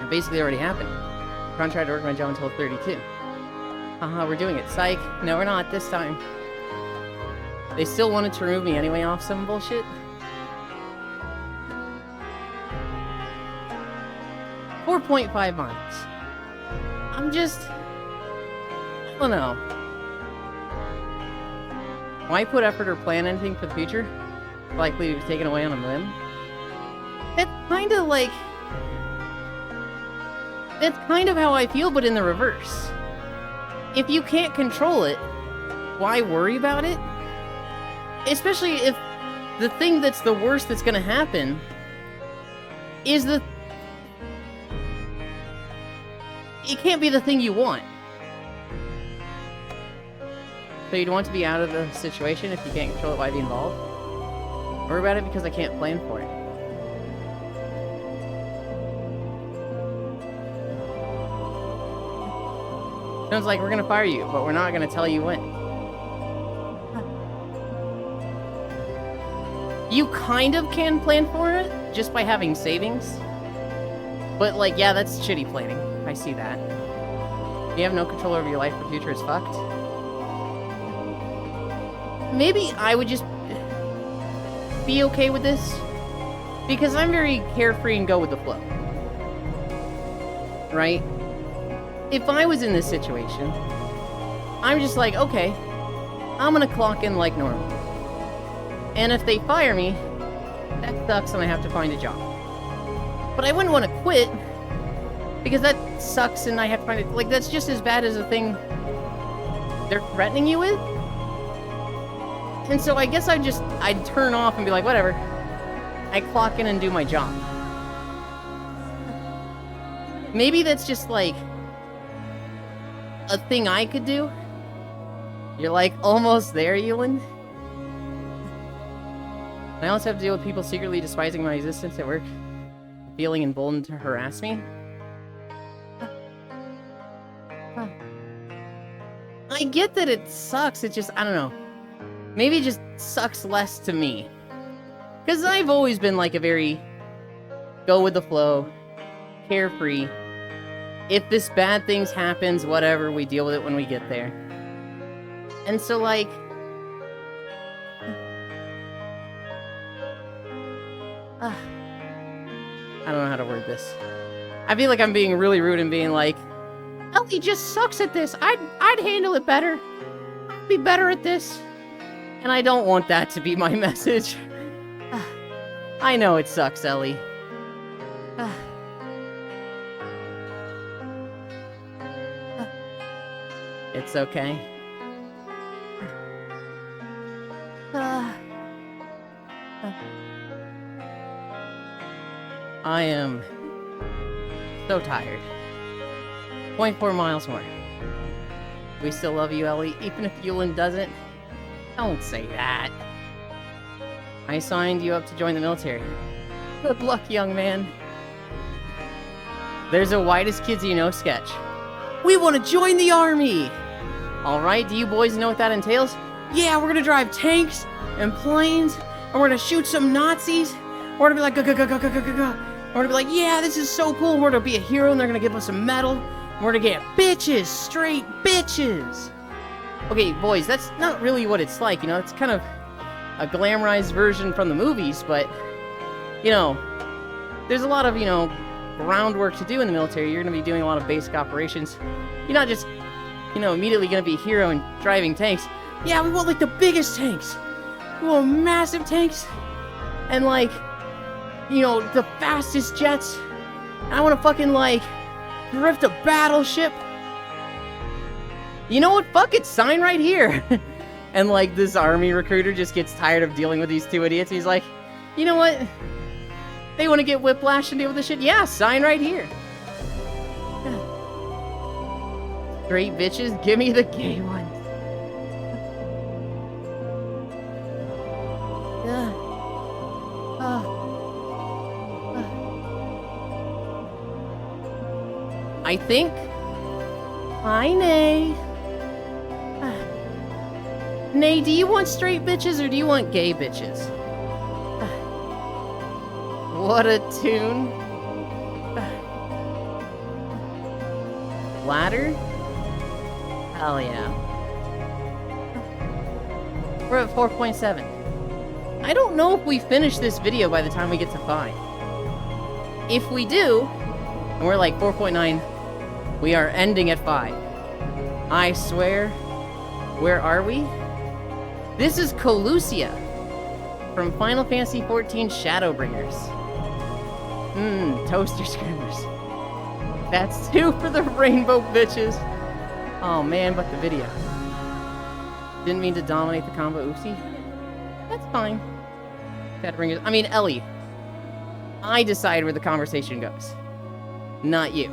It basically already happened. I'm trying to work my job until 32. Haha, we're doing it. Psych. No, we're not this time. They still wanted to remove me anyway off some bullshit. 4.5 miles. I'm just... I don't know. Why put effort or plan anything for the future? Likely to be taken away on a whim? That's kind of like... That's kind of how I feel, but in the reverse. If you can't control it, why worry about it? Especially if the thing that's the worst that's gonna happen is the... It can't be the thing you want. So you'd want to be out of the situation if you can't control it, why be involved? Worry about it because I can't plan for it. Sounds like we're gonna fire you, but we're not gonna tell you when. You kind of can plan for it, just by having savings. But like, yeah, that's shitty planning. I see that. You have no control over your life, the future is fucked. Maybe I would just be okay with this, because I'm very carefree and go with the flow. Right? If I was in this situation, I'm just like, okay, I'm gonna clock in like normal. And if they fire me, that sucks and I have to find a job. But I wouldn't want to quit, because that sucks and I have to find it. Like, that's just as bad as the thing they're threatening you with. And so I guess I'd turn off and be like, whatever. I clock in and do my job. Maybe that's just like a thing I could do. You're like almost there, Ewan. I also have to deal with people secretly despising my existence at work, feeling emboldened to harass me. I get that it sucks, it just, I don't know. Maybe it just sucks less to me. Because I've always been like a very go with the flow, carefree. If this bad things happens, whatever, we deal with it when we get there. And so like... I don't know how to word this. I feel like I'm being really rude and being like, Ellie just sucks at this. I'd handle it better. I'd be better at this. And I don't want that to be my message. I know it sucks, Ellie. It's okay. I am so tired. 0.4 miles more. We still love you, Ellie, even if Yulin doesn't. Don't say that. I signed you up to join the military. Good luck, young man. There's a Whitest Kids You Know sketch. We want to join the army! Alright, do you boys know what that entails? Yeah, we're gonna drive tanks and planes, and we're gonna shoot some Nazis. We're gonna be like, go. We're gonna be like, yeah, this is so cool. We're gonna be a hero, and they're gonna give us a medal. We're gonna get bitches, straight bitches. Okay, boys, that's not really what it's like, you know? It's kind of a glamorized version from the movies, but, you know, there's a lot of, you know, groundwork to do in the military. You're gonna be doing a lot of basic operations. You're not just, you know, immediately gonna be a hero and driving tanks. Yeah, we want, like, the biggest tanks. We want massive tanks. And, like, you know, the fastest jets. I want to fucking, like, drift a battleship. You know what? Fuck it, sign right here. And, like, this army recruiter just gets tired of dealing with these two idiots. He's like, you know what? They want to get whiplash and deal with this shit? Yeah, sign right here. Straight bitches, give me the gay ones. I think. Hi, Nay. Nay, do you want straight bitches or do you want gay bitches? What a tune. Ladder? Hell yeah. We're at 4.7. I don't know if we finish this video by the time we get to 5. If we do, and we're like 4.9, we are ending at 5. I swear. Where are we? This is Colucia from Final Fantasy XIV Shadowbringers. Toaster screamers. That's 2 for the rainbow bitches. Oh man, but the video. Didn't mean to dominate the combo, oopsie. That's fine. Shadowbringers. I mean, Ellie. I decide where the conversation goes. Not you.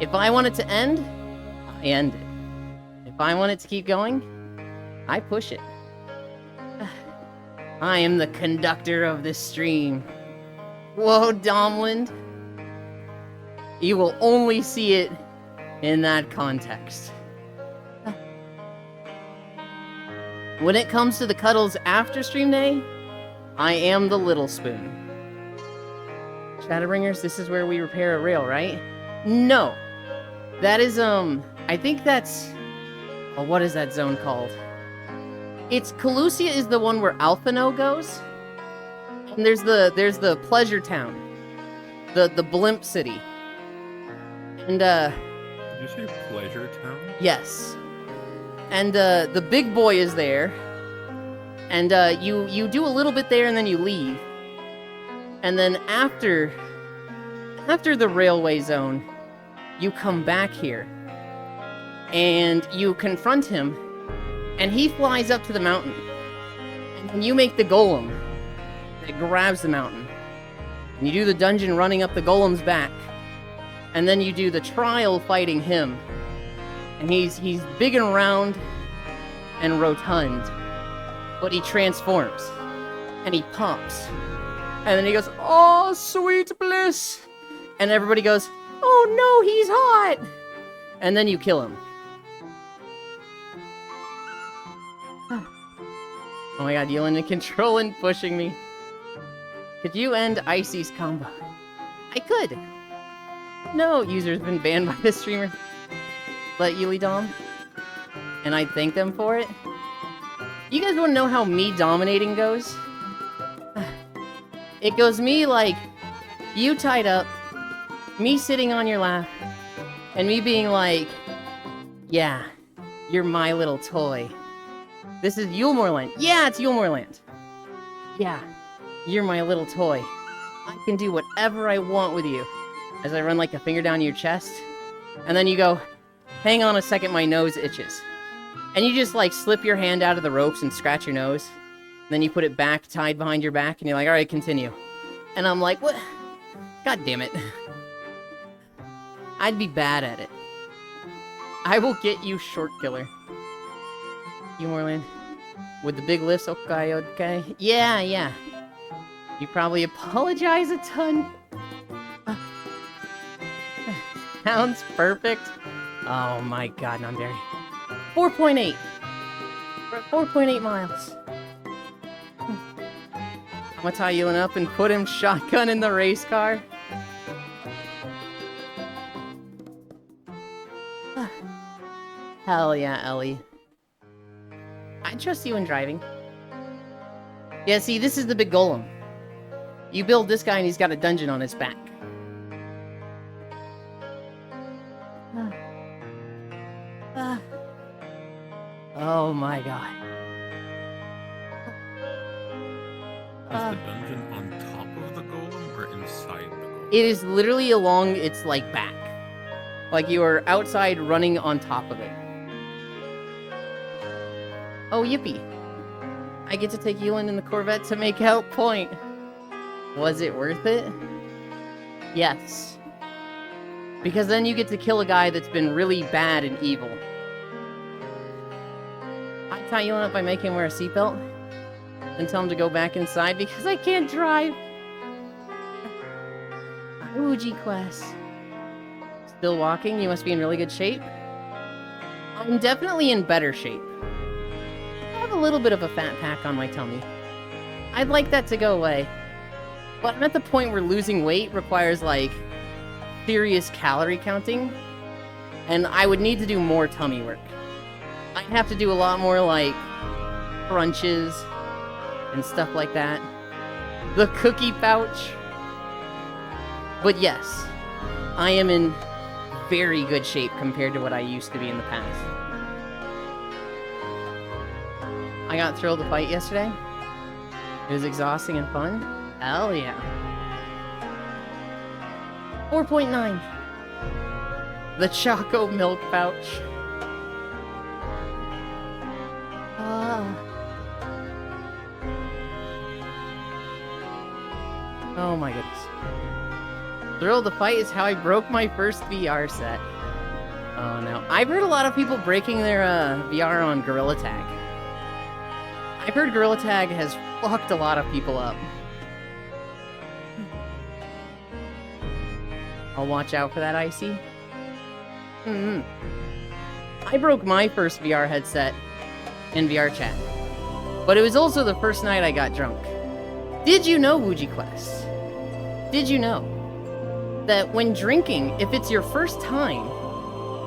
If I want it to end, I end it. If I want it to keep going, I push it. I am the conductor of this stream. Whoa, Domland. You will only see it in that context. When it comes to the cuddles after stream day, I am the little spoon. Shadowbringers, this is where we repair a rail, right? No. That is, I think that's... Oh, what is that zone called? It's Colucia is the one where Alphino goes. And there's the Pleasure Town. The Blimp City. And, Did you say Pleasure Town? Yes. And, the big boy is there. And, you do a little bit there and then you leave. And then after the railway zone, you come back here. And you confront him. And he flies up to the mountain. And then you make the golem that grabs the mountain. And you do the dungeon running up the golem's back. And then you do the trial fighting him. And he's big and round and rotund. But he transforms. And he pops. And then he goes, oh, sweet bliss. And everybody goes, oh no, he's hot. And then you kill him. Oh my god, Yulin and Control and pushing me. Could you end Icy's combo? I could. No, user's been banned by this streamer. Let Yuli Dom. And I thank them for it. You guys want to know how me dominating goes? It goes me like, you tied up, me sitting on your lap, and me being like, yeah, you're my little toy. This is Yulmorland. Yeah, it's Yulmorland. Yeah, you're my little toy. I can do whatever I want with you. As I run like a finger down your chest. And then you go, hang on a second, my nose itches. And you just like slip your hand out of the ropes and scratch your nose. And then you put it back, tied behind your back, and you're like, alright, continue. And I'm like, what? God damn it. I'd be bad at it. I will get you, short killer. You, Morland. With the big lifts, okay. Yeah. You probably apologize a ton. Sounds perfect. Oh my god, Nandari. 4.8. We're at 4.8 miles. I'm gonna tie Ewan up and put him shotgun in the race car. Hell yeah, Ellie. I trust you in driving. Yeah, see, this is the big golem. You build this guy and he's got a dungeon on his back. Oh my god. Is the dungeon on top of the golem or inside the golem? It is literally along its, like, back. Like you are outside running on top of it. Oh, yippee. I get to take Ewan in the Corvette to make out point. Was it worth it? Yes. Because then you get to kill a guy that's been really bad and evil. I tie Ewan up by making him wear a seatbelt and tell him to go back inside because I can't drive. Ouija quest. Still walking? You must be in really good shape. I'm definitely in better shape. I have a little bit of a fat pack on my tummy. I'd like that to go away. But I'm at the point where losing weight requires, like, serious calorie counting. And I would need to do more tummy work. I'd have to do a lot more, like, crunches and stuff like that. The cookie pouch. But yes, I am in very good shape compared to what I used to be in the past. I got thrilled to fight yesterday. It was exhausting and fun. Hell yeah. 4.9. The Choco Milk Pouch. Oh my goodness. Thrilled to fight is how I broke my first VR set. Oh no. I've heard a lot of people breaking their VR on Gorilla Tag. I've heard Gorilla Tag has fucked a lot of people up. I'll watch out for that, Icy. I broke my first VR headset in VR chat. But it was also the first night I got drunk. Did you know, Ouija Quest? Did you know that when drinking, if it's your first time,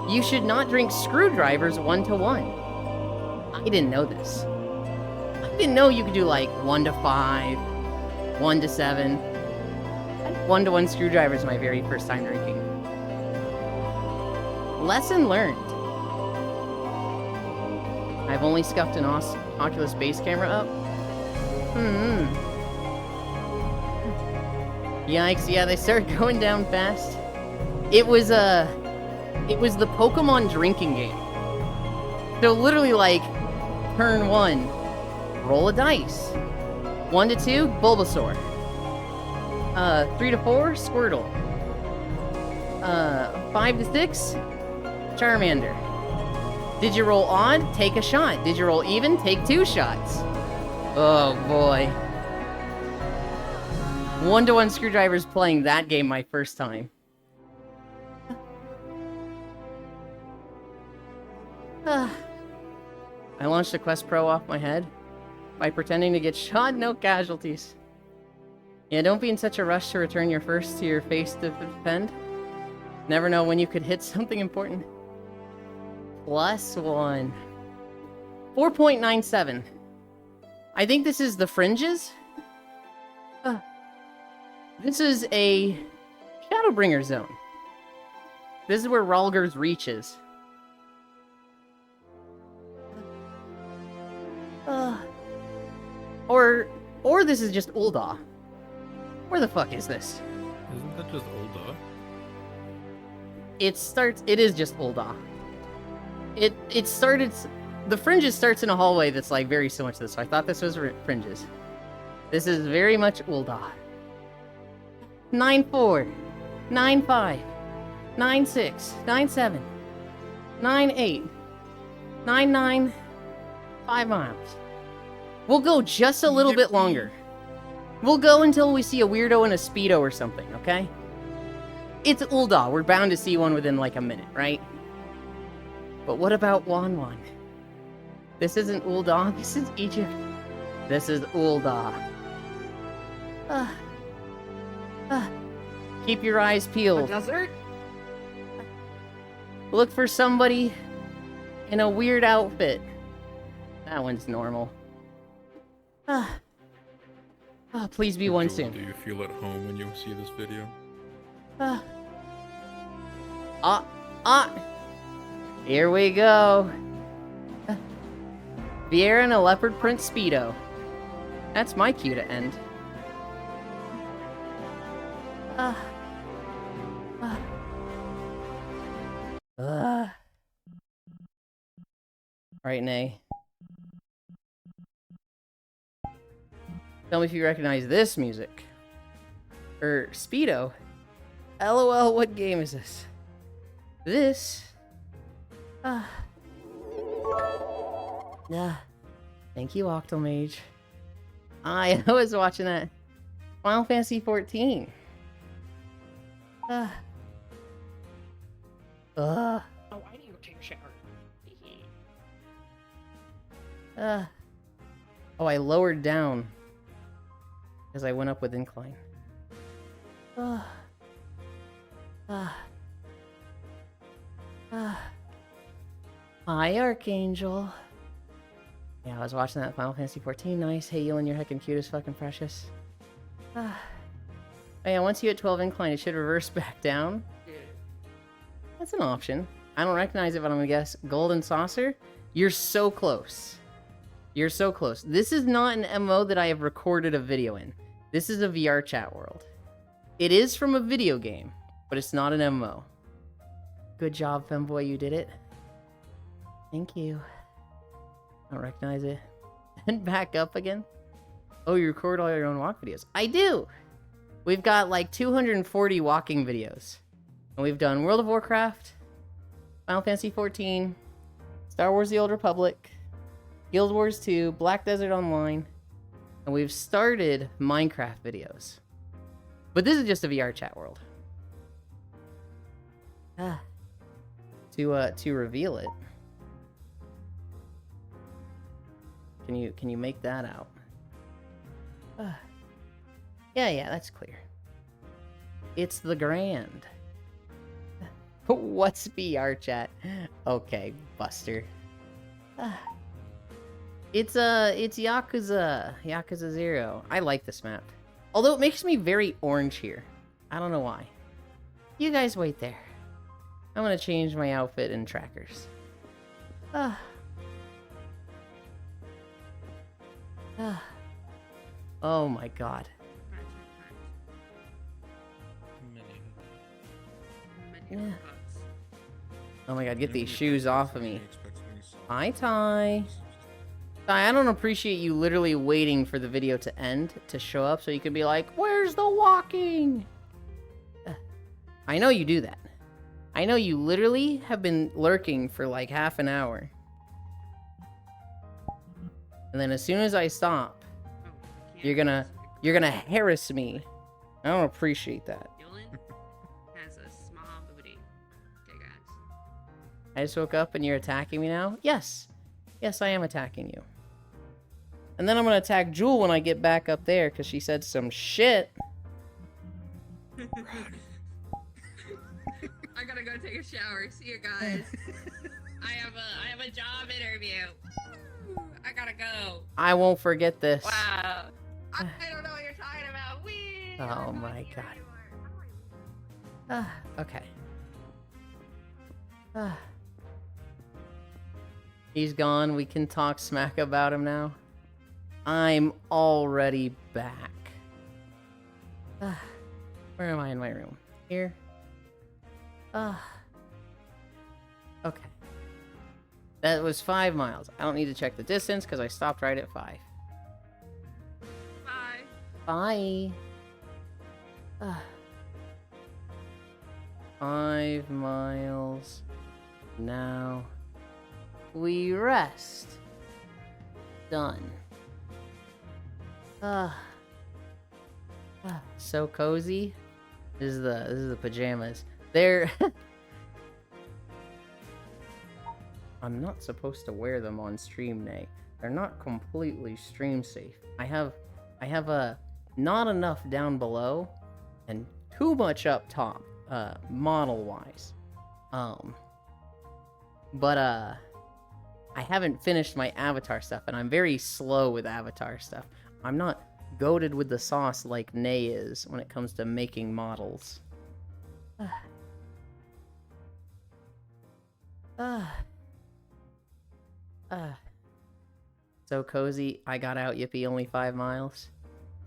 you should not drink screwdrivers 1-to-1? I didn't know this. I didn't know you could do like 1-to-5, 1-to-7. 1-to-1 screwdrivers my very first time drinking. Lesson learned. I've only scuffed an Oculus base camera up. Yikes, yeah, they started going down fast. It was the Pokemon drinking game. So literally, like, turn 1, roll a dice. 1-to-2, Bulbasaur. 3-to-4, Squirtle. 5-to-6, Charmander. Did you roll odd? Take a shot. Did you roll even? Take 2 shots. Oh boy. 1-to-1 screwdrivers playing that game my first time. I launched a Quest Pro off my head by pretending to get shot, no casualties. Yeah, don't be in such a rush to return your first to your face to defend. Never know when you could hit something important. +1. 4.97. I think this is the Fringes. This is a Shadowbringer zone. This is where Ralger's Reach is. Or this is just Ul'dah. Where the fuck is this? Isn't that just Ul'dah? It is just Ul'dah. It started, the Fringes starts in a hallway that's like very similar to this, so I thought this was Fringes. This is very much Ul'dah. 9.4, 9.5, 9.6, 9.7, 9.8, 9.9, 5 miles. We'll go just a little bit longer. We'll go until we see a weirdo in a Speedo or something, okay? It's Ul'dah. We're bound to see one within like a minute, right? But what about Wanwan? This isn't Ul'dah. This is Egypt. This is Ul'dah. Keep your eyes A peeled. desert? Look for somebody in a weird outfit. That one's normal. Please be one Joel, soon. Do you feel at home when you see this video? Here we go. Viera in a leopard print Speedo. That's my cue to end. Alright, Nay. Tell me if you recognize this music. Speedo? LOL, what game is this? This? Thank you, Octomage. I was watching that. Final Fantasy 14. Oh, I need to go take a shower. Oh, I lowered down. Because I went up with incline. Hi, Archangel. Yeah, I was watching that Final Fantasy 14. Nice. Hey, Ewan, you're heckin' cute as fucking precious. Oh yeah, once you hit 12 incline, it should reverse back down. That's an option. I don't recognize it, but I'm gonna guess Golden Saucer. You're so close. You're so close. This is not an MMO that I have recorded a video in. This is a VR chat world. It is from a video game, but it's not an MMO. Good job, Femboy, you did it. Thank you. I don't recognize it. And back up again. Oh, you record all your own walk videos. I do! We've got like 240 walking videos. And we've done World of Warcraft, Final Fantasy 14, Star Wars The Old Republic, Guild Wars 2, Black Desert Online, and we've started Minecraft videos. But this is just a VR chat world. To reveal it. Can you make that out? Yeah, that's clear. It's the Grand. What's VR chat? Okay, Buster. It's Yakuza 0. I like this map. Although it makes me very orange here. I don't know why. You guys wait there. I'm gonna change my outfit and trackers. Oh my god. Yeah. Oh my god, get these shoes off of me. Hi, Ty. Ty, I don't appreciate you literally waiting for the video to end to show up so you can be like, where's the walking? I know you do that. I know you literally have been lurking for like half an hour. And then as soon as I stop, you're gonna harass me. I don't appreciate that. Has a small booty. Okay, guys. I just woke up and you're attacking me now? Yes. Yes, I am attacking you. And then I'm gonna attack Jewel when I get back up there because she said some shit. I gotta go take a shower. See you guys. I have a job interview. I gotta go. I won't forget this. Wow. I don't know what you're talking about. Wee. Oh my god. Okay. He's gone. We can talk smack about him now. I'm already back. Where am I in my room? Here? Okay. That was 5 miles. I don't need to check the distance because I stopped right at 5. Bye. Bye. 5 miles. Now we rest. Done. So cozy. This is the pajamas. They're I'm not supposed to wear them on stream, Nay. They're not completely stream safe. I have a not enough down below and too much up top, model wise. But I haven't finished my avatar stuff, and I'm very slow with avatar stuff. I'm not goated with the sauce like Nay is when it comes to making models. So cozy. I got out, yippee, only 5 miles.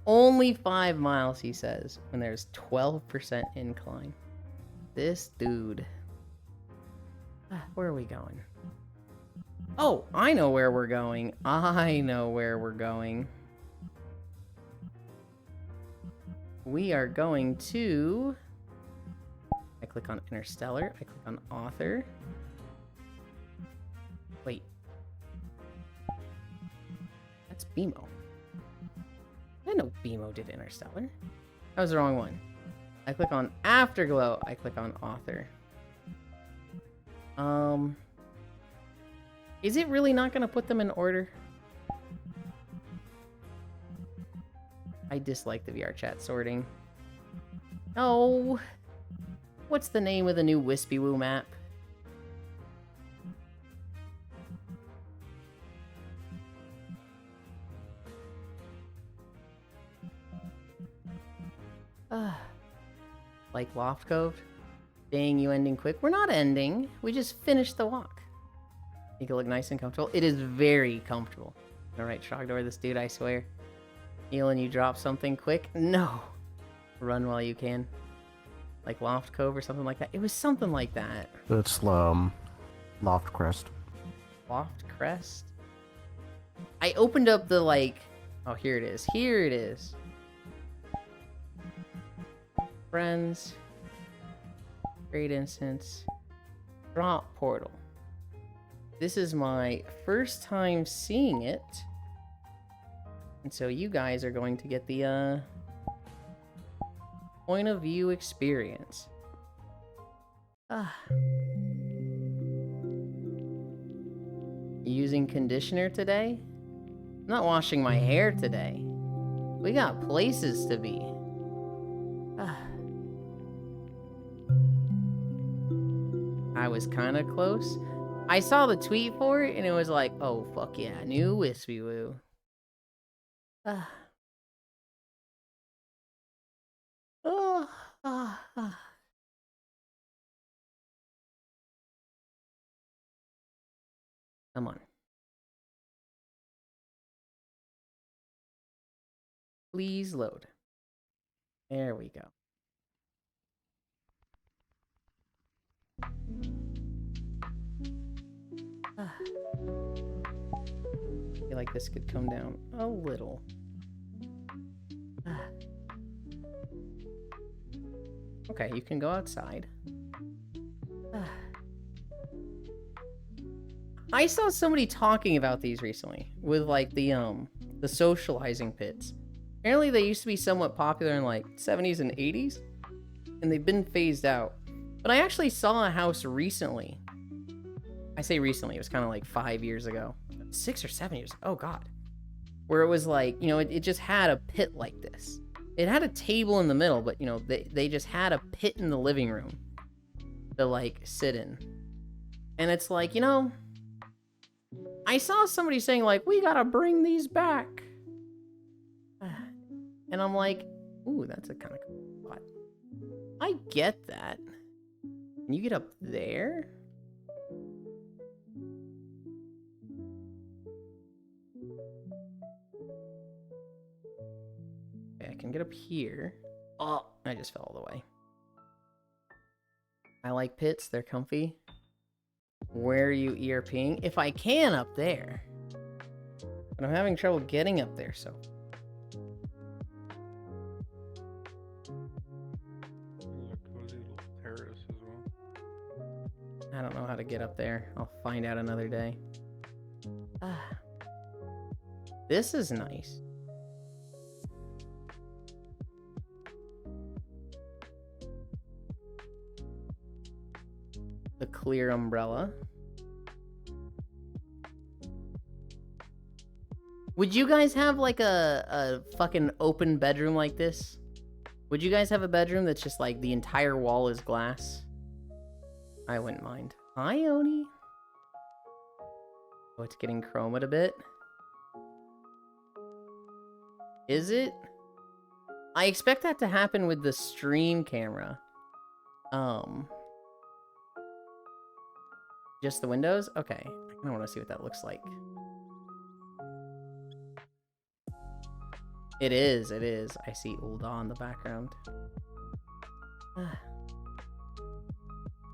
Only 5 miles, he says, when there's 12% incline. This dude. Where are we going? Oh, I know where we're going. I know where we're going. We are going to... I click on Interstellar. I click on Author. Wait. That's BMO. I didn't know BMO did Interstellar. That was the wrong one. I click on Afterglow. I click on Author. Is it really not going to put them in order? I dislike the VR chat sorting. Oh. What's the name of the new Wispy Woo map? Like Loft Cove? Dang, you ending quick. We're not ending. We just finished the walk. Make it look nice and comfortable. It is very comfortable. Alright, Trogdor, this dude, I swear. Elin, you drop something quick? No. Run while you can. Like Loft Cove or something like that. It was something like that. It's Loft Crest. Loft Crest? I opened up the like... Oh, here it is. Here it is. Friends. Great Instance. Drop Portal. This is my first time seeing it. And so you guys are going to get the point of view experience. Using conditioner today? I'm not washing my hair today. We got places to be. I was kind of close. I saw the tweet for it and it was like, oh fuck yeah, new Wispy Woo. Come on. Please load. There we go. I feel like this could come down a little. Okay, you can go outside. I saw somebody talking about these recently with like the socializing pits. Apparently they used to be somewhat popular in like 70s and 80s, and they've been phased out. But I actually saw a house recently. I say recently, it was kind of like 5 years ago. 6 or 7 years, oh god. Where it was like, you know, it just had a pit like this. It had a table in the middle, but you know, they just had a pit in the living room to like sit in. And it's like, you know, I saw somebody saying like, we gotta bring these back. And I'm like, ooh, that's a kind of cool spot. I get that. Can you get up there? Okay, I can get up here. Oh, I just fell all the way. I like pits, they're comfy. Where are you ERPing? If I can up there. But I'm having trouble getting up there, so. There's a cozy little terrace as I don't know how to get up there. I'll find out another day. This is nice. The clear umbrella. Would you guys have like a fucking open bedroom like this? Would you guys have a bedroom that's just like the entire wall is glass? I wouldn't mind. Hi, Oni. Oh, it's getting chromed a bit. Is it? I expect that to happen with the stream camera. Just the windows? Okay. I kinda wanna see what that looks like. It is, it is. I see Ulda in the background.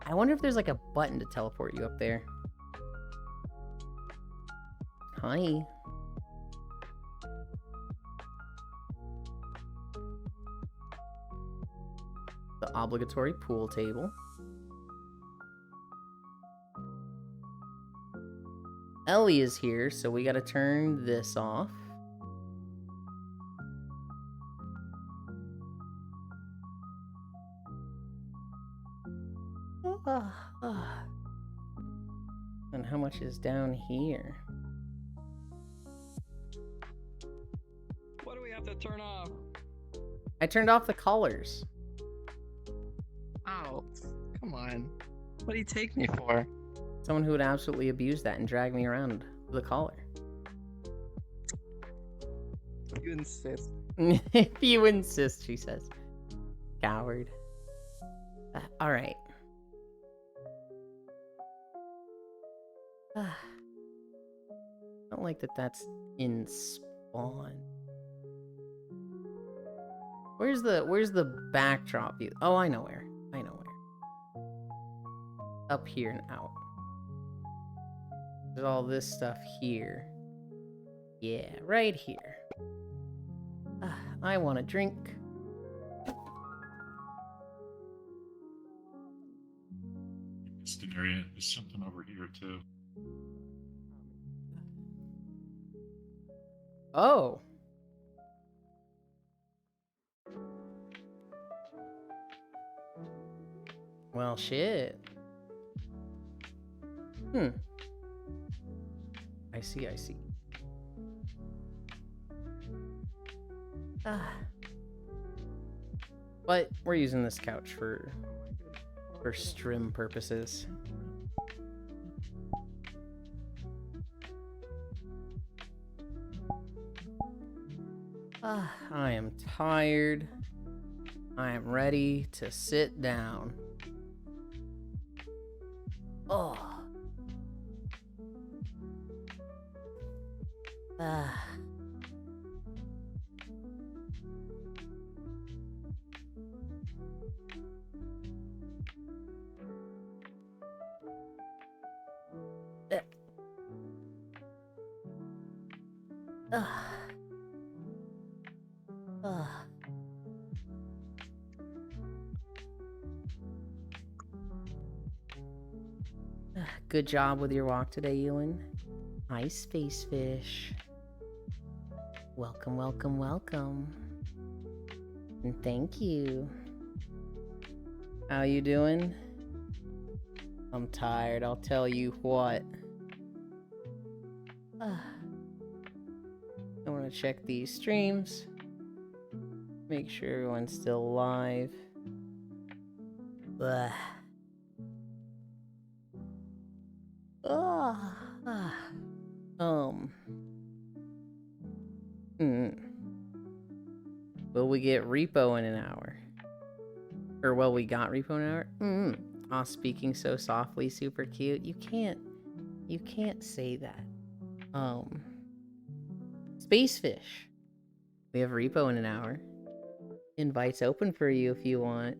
I wonder if there's like a button to teleport you up there. Hi. The obligatory pool table. Ellie is here, so we gotta turn this off. And how much is down here? What do we have to turn off? I turned off the colors. Oh, come on. What do you take me for? Someone who would absolutely abuse that and drag me around with a collar. You insist. If you insist, she says. Coward. Alright. I don't like that that's in spawn. Where's the backdrop view? Oh, I know where. I know where. Up here and out. There's all this stuff here. Yeah, right here. I want a drink. Instant area is something over here too. Oh. Well, shit. I see, I see. But we're using this couch for stream purposes. I am tired. I am ready to sit down. Oh. Good job with your walk today, Ewan. Hi, Space Fish. Welcome, welcome, welcome. And thank you. How you doing? I'm tired, I'll tell you what. I want to check these streams. Make sure everyone's still alive. Ugh. Will we get repo in an hour? Or well, we got repo in an hour? Aw, speaking so softly, super cute. You can't say that. Space Fish. We have repo in an hour. Invites open for you if you want.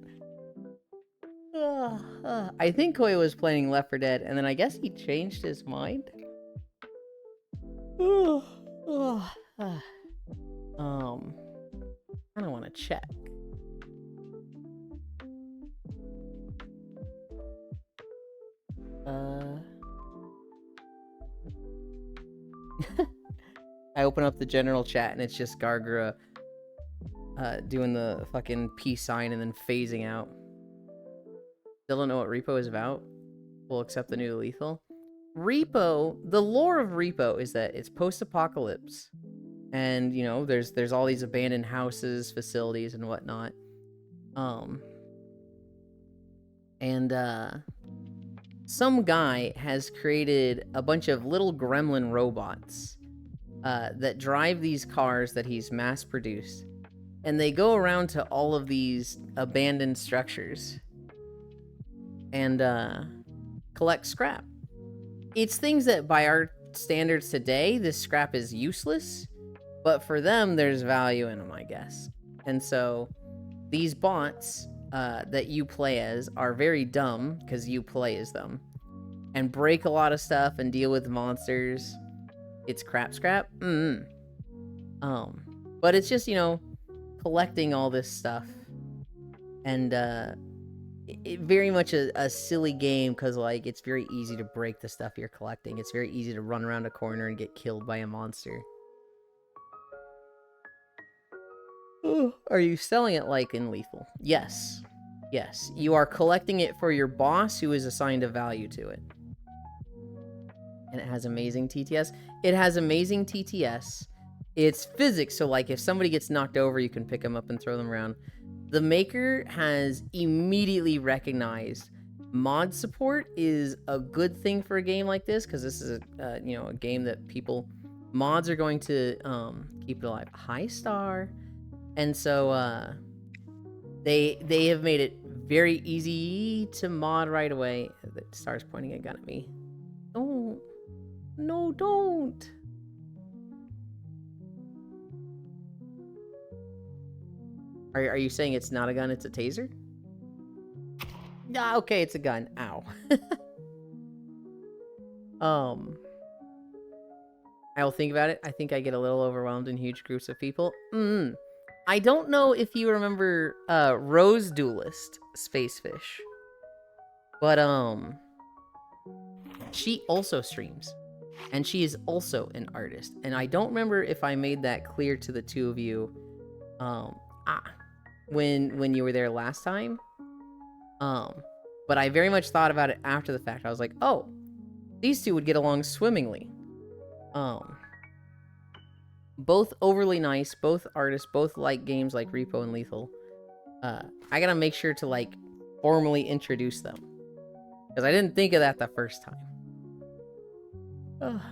I think Koi was playing Left 4 Dead, and then I guess he changed his mind. I don't want to check. I open up the general chat and it's just Gargura doing the fucking peace sign and then phasing out. Still don't know what Repo is about. We'll accept the new lethal. Repo, the lore of Repo is that it's post-apocalypse. And, you know, there's all these abandoned houses, facilities, and whatnot. Some guy has created a bunch of little gremlin robots that drive these cars that he's mass-produced. And they go around to all of these abandoned structures and collect scrap. It's things that by our standards today, this scrap is useless, but for them, there's value in them, I guess. And so these bots that you play as are very dumb because you play as them and break a lot of stuff and deal with monsters. It's crap. But it's just, you know, collecting all this stuff. And it very much a silly game because, like, it's very easy to break the stuff you're collecting. It's very easy to run around a corner and get killed by a monster. Are you selling it like in Lethal? Yes. Yes. You are collecting it for your boss who is assigned a value to it. And it has amazing TTS. It has amazing TTS. It's physics, so like if somebody gets knocked over, you can pick them up and throw them around. The maker has immediately recognized mod support is a good thing for a game like this because this is a game that mods are going to keep it alive. Hi, Star. And so they have made it very easy to mod right away. The Star's pointing a gun at me. Don't. No, don't. Are you saying it's not a gun, it's a taser? Nah, okay, it's a gun. Ow. I will think about it. I think I get a little overwhelmed in huge groups of people. I don't know if you remember Rose Duelist Spacefish. But she also streams. And she is also an artist. And I don't remember if I made that clear to the two of you when you were there last time. But I very much thought about it after the fact. I was like, oh, these two would get along swimmingly. Both overly nice, both artists, both like games like Repo and Lethal. I gotta make sure to like formally introduce them. Because I didn't think of that the first time.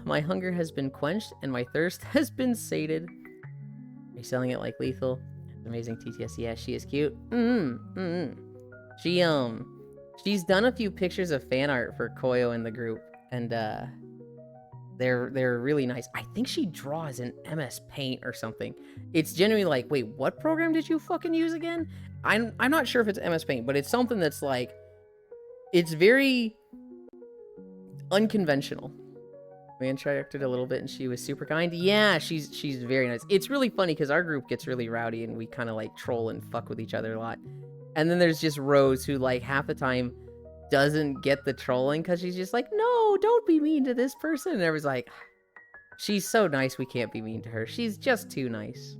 My hunger has been quenched and my thirst has been sated. Are you selling it like Lethal? Amazing TTS. Yeah, she is cute. She's done a few pictures of fan art for Koyo in the group, and they're really nice. I think she draws in MS Paint or something. It's genuinely like, wait, what program did you fucking use again? I'm not sure if it's MS Paint, but it's something that's like, it's very unconventional. We interacted a little bit and she was super kind. Yeah, she's very nice. It's really funny because our group gets really rowdy and we kind of like troll and fuck with each other a lot. And then there's just Rose who like half the time doesn't get the trolling because she's just like, no, don't be mean to this person. And everyone's like, she's so nice we can't be mean to her. She's just too nice.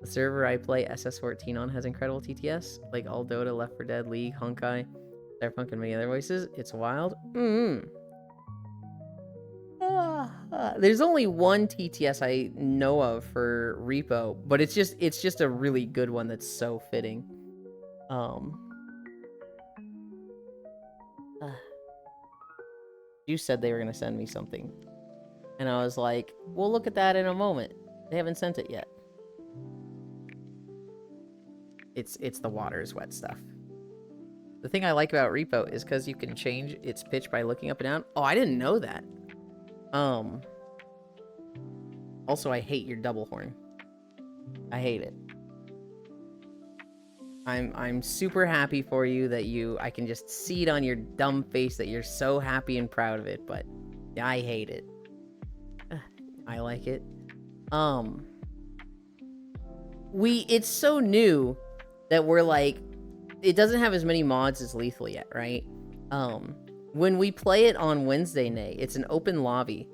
The server I play SS14 on has incredible TTS, like all Dota, Left 4 Dead, League, Honkai, Cyberpunk, and many other voices. It's wild. There's only one TTS I know of for Repo, but it's just a really good one that's so fitting. You said they were gonna send me something, and I was like, we'll look at that in a moment. They haven't sent it yet. It's the water is wet stuff. The thing I like about Repo is because you can change its pitch by looking up and down. Oh, I didn't know that. Also, I hate your double horn. I hate it. I'm super happy for you that I can just see it on your dumb face that you're so happy and proud of it, but I hate it. I like it. It's so new that we're like, it doesn't have as many mods as Lethal yet, right? when we play it on Wednesday night, it's an open lobby.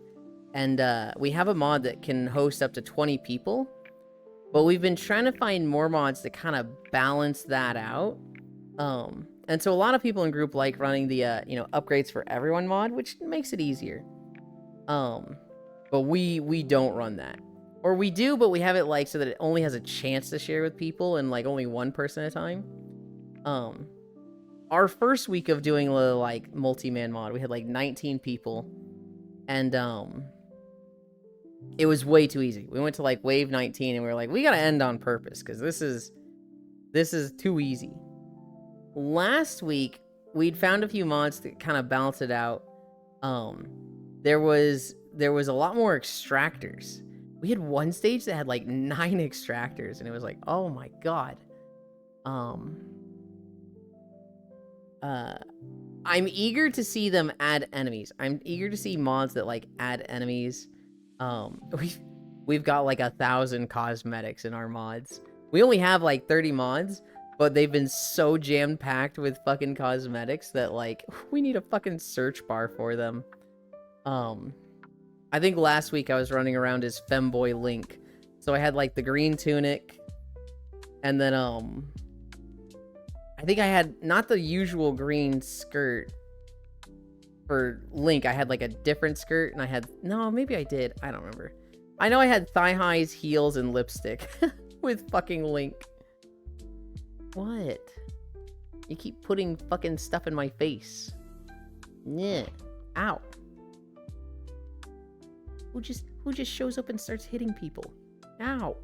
And we have a mod that can host up to 20 people. But we've been trying to find more mods to kind of balance that out. And so a lot of people in group like running the, upgrades for everyone mod, which makes it easier. But we don't run that. Or we do, but we have it like so that it only has a chance to share with people and like only one person at a time. Our first week of doing the like multi-man mod, we had like 19 people. And it was way too easy. We went to like wave 19 and we were like, we gotta end on purpose because this is too easy. Last week, we'd found a few mods to kind of balance it out. There was a lot more extractors. We had one stage that had like 9 extractors, and it was like, oh my god. I'm eager to see them add enemies. I'm eager to see mods that like add enemies. We've got like 1,000 cosmetics in our mods. We only have like 30 mods, but they've been so jam-packed with fucking cosmetics that like we need a fucking search bar for them. I think last week I was running around as Femboy Link. So I had like the green tunic, and then I think I had not the usual green skirt for Link. I had like a different skirt, and I had, no, maybe I did. I don't remember. I know I had thigh highs, heels, and lipstick with fucking Link. What? You keep putting fucking stuff in my face. Yeah. Ow. Who just shows up and starts hitting people? Ow.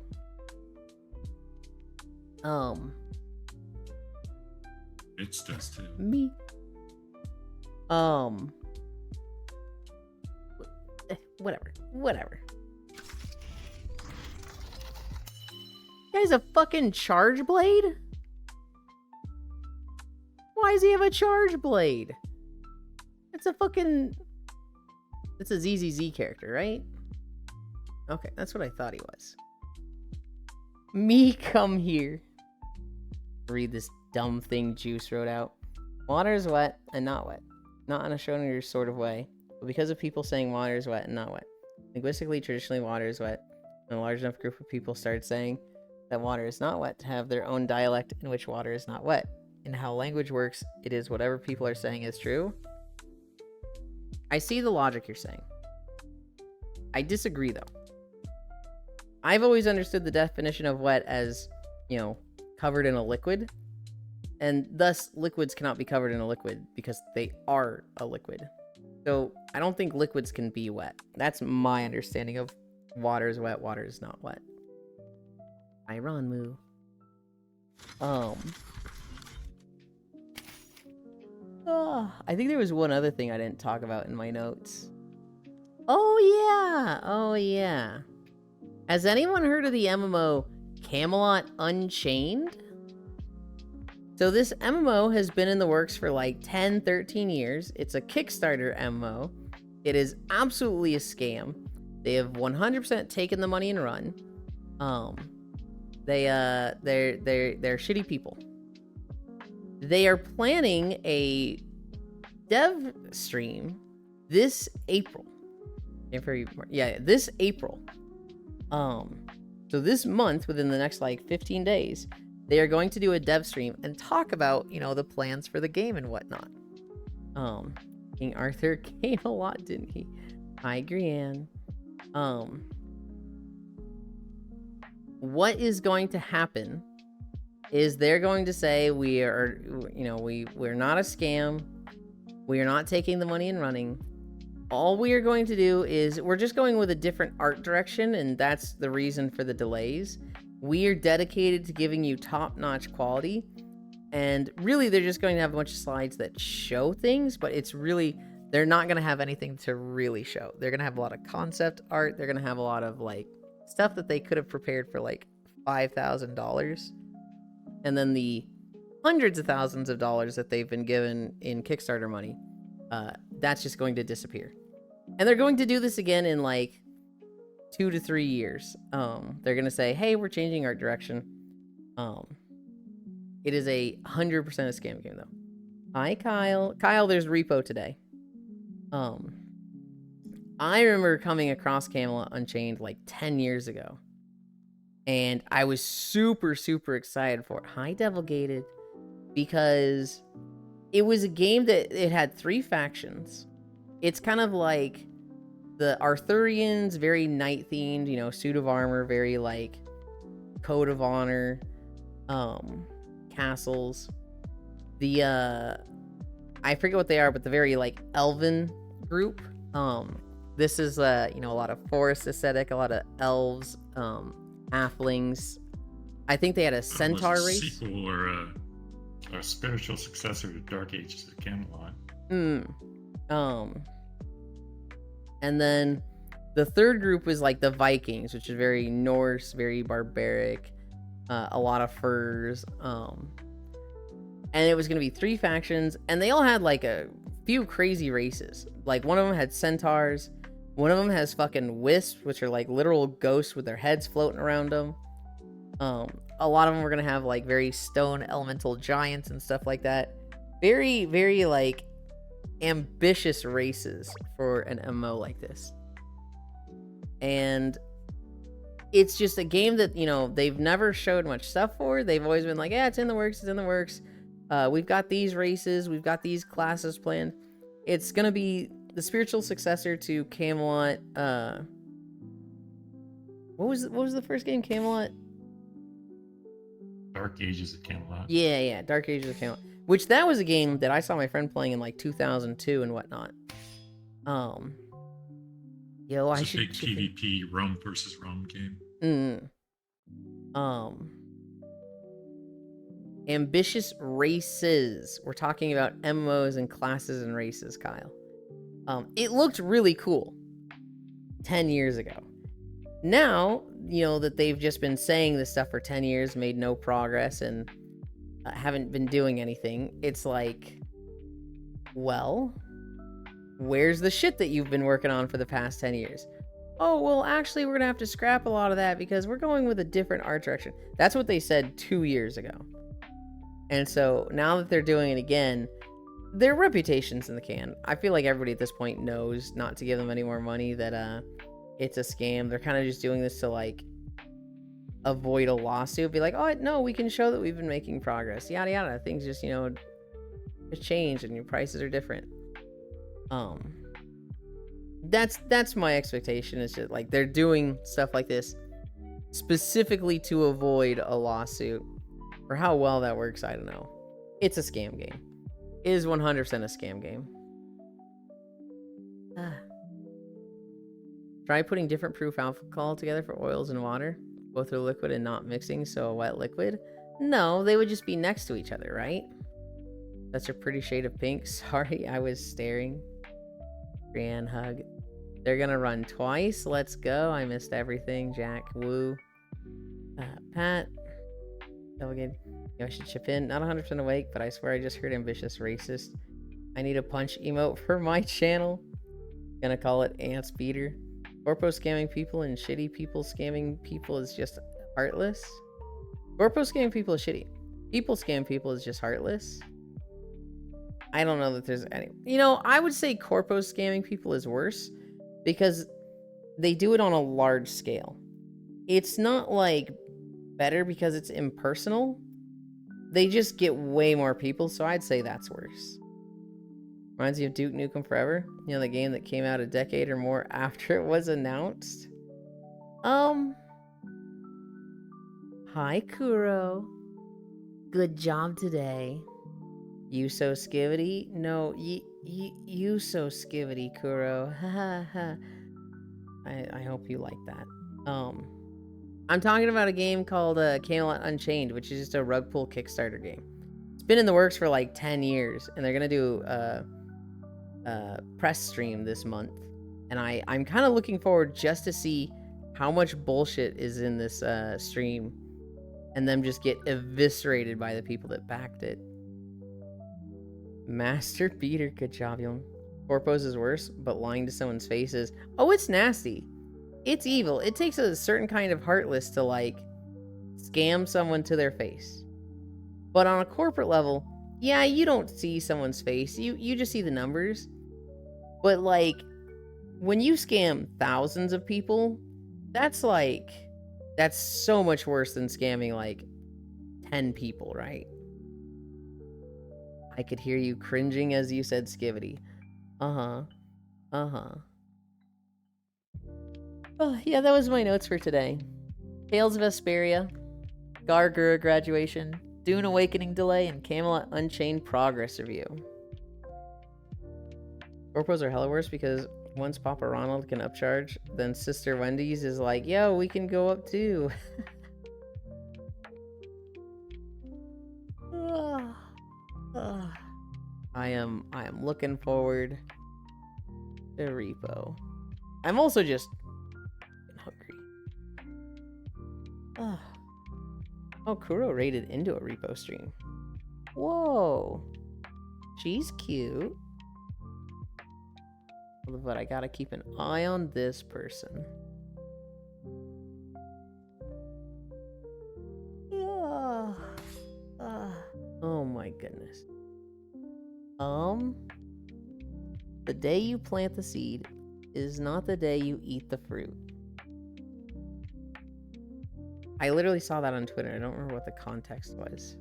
Bitch does too. Me. Whatever. Guy's a fucking charge blade? Why does he have a charge blade? It's a ZZZ character, right? Okay, that's what I thought he was. Me come here. Read this dumb thing Juice wrote out. Water is wet and not wet. Not in a Schrödinger sort of way, but because of people saying water is wet and not wet. Linguistically, traditionally, water is wet. And a large enough group of people started saying that water is not wet to have their own dialect in which water is not wet. And how language works, it is whatever people are saying is true. I see the logic you're saying. I disagree, though. I've always understood the definition of wet as, covered in a liquid. And thus, liquids cannot be covered in a liquid because they are a liquid. So, I don't think liquids can be wet. That's my understanding of water is wet, water is not wet. Iron Moo. I think there was one other thing I didn't talk about in my notes. Oh yeah. Has anyone heard of the MMO Camelot Unchained? So this MMO has been in the works for like 10, 13 years. It's a Kickstarter MMO. It is absolutely a scam. They have 100% taken the money and run. They're shitty people. They are planning a dev stream this April. This April. So this month, within the next like 15 days, they are going to do a dev stream and talk about, the plans for the game and whatnot. King Arthur came a lot, didn't he? Hi, Grianne. What is going to happen is they're going to say we're not a scam. We are not taking the money and running. All we are going to do is we're just going with a different art direction, and that's the reason for the delays. We are dedicated to giving you top-notch quality, and really they're just going to have a bunch of slides that show things, but they're not going to have anything to really show. They're going to have a lot of concept art. They're going to have a lot of like stuff that they could have prepared for like $5,000. And then the hundreds of thousands of dollars that they've been given in Kickstarter money, that's just going to disappear. And they're going to do this again in like 2 to 3 years. They're going to say, hey, we're changing art direction. It is 100% a scam game, though. Hi, Kyle. Kyle, there's repo today. I remember coming across Camelot Unchained like 10 years ago. And I was super, super excited for it. Hi, Devil Gated. Because it was a game that it had 3 factions. It's kind of like the Arthurians, very knight themed, you know, suit of armor, very like code of honor, castles. The I forget what they are, but the very like elven group. This is you know, a lot of forest aesthetic, a lot of elves, halflings. I think they had a centaur Was a race. sequel or a spiritual successor to Dark Ages of Camelot. And then the third group was like the Vikings, which is very Norse, very barbaric, a lot of furs. And it was going to be 3 factions, and they all had like a few crazy races. Like one of them had centaurs, one of them has fucking wisps, which are like literal ghosts with their heads floating around them. A lot of them were going to have like very stone elemental giants and stuff like that. Very, very like ambitious races for an MMO like this. And it's just a game that, you know, they've never showed much stuff for. They've always been like, yeah, it's in the works, it's in the works. We've got these races, we've got these classes planned. It's gonna be the spiritual successor to Camelot. What was the first game? Camelot? Dark Ages of Camelot. Yeah, Dark Ages of Camelot. Which that was a game that I saw my friend playing in like 2002 and whatnot. Yo, It's I a should big PvP Rome versus Rome game. Ambitious races. We're talking about MMOs and classes and races, Kyle. It looked really cool 10 years ago. Now, you know, that they've just been saying this stuff for 10 years, made no progress, and haven't been doing anything. It's like, well, where's the shit that you've been working on for the past 10 years? Oh, well, actually, we're gonna have to scrap a lot of that because we're going with a different art direction. That's what they said 2 years ago. And so now that they're doing it again, their reputation's in the can. I feel like everybody at this point knows not to give them any more money, that it's a scam. They're kind of just doing this to like avoid a lawsuit. Be like, oh no, we can show that we've been making progress. Yada yada. Things just, you know, just change and your prices are different. That's my expectation. Is just like they're doing stuff like this specifically to avoid a lawsuit. For how well that works, I don't know. It's a scam game. It is 100% a scam game. Try putting different proof alcohol together for oils and water. Both are liquid and not mixing, so a wet liquid. No, they would just be next to each other, right? That's a pretty shade of pink. Sorry, I was staring. Brienne hug. They're gonna run twice. Let's go. I missed everything. Jack, woo. Pat. Delegated. I should chip in. Not 100% awake, but I swear I just heard ambitious racist. I need a punch emote for my channel. Gonna call it Ants Beater. Corpo scamming people and shitty people scamming people is just heartless. Corpo scamming people is shitty. People scam people is just heartless. I don't know that there's any... You know, I would say corpo scamming people is worse because they do it on a large scale. It's not like better because it's impersonal. They just get way more people, so I'd say that's worse. Reminds me of Duke Nukem Forever. You know, the game that came out a decade or more after it was announced. Hi, Kuro. Good job today. You so skivity? No, you so skivity, Kuro. Ha ha ha. I hope you like that. I'm talking about a game called Camelot Unchained, which is just a rug pull Kickstarter game. It's been in the works for like 10 years, and they're gonna do a press stream this month. And I'm kind of looking forward just to see how much bullshit is in this stream, and them just get eviscerated by the people that backed it. Master Beater, good job, young. Corpos is worse, but lying to someone's face is... Oh, it's nasty. It's evil. It takes a certain kind of heartless to, like, scam someone to their face. But on a corporate level, yeah, you don't see someone's face. You just see the numbers. But like, when you scam thousands of people, that's so much worse than scamming like 10 people, right? I could hear you cringing as you said skivity. Uh-huh. Uh-huh. Oh, yeah, that was my notes for today. Tales of Vesperia, Gargura graduation, Dune Awakening delay, and Camelot Unchained progress review. Corpos are hella worse because once Papa Ronald can upcharge, then Sister Wendy's is like, yo, we can go up too. I am looking forward to Repo. I'm also just hungry. Oh, Kuro raided into a Repo stream. Whoa. She's cute. But I gotta keep an eye on this person. Oh my goodness. The day you plant the seed is not the day you eat the fruit. I literally saw that on Twitter. I don't remember what the context was.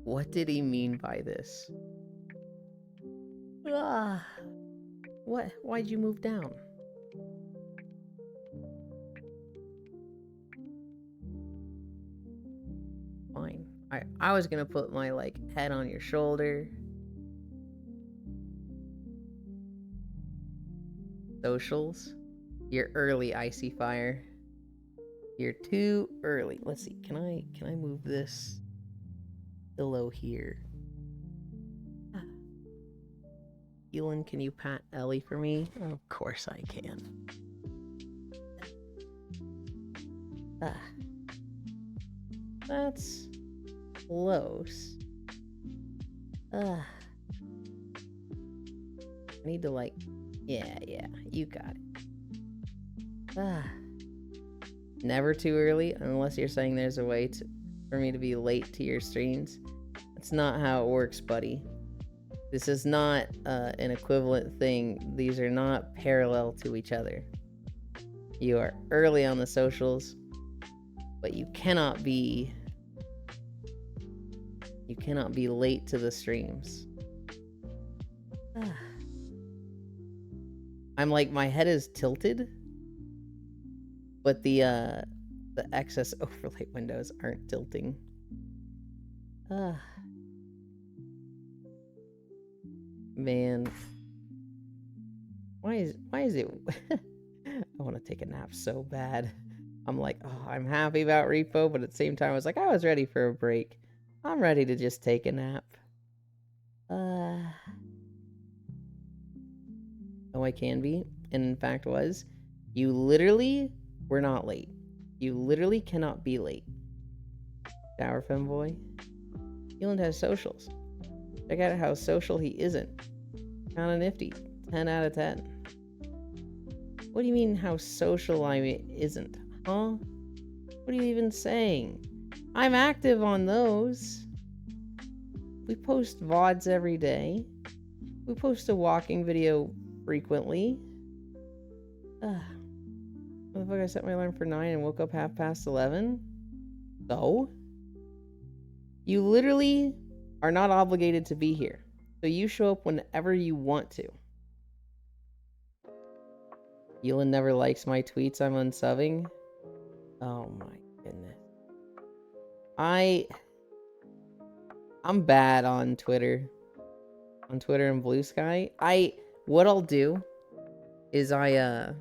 What did he mean by this? What? Why'd you move down? Fine. I was gonna put my, like, head on your shoulder. Socials. You're early, Icy Fire. You're too early. Let's see. Can I move this pillow here? Elon, can you pat Ellie for me? Of course I can. That's close. I need to, like, yeah, you got it. Never too early, unless you're saying there's a way for me to be late to your streams. That's not how it works, buddy. This is not an equivalent thing. These are not parallel to each other. You are early on the socials, but you cannot be late to the streams. I'm like, my head is tilted, but the excess overlay windows aren't tilting. Man, why is it I want to take a nap so bad. I'm like, oh, I'm happy about Repo, but at the same time I was like, I was ready for a break. I'm ready to just take a nap. Oh, I can be, and in fact was, you literally were not late. You literally cannot be late. Shower femboy. Eland has socials. Check out how social he isn't. Kinda nifty. 10 out of 10. What do you mean how social I isn't? Huh? What are you even saying? I'm active on those. We post VODs every day. We post a walking video frequently. Motherfucker, I set my alarm for 9 and woke up 11:30. So? You literally are not obligated to be here. So you show up whenever you want to. Elin never likes my tweets I'm unsubbing. Oh my goodness. I'm bad on Twitter. On Twitter and Blue Sky. What I'll do is I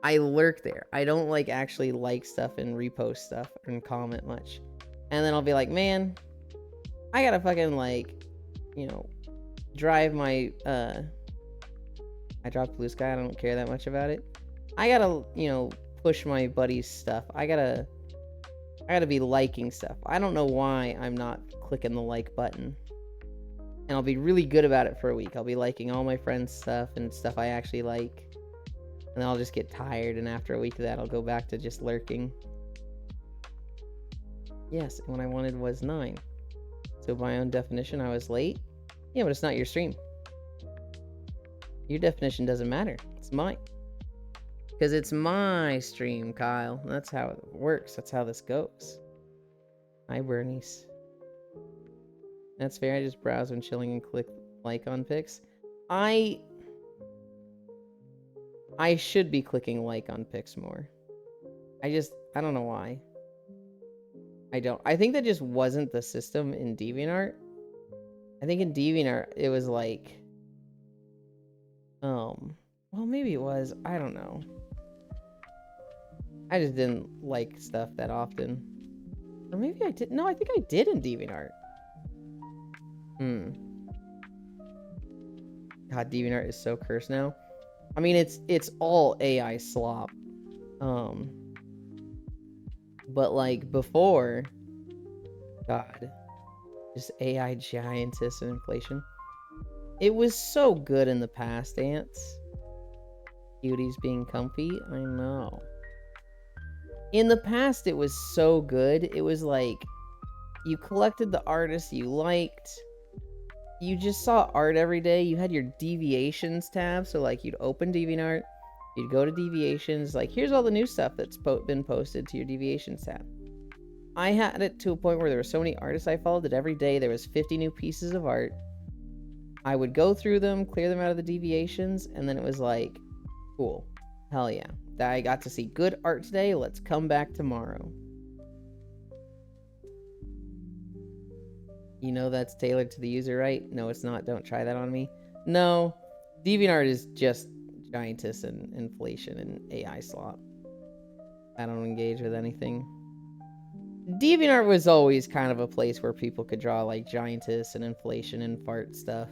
lurk there. I don't like actually like stuff and repost stuff and comment much. And then I'll be like, man, I gotta fucking, like, you know, drive my I dropped Blue Sky, I don't care that much about it. I gotta, you know, push my buddy's stuff. I gotta be liking stuff. I don't know why I'm not clicking the like button. And I'll be really good about it for a week. I'll be liking all my friends' stuff and stuff I actually like. And then I'll just get tired, and after a week of that, I'll go back to just lurking. Yes, and what I wanted was 9. So by my own definition, I was late. Yeah, but it's not your stream. Your definition doesn't matter. It's mine. Because it's my stream, Kyle. That's how it works. That's how this goes. Hi, Bernice. That's fair. I just browse when chilling and click like on pics. I should be clicking like on pics more. I don't know why. I think that just wasn't the system in DeviantArt. I think in DeviantArt, it was like, well, maybe it was. I don't know. I just didn't like stuff that often. Or maybe I did. No, I think I did in DeviantArt. God, DeviantArt is so cursed now. I mean, it's all AI slop. But like before, God, just AI giantess and inflation. It was so good in the past, Ants. Cuties being comfy, I know. In the past, it was so good. It was like, you collected the artists you liked. You just saw art every day. You had your deviations tab. So like, you'd open DeviantArt. You'd go to deviations. Like, here's all the new stuff that's been posted to your deviations tab. I had it to a point where there were so many artists I followed that every day there was 50 new pieces of art. I would go through them, clear them out of the deviations, and then it was like, cool. Hell yeah. I got to see good art today. Let's come back tomorrow. You know that's tailored to the user, right? No, it's not. Don't try that on me. No. DeviantArt is just giantess and inflation and AI slop. I don't engage with anything. DeviantArt was always kind of a place where people could draw like giantess and inflation and fart stuff.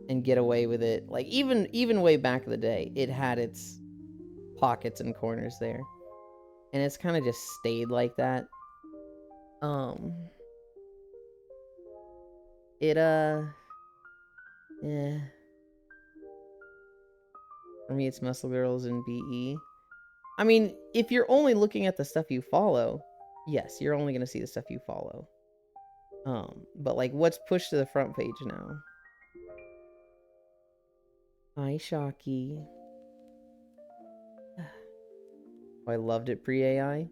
And get away with it. Like even way back in the day, it had its pockets and corners there. And it's kind of just stayed like that. Yeah. For me, it's Muscle Girls and BE. I mean, if you're only looking at the stuff you follow, yes, you're only gonna see the stuff you follow. But like, what's pushed to the front page now? Hi, Shocky. Oh, I loved it pre-AI.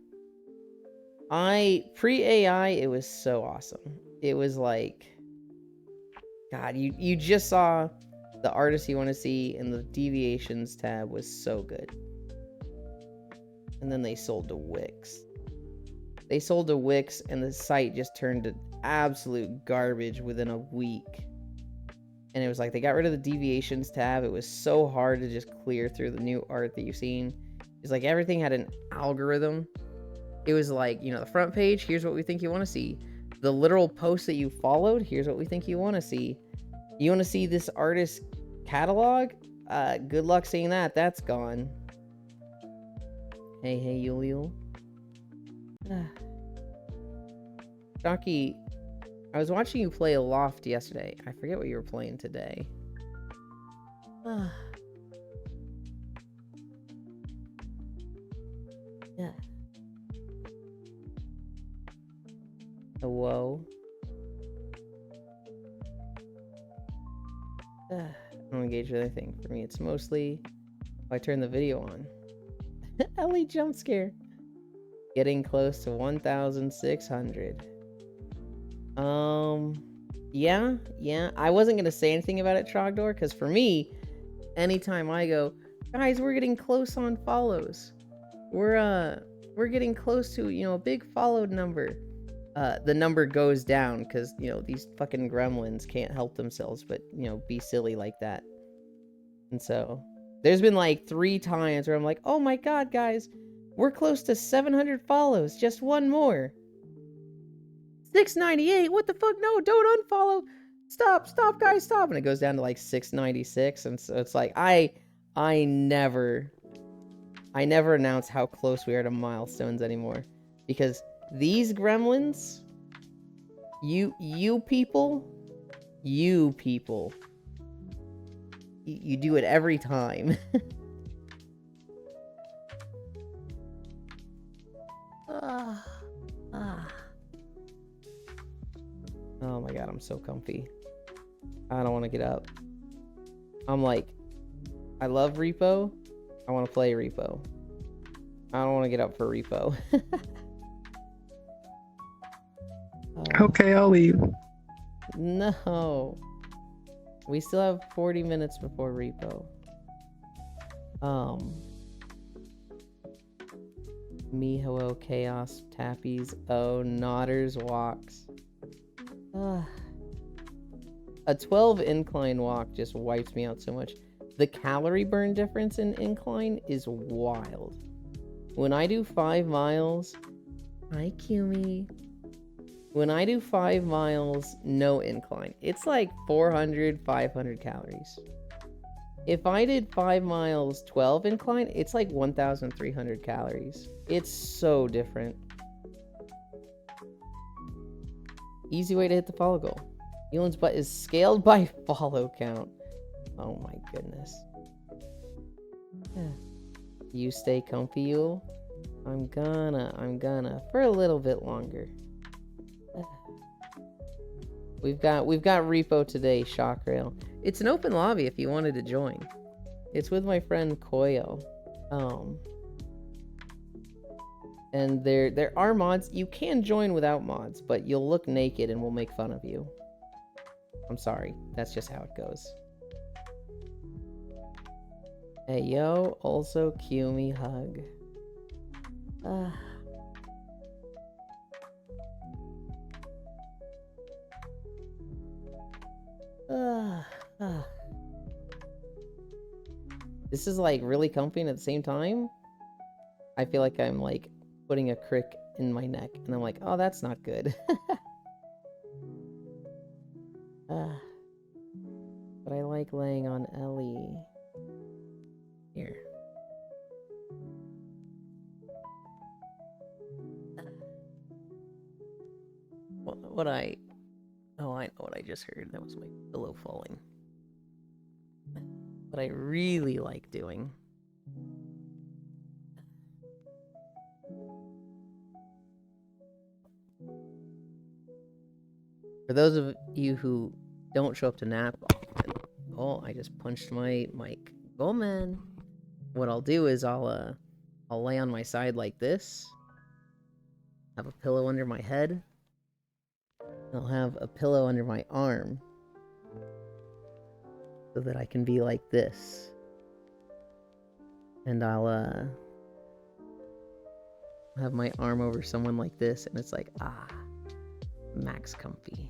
Pre-AI, it was so awesome. It was like, God, you just saw the artist you want to see, and the deviations tab was so good. And then they sold to Wix. They sold to Wix, and the site just turned to absolute garbage within a week. And it was like they got rid of the deviations tab. It was so hard to just clear through the new art that you've seen. It's like everything had an algorithm. It was like, you know, the front page, here's what we think you want to see. The literal post that you followed, here's what we think you want to see. You want to see this artist catalog? Good luck seeing that. That's gone. Hey, Yul. Shocky, I was watching you play Aloft yesterday. I forget what you were playing today. Yeah. Whoa. I don't engage with anything. For me, it's mostly if I turn the video on. Ellie jump scare. Getting close to 1,600. Yeah. I wasn't gonna say anything about it, Trogdor, because for me, anytime I go, guys, we're getting close on follows. We're getting close to, you know, a big followed number. The number goes down because, you know, these fucking gremlins can't help themselves but, you know, be silly like that. And so there's been like 3 times where I'm like, oh my god, guys, we're close to 700 follows. Just one more. 698. What the fuck? No, don't unfollow. Stop, guys, stop. And it goes down to like 696. And so it's like, I never announce how close we are to milestones anymore. Because these gremlins, you people, you do it every time. Oh my god, I'm so comfy. I don't want to get up. I'm like, I love Repo. I want to play Repo. I don't want to get up for Repo. Okay, I'll leave. No. We still have 40 minutes before Repo. Miho Chaos Tappies. Oh, Nodders Walks. A 12 incline walk just wipes me out so much. The calorie burn difference in incline is wild. When I do 5 miles... Hi, Kumi. When I do 5 miles, no incline, it's like 400, 500 calories. If I did 5 miles, 12 incline, it's like 1,300 calories. It's so different. Easy way to hit the follow goal. Elan's butt is scaled by follow count. Oh my goodness. You stay comfy, Yule? I'm gonna, for a little bit longer. We've got Repo today, Shockrail. It's an open lobby if you wanted to join. It's with my friend Koyo. And there are mods. You can join without mods, but you'll look naked and we'll make fun of you. I'm sorry. That's just how it goes. Hey, yo. Also, Kumi hug. This is like really comfy and at the same time I feel like I'm like putting a crick in my neck and I'm like, oh, that's not good. But I like laying on Ellie. Here. What I know what I just heard. That was my pillow falling. What I really like doing for those of you who don't show up to nap often. Oh, I just punched my mic. Go, man. What I'll do is I'll lay on my side like this. Have a pillow under my head. I'll have a pillow under my arm so that I can be like this. And I'll have my arm over someone like this, and it's like, max comfy.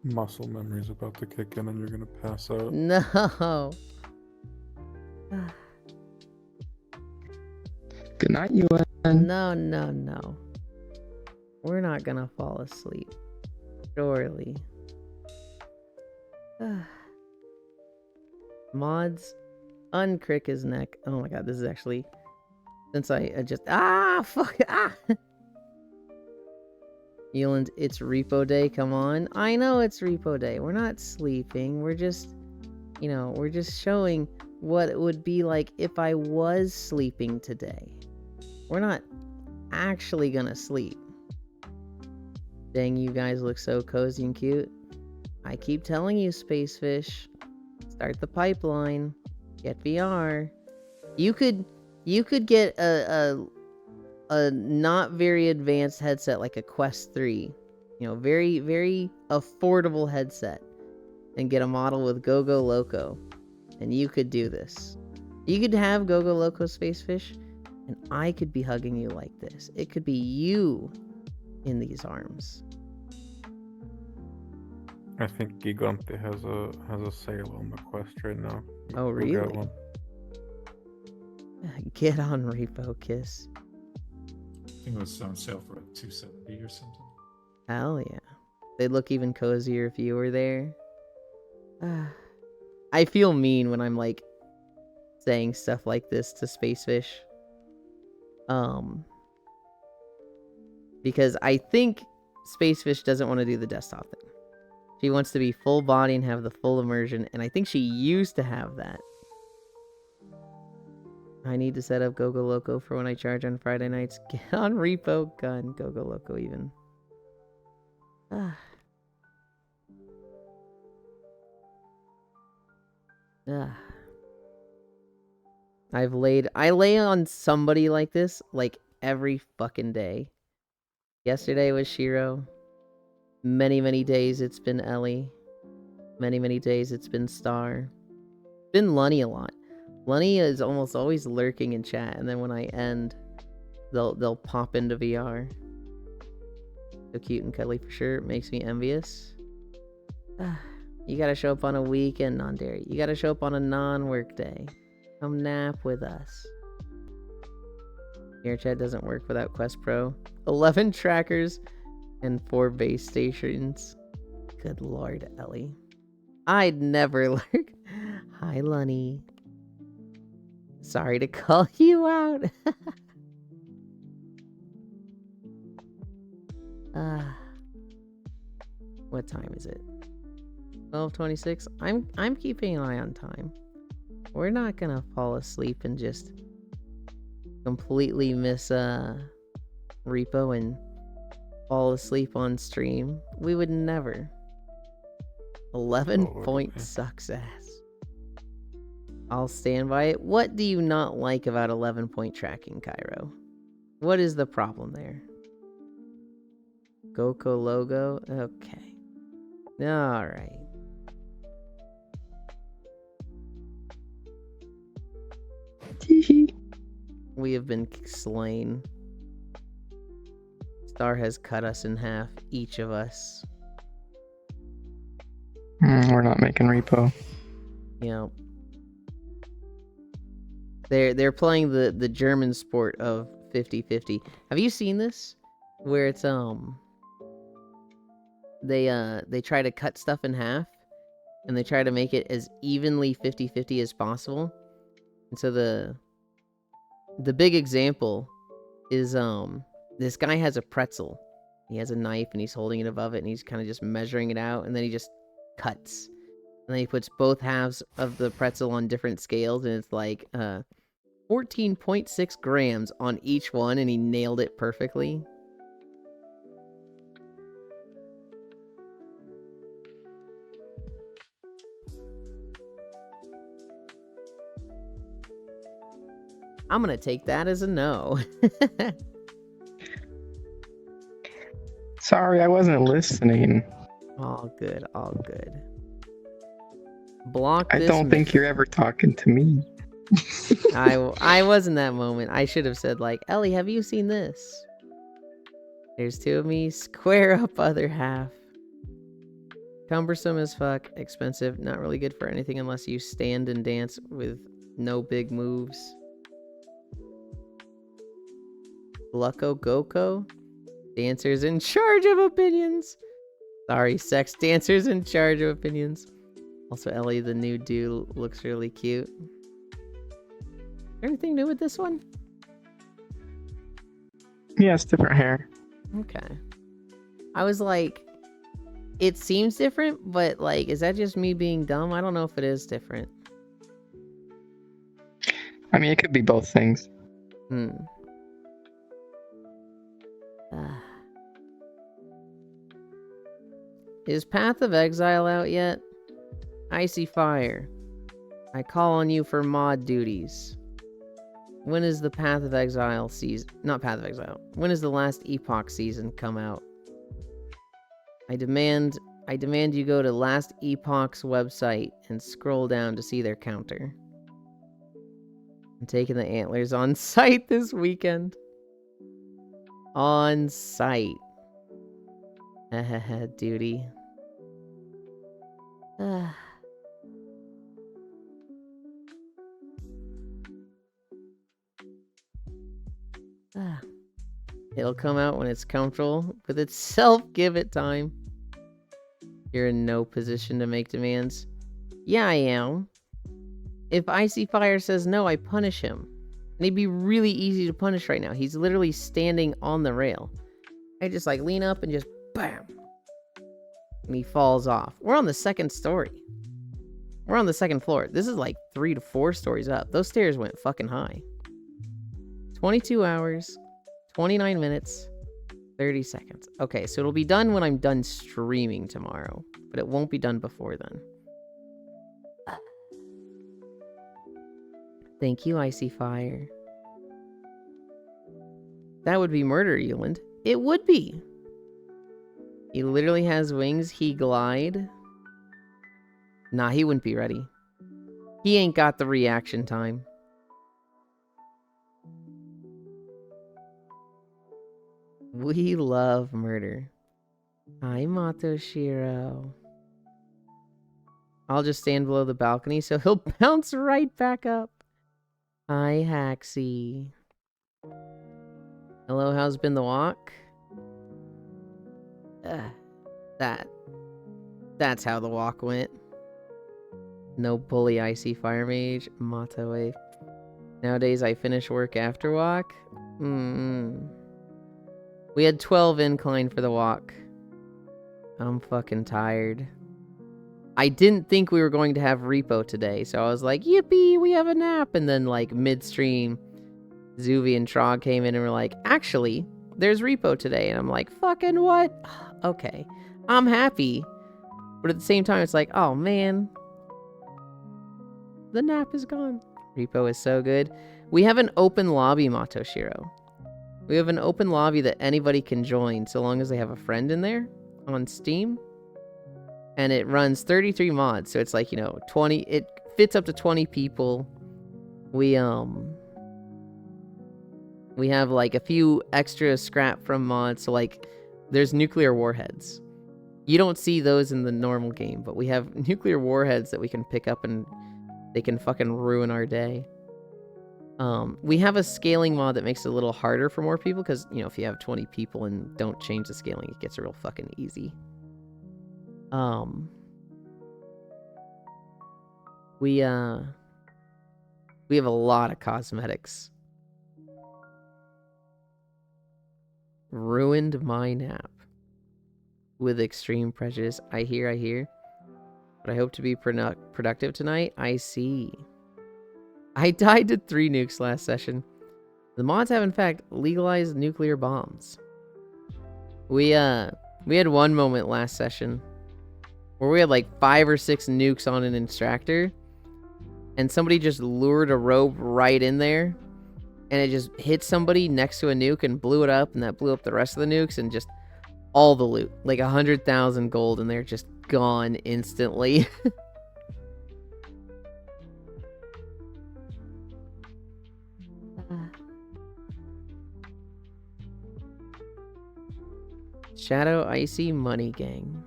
Muscle memory's about to kick in and you're gonna pass out. No. Good night, UN. No. We're not gonna fall asleep. Surely. Mods. Uncrick his neck. Oh my god, this is actually... Since I just... Fuck! Eland, it's Repo Day, come on. I know it's Repo Day. We're not sleeping. We're just... we're just showing what it would be like if I was sleeping today. We're not actually gonna sleep. Dang, you guys look so cozy and cute. I keep telling you, Spacefish. Start the pipeline. Get VR. You could get a not very advanced headset like a Quest 3. Very, very affordable headset. And get a model with Gogo Loco. And you could do this. You could have Gogo Loco, Spacefish, and I could be hugging you like this. It could be you in these arms. I think Gigante has a sale on the Quest right now. Oh, Go really? get one. Get on Repo Kiss. I think it was on sale for like $270 or something. Hell yeah. They'd look even cozier if you were there. I feel mean when I'm like saying stuff like this to Spacefish. Because I think Spacefish doesn't want to do the desktop thing. She wants to be full body and have the full immersion, and I think she used to have that. I need to set up Gogo Loco for when I charge on Friday nights. Get on Repo Gun. Gogo Loco even. Ah. Ah. I lay on somebody like this like every fucking day. Yesterday was Shiro. Many, many days it's been Ellie. Many, many days it's been Star. It's been Lunny a lot. Lunny is almost always lurking in chat, and then when I end, they'll pop into VR. So cute and cuddly for sure. It makes me envious. You gotta show up on a weekend, non-dairy. You gotta show up on a non-work day. Come nap with us. Your chat doesn't work without Quest Pro. 11 trackers and 4 base stations. Good lord, Ellie. I'd never lurk. Hi, Lunny. Sorry to call you out. What time is it? 12:26. I'm keeping an eye on time. We're not gonna fall asleep and just completely miss Repo and fall asleep on stream. We would never. 11 point sucks ass. I'll stand by it. What do you not like about 11 point tracking, Cairo? What is the problem there? Goko logo? Okay. Alright. We have been slain. Star has cut us in half, each of us. We're not making Repo. Yep. They're playing the German sport of 50-50. Have you seen this? Where it's they try to cut stuff in half and they try to make it as evenly 50-50 as possible. And so the big example is this guy has a pretzel. He has a knife and he's holding it above it and he's kind of just measuring it out, and then he just cuts. And then he puts both halves of the pretzel on different scales, and it's like 14.6 grams on each one, and he nailed it perfectly. I'm gonna take that as a no. Sorry, I wasn't listening. All good, all good. Block I this don't think you're ever talking to me. I was in that moment. I should have said, like, Ellie, have you seen this? There's 2 of me. Square up other half. Cumbersome as fuck. Expensive. Not really good for anything unless you stand and dance with no big moves. Lucko Goko? Dancers in charge of opinions. Sorry, sex dancers in charge of opinions. Also, Ellie, the new dude, looks really cute. Anything new with this one? Yeah, it's different hair. Okay. I was like, it seems different, but like, is that just me being dumb? I don't know if it is different. I mean, it could be both things. Is Path of Exile out yet? Icy Fire. I call on you for mod duties. When is the Path of Exile season? Not Path of Exile. When is the last Epoch season come out? I demand you go to Last Epoch's website and scroll down to see their counter. I'm taking the antlers on site this weekend. On site. Duty. It'll come out when it's comfortable with itself. Give it time. You're in no position to make demands. Yeah, I am. If Icy Fire says no, I punish him. And he'd be really easy to punish right now. He's literally standing on the rail. I just like lean up and just BAM! And he falls off. We're on the 2nd story. We're on the 2nd floor. This is like 3 to 4 stories up. Those stairs went fucking high. 22 hours, 29 minutes, 30 seconds. Okay, so it'll be done when I'm done streaming tomorrow, but it won't be done before then. Thank you, Icy Fire. That would be murder, Euland. It would be. He literally has wings. He glide. Nah, he wouldn't be ready. He ain't got the reaction time. We love murder. Hi, Matoshiro. I'll just stand below the balcony so he'll bounce right back up. Hi, Haxie. Hello, how's been the walk? That's how the walk went. No bully, Icy Fire Mage. Motto wave. Nowadays I finish work after walk. We had 12 incline for the walk. I'm fucking tired. I didn't think we were going to have repo today, so I was like, yippee, we have a nap. And then, like, midstream, Zuvi and Trog came in and were like, actually, there's repo today. And I'm like, fucking what? Okay. I'm happy. But at the same time, it's like, oh, man. The nap is gone. Repo is so good. We have an open lobby, Matoshiro. We have an open lobby that anybody can join, so long as they have a friend in there on Steam. And it runs 33 mods, so it's like, 20, it fits up to 20 people. We have like a few extra scrap from mods, so like there's nuclear warheads. You don't see those in the normal game, but we have nuclear warheads that we can pick up and they can fucking ruin our day. We have a scaling mod that makes it a little harder for more people, because, if you have 20 people and don't change the scaling, it gets real fucking easy. We have a lot of cosmetics. Ruined my nap. With extreme prejudice. I hear. But I hope to be productive tonight. I see. I died to 3 nukes last session. The mods have, in fact, legalized nuclear bombs. We had one moment last session where we had like 5 or 6 nukes on an extractor, and somebody just lured a rope right in there, and it just hit somebody next to a nuke and blew it up, and that blew up the rest of the nukes, and just all the loot, like 100,000 gold, and they're just gone instantly. Shadow Icy Money Gang.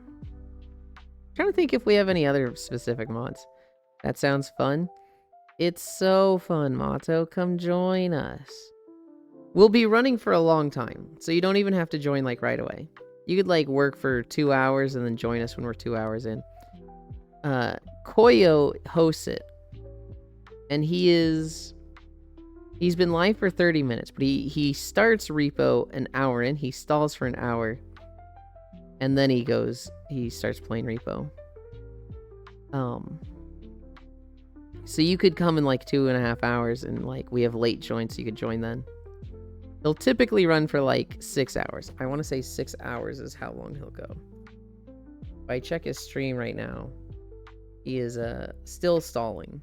Trying to think if we have any other specific mods. That sounds fun. It's so fun, Motto. Come join us. We'll be running for a long time, so you don't even have to join like right away. You could like work for 2 hours and then join us when we're 2 hours in. Koyo hosts it, and he's been live for 30 minutes, but he starts repo an hour in, he stalls for an hour, and then he starts playing repo. So you could come in like 2.5 hours, and like we have late joins, so you could join then. He'll typically run for like 6 hours. I want to say 6 hours is how long he'll go. If I check his stream right now, he is still stalling.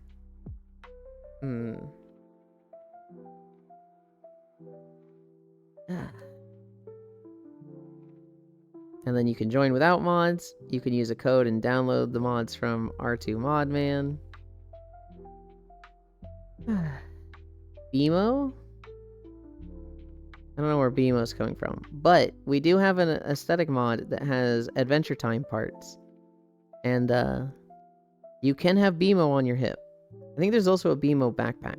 And then you can join without mods. You can use a code and download the mods from R2 Modman. BMO? I don't know where BMO's coming from. But we do have an aesthetic mod that has Adventure Time parts. And you can have BMO on your hip. I think there's also a BMO backpack.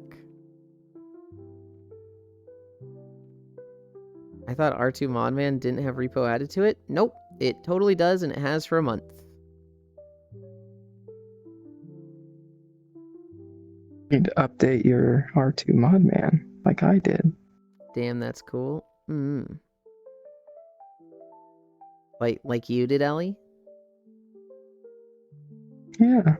I thought R2 Modman didn't have repo added to it. Nope, it totally does, and it has for a month. You need to update your R2 Modman, like I did. Damn, that's cool. Like you did, Ellie? Yeah.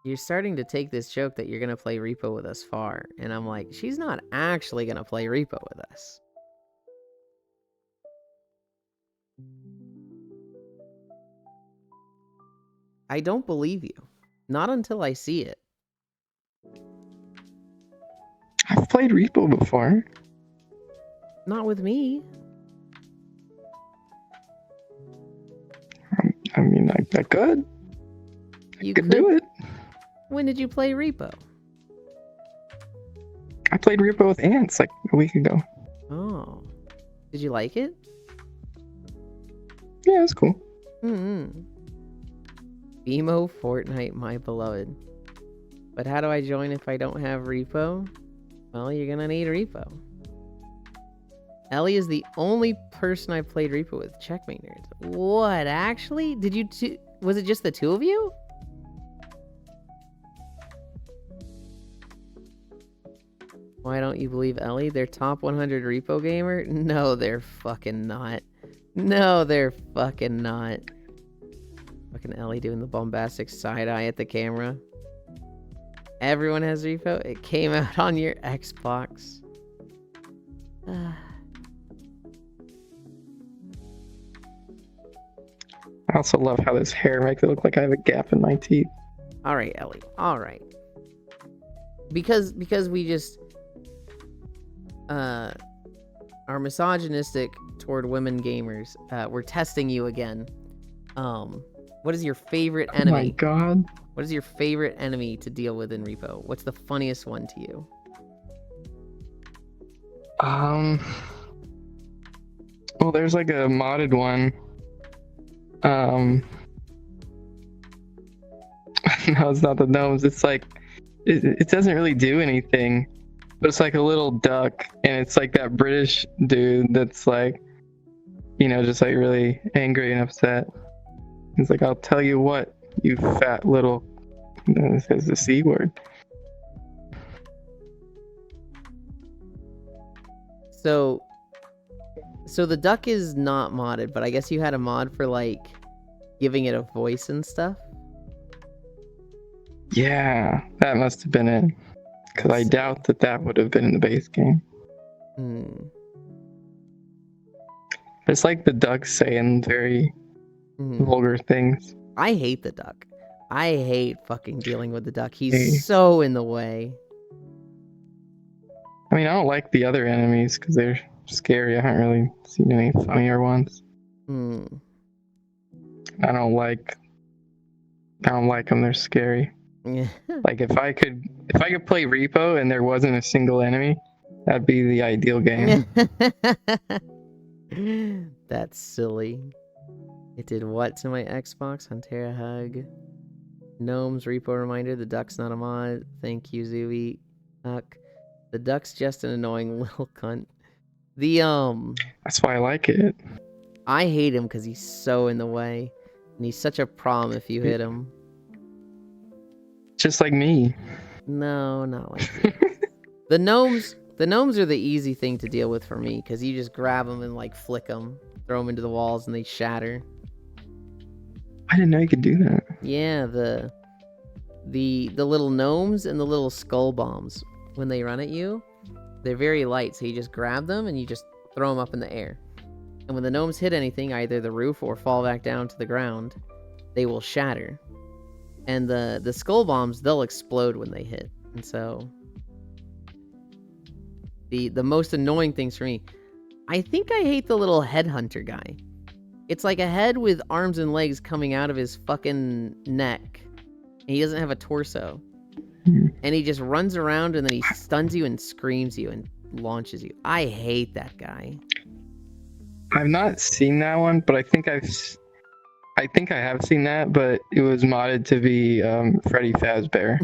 You're starting to take this joke that you're gonna play Repo with us far, and I'm like, she's not actually gonna play Repo with us. I don't believe you. Not until I see it. I've played Repo before. Not with me. I mean, I could. You Could do it. When did you play Repo? I played Repo with Ants like a week ago. Oh. Did you like it? Yeah, it's cool. Mm-hmm. Emo Fortnite, my beloved. But how do I join if I don't have Repo? Well, you're gonna need Repo. Ellie is the only person I played Repo with. Checkmate nerds. What, actually? Did you two... Was it just the two of you? Why don't you believe Ellie? They're top 100 Repo gamer? No, they're fucking not. No, they're fucking not. Fucking Ellie doing the bombastic side eye at the camera. Everyone has Repo. It came out on your Xbox. I also love how this hair makes it look like I have a gap in my teeth. All right, Ellie. All right. Because we just are misogynistic toward women gamers. We're testing you again. What is your favorite enemy? Oh my god. What is your favorite enemy to deal with in Repo? What's the funniest one to you? Well, there's like a modded one. No, it's not the gnomes. It's like it doesn't really do anything, but it's like a little duck, and it's like that British dude that's like, you know, just like really angry and upset. He's like, "I'll tell you what, you fat little," and it says the C word. So the duck is not modded, but I guess you had a mod for like giving it a voice and stuff. Yeah, that must have been it. Because I doubt that would have been in the base game. It's like the duck saying very vulgar things. I hate the duck. I hate fucking dealing with the duck. He's so in the way. I mean, I don't like the other enemies because they're scary. I haven't really seen any funnier ones. I don't like them. They're scary. Like if I could play Repo and there wasn't a single enemy, that'd be the ideal game. That's silly. It did what to my Xbox? Huntera hug. Gnomes Repo reminder. The duck's not a mod. Thank you, Zooey. Huck. The duck's just an annoying little cunt. That's why I like it. I hate him because he's so in the way. And he's such a problem if you hit him. Just like me. No, not like you. The gnomes are the easy thing to deal with for me because you just grab them and like flick them, throw them into the walls, and they shatter. I didn't know you could do that. Yeah, the little gnomes and the little skull bombs, when they run at you, they're very light, so you just grab them and you just throw them up in the air. And when the gnomes hit anything, either the roof or fall back down to the ground, they will shatter. And the skull bombs, they'll explode when they hit. And so the most annoying things for me, I think I hate the little headhunter guy. It's like a head with arms and legs coming out of his fucking neck. And he doesn't have a torso. And he just runs around and then he stuns you and screams you and launches you. I hate that guy. I've not seen that one, but I think I have seen that, but it was modded to be Freddy Fazbear.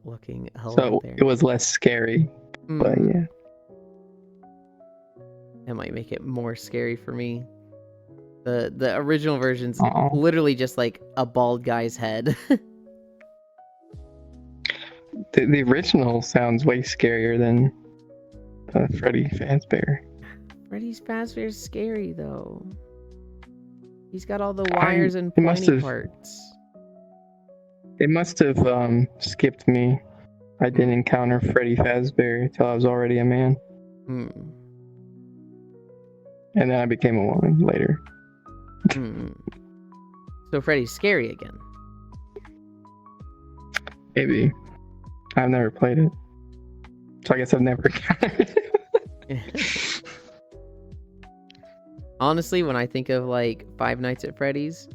Looking so there. it was less scary, but yeah. That might make it more scary for me. The original version's Aww. literally just like a bald guy's head. The original sounds way scarier than Freddy Fazbear. Freddy Fazbear's scary though. He's got all the wires and it must pointy have- parts. It must have skipped me. I didn't encounter Freddy Fazbear till I was already a man, Hmm. and then I became a woman later. Hmm. So Freddy's scary again. Maybe. I've never played it, so I guess I've never encountered it. Honestly, when I think of like Five Nights at Freddy's,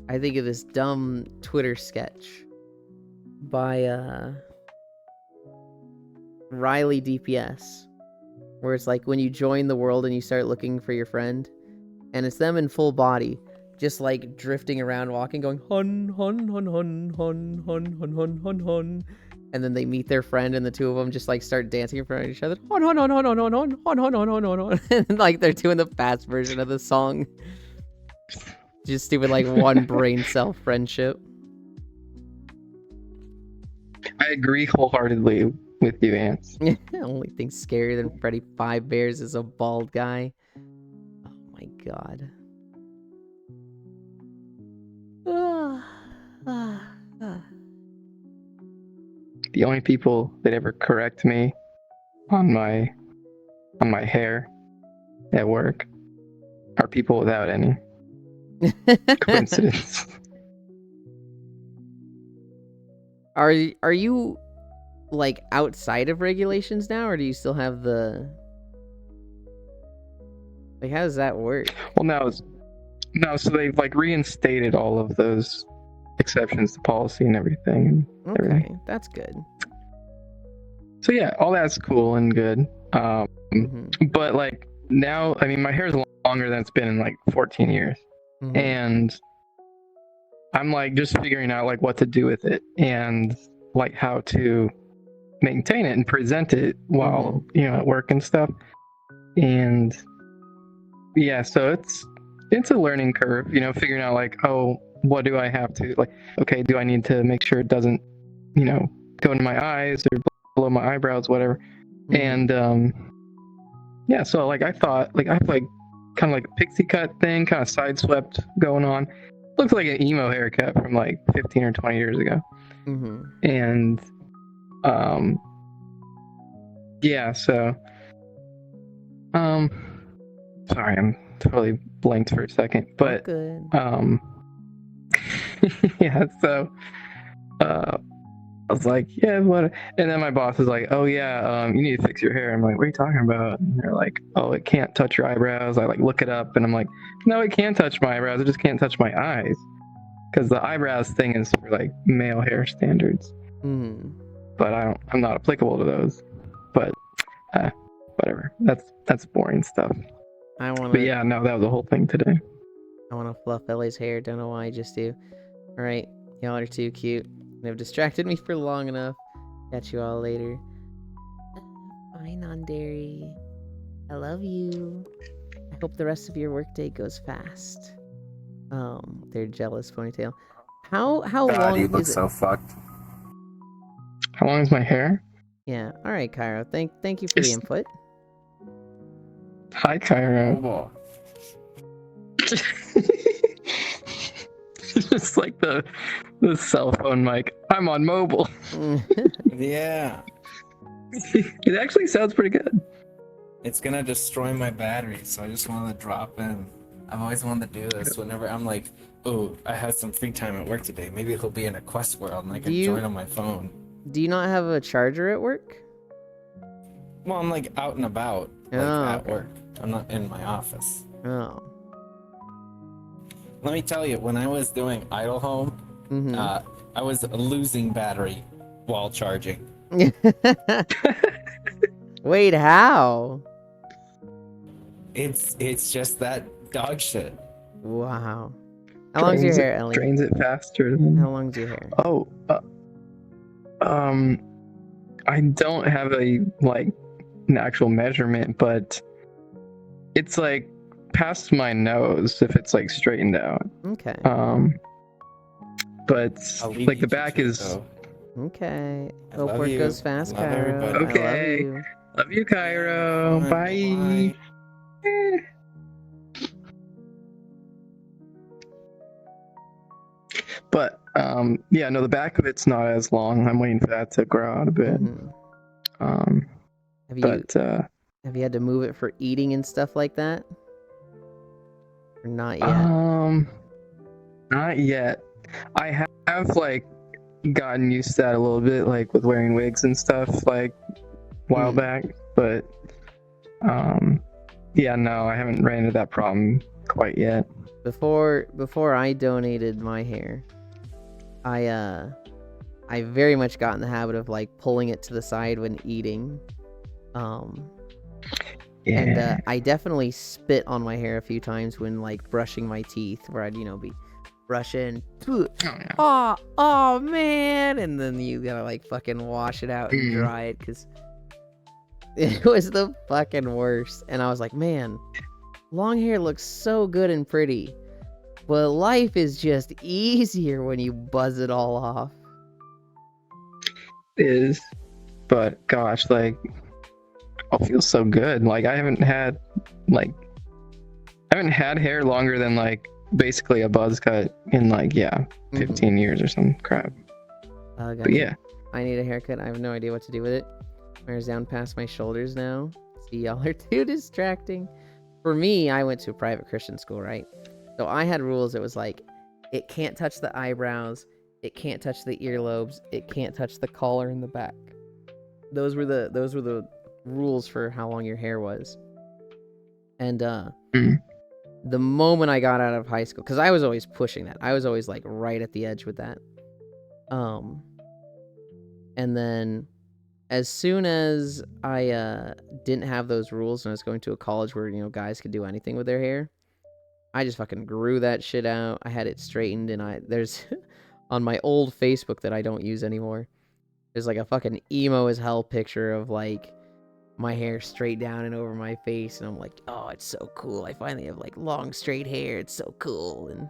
I think of this dumb Twitter sketch by Riley DPS, where it's like when you join the world and you start looking for your friend, and it's them in full body, just like drifting around, walking, going hun hun hun hun hun hun hun hun hun hun, and then they meet their friend, and the two of them just like start dancing in front of each other, hun hun hun hun hun hun hun hun hun hun hun hun, and like they're doing the fast version of the song. Just stupid, like one brain cell friendship. I agree wholeheartedly with you, Ants. Only thing scarier than Freddy Fazbear is a bald guy. Oh my god. The only people that ever correct me on my hair at work are people without any coincidence. Are you like outside of regulations now, or do you still have the like? How does that work? Well, so they've like reinstated all of those exceptions to policy and everything. Okay, that's good. So yeah, all that's cool and good. Mhm, But like now, I mean, my hair is longer than it's been in like 14 years, mhm. and I'm like just figuring out like what to do with it and like how to maintain it and present it while at work and stuff. And yeah, so it's a learning curve, figuring out like, oh, what do I have to like? Okay, do I need to make sure it doesn't, go into my eyes or below my eyebrows, whatever. Mhm. And yeah, so like I thought, like I have like kind of like a pixie cut thing, kind of side swept going on. Looks like an emo haircut from like 15 or 20 years ago. Mhm. And yeah, so sorry, I'm totally blanked for a second, but Good. yeah, so I was like, yeah, what? And then my boss was like, oh yeah, you need to fix your hair. I'm like, what are you talking about? And they're like, oh, it can't touch your eyebrows. I like look it up, and I'm like, no, it can touch my eyebrows. It just can't touch my eyes, because the eyebrows thing is for like male hair standards. Mhm. But I'm not applicable to those. But whatever. That's boring stuff. I But wanna yeah, no, that was the whole thing today. fluff Ellie's hair. Don't know why I just do. All right, y'all are too cute. They've distracted me for long enough. Catch you all later. Bye, non-dairy. I love you. I hope the rest of your workday goes fast. They're jealous, Ponytail. How God, long you look is it? so fucked. How long is my hair? Yeah. All right, Cairo. Thank you for the It's- input. Hi, Cairo. Mobile. Just like the cell phone mic. I'm on mobile. Yeah. It actually sounds pretty good. It's gonna destroy my battery, so I just wanted to drop in. I've always wanted to do this whenever I'm like, oh, I had some free time at work today. Maybe he'll be in a quest world and I can Do you- join on my phone. Do you not have a charger at work? Well, I'm like out and about, like Oh, at okay. work. I'm not in my office. Oh. Let me tell you, when I was doing Idle Home, Mm-hmm. I was losing battery while charging. Wait, how? It's just that dog shit. Wow. How long's your Drains it- hair, Ellie? Drains it faster than. How long's your hair? Oh, I don't have an actual measurement, but it's like past my nose if it's like straightened out. Okay. But I'll leave like you the to back it, is. though. Okay. I Hope love work you. goes fast, Love Cairo. everybody. I love Okay. you. Love you, Cairo. Bye. Bye. Yeah, no, the back of it's not as long. I'm waiting for that to grow out a bit. Mhm. Um, Have you but have you had to move it for eating and stuff like that? Or not yet? Not yet. I have like gotten used to that a little bit, like with wearing wigs and stuff, like a while back. But yeah, no, I haven't ran into that problem quite yet. Before I donated my hair, I very much got in the habit of like pulling it to the side when eating. Yeah. And I definitely spit on my hair a few times when like brushing my teeth, where I'd be brushing. Oh man, and then you gotta like fucking wash it out and dry it because it was the fucking worst. And I was like, man, long hair looks so good and pretty, but life is just easier when you buzz it all off. It is, but gosh, like, it feels so good. Like I haven't had hair longer than like basically a buzz cut in like 15 years or some crap. But Gotcha. yeah, I need a haircut. I have no idea what to do with it. My hair's down past my shoulders now. See, y'all are too distracting. For me, I went to a private Christian school, right? So I had rules. It was like, it can't touch the eyebrows, it can't touch the earlobes, it can't touch the collar in the back. Those were the rules for how long your hair was. And the moment I got out of high school, because I was always pushing that, I was always like right at the edge with that. And then as soon as I didn't have those rules and I was going to a college where guys could do anything with their hair, I just fucking grew that shit out. I had it straightened, and there's on my old Facebook that I don't use anymore, there's like a fucking emo as hell picture of like my hair straight down and over my face, and I'm like, oh, it's so cool. I finally have like long straight hair. It's so cool. And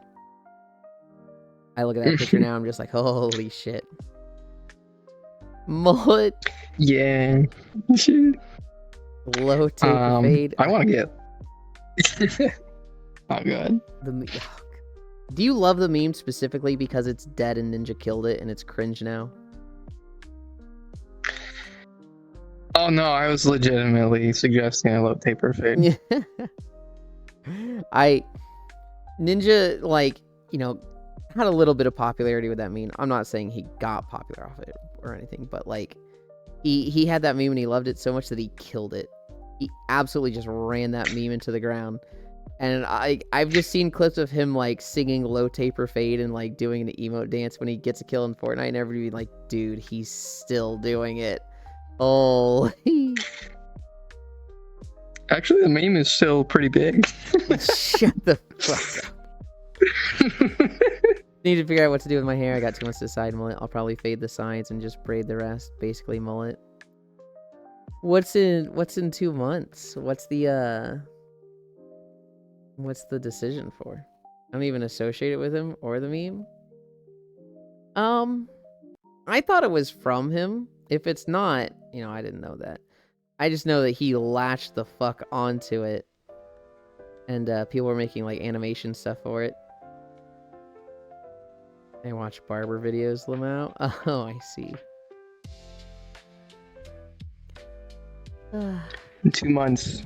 I look at that picture now, I'm just like, holy shit. Mullet. Yeah. Shit. Low taper fade. I want to get. Oh god. Do you love the meme specifically because it's dead and Ninja killed it and it's cringe now? Oh no, I was legitimately suggesting a low taper fade. Ninja, like, had a little bit of popularity with that meme. I'm not saying he got popular off it or anything, but like he had that meme and he loved it so much that he killed it. He absolutely just ran that meme into the ground. And I've just seen clips of him like singing low taper fade and like doing an emote dance when he gets a kill in Fortnite, and everybody like, dude, he's still doing it. Oh. Actually, the meme is still pretty big. Shut the fuck up. Need to figure out what to do with my hair. I got 2 months to side mullet. I'll probably fade the sides and just braid the rest. Basically mullet. What's in 2 months? What's the decision for? I don't even associate it with him or the meme. I thought it was from him. If it's not, I didn't know that. I just know that he latched the fuck onto it. And people were making like animation stuff for it. I watch barber videos, Lamau. Oh, I see. In 2 months,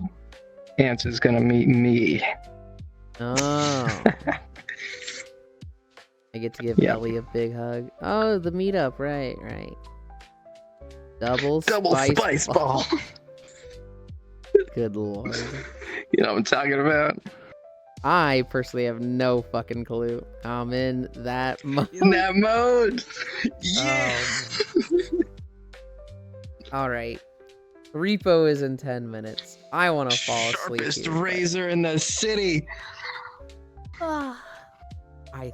Ants is gonna meet me. Oh. I get to give Ellie a big hug. Oh, the meetup, right. Double spice ball. Good lord. You know what I'm talking about? I personally have no fucking clue. I'm in that mode. In that mode. Yeah. Alright. Repo is in 10 minutes. I want to fall asleep. Sharpest razor in the city. I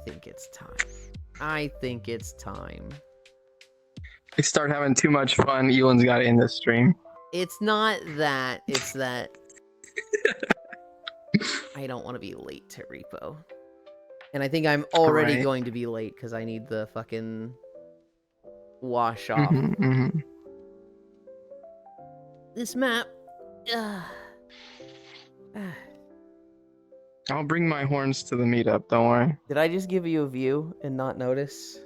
think it's time. I start having too much fun. Ewan's got to end this stream. It's not that. It's that I don't want to be late to Repo. And I think I'm already going to be late because I need the fucking wash off. This map. I'll bring my horns to the meetup, don't worry. Did I just give you a view and not notice?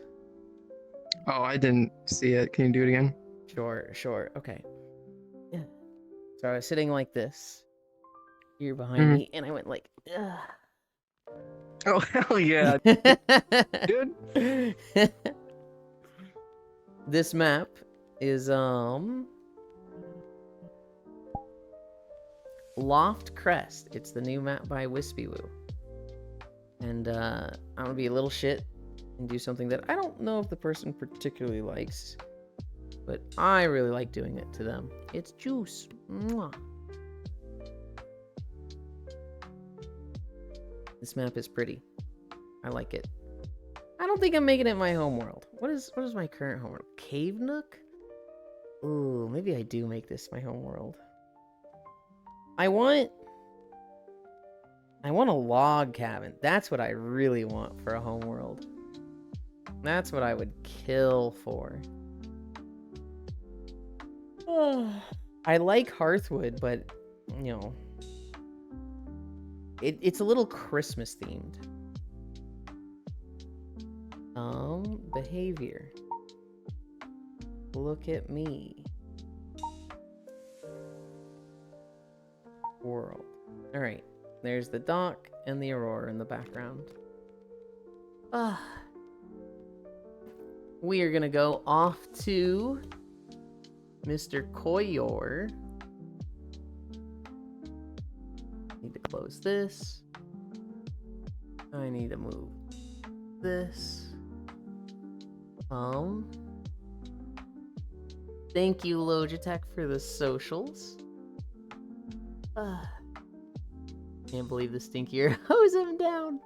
Oh, I didn't see it. Can you do it again? Sure. Okay. Yeah. So I was sitting like this, here behind me, and I went like, ugh. Oh, hell yeah, dude. This map is Loft Crest. It's the new map by Wispywoo. And I'm gonna be a little shit and do something that I don't know if the person particularly likes, but I really like doing it to them. It's juice. Mwah. This map is pretty. I like it. I don't think I'm making it my homeworld. What is my current homeworld? Cave Nook? Ooh, maybe I do make this my homeworld. I want a log cabin. That's what I really want for a homeworld. That's what I would kill for. I like Hearthwood, but you know, it's a little Christmas themed. Behavior. Look at me. World. Alright. There's the dock and the aurora in the background. We are gonna go off to Mr. Koyor. Need to close this. I need to move this. Thank you, Logitech, for the socials. Can't believe the stinkier hose him down.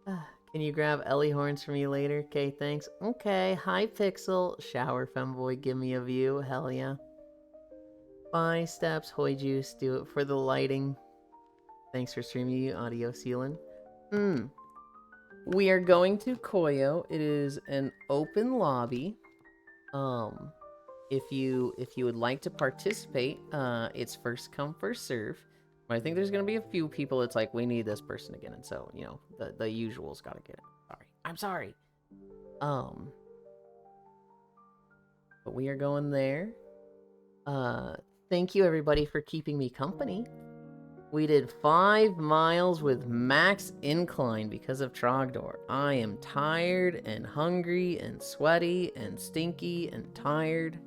Can you grab Ellie horns for me later? Okay, thanks. Okay, hi Pixel. Shower femboy, give me a view. Hell yeah. 5 steps, Hoy Juice, do it for the lighting. Thanks for streaming you, Audio Sealan. We are going to Koyo. It is an open lobby. If you would like to participate, it's first come, first serve. But I think there's gonna be a few people. It's like we need this person again, and so you know the usuals gotta get it. I'm sorry. But we are going there. Thank you everybody for keeping me company. We did 5 miles with max incline because of Trogdor. I am tired and hungry and sweaty and stinky and tired.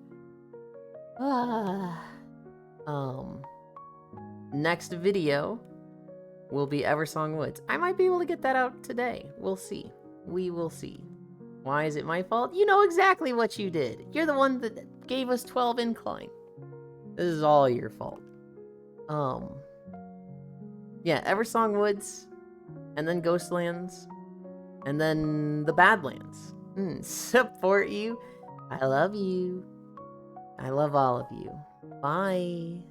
Next video will be Eversong Woods. I might be able to get that out today. We'll see. We will see. Why is it my fault? You know exactly what you did. You're the one that gave us 12 incline. This is all your fault. Yeah, Eversong Woods, and then Ghostlands, and then the Badlands. Support you. I love you. I love all of you. Bye.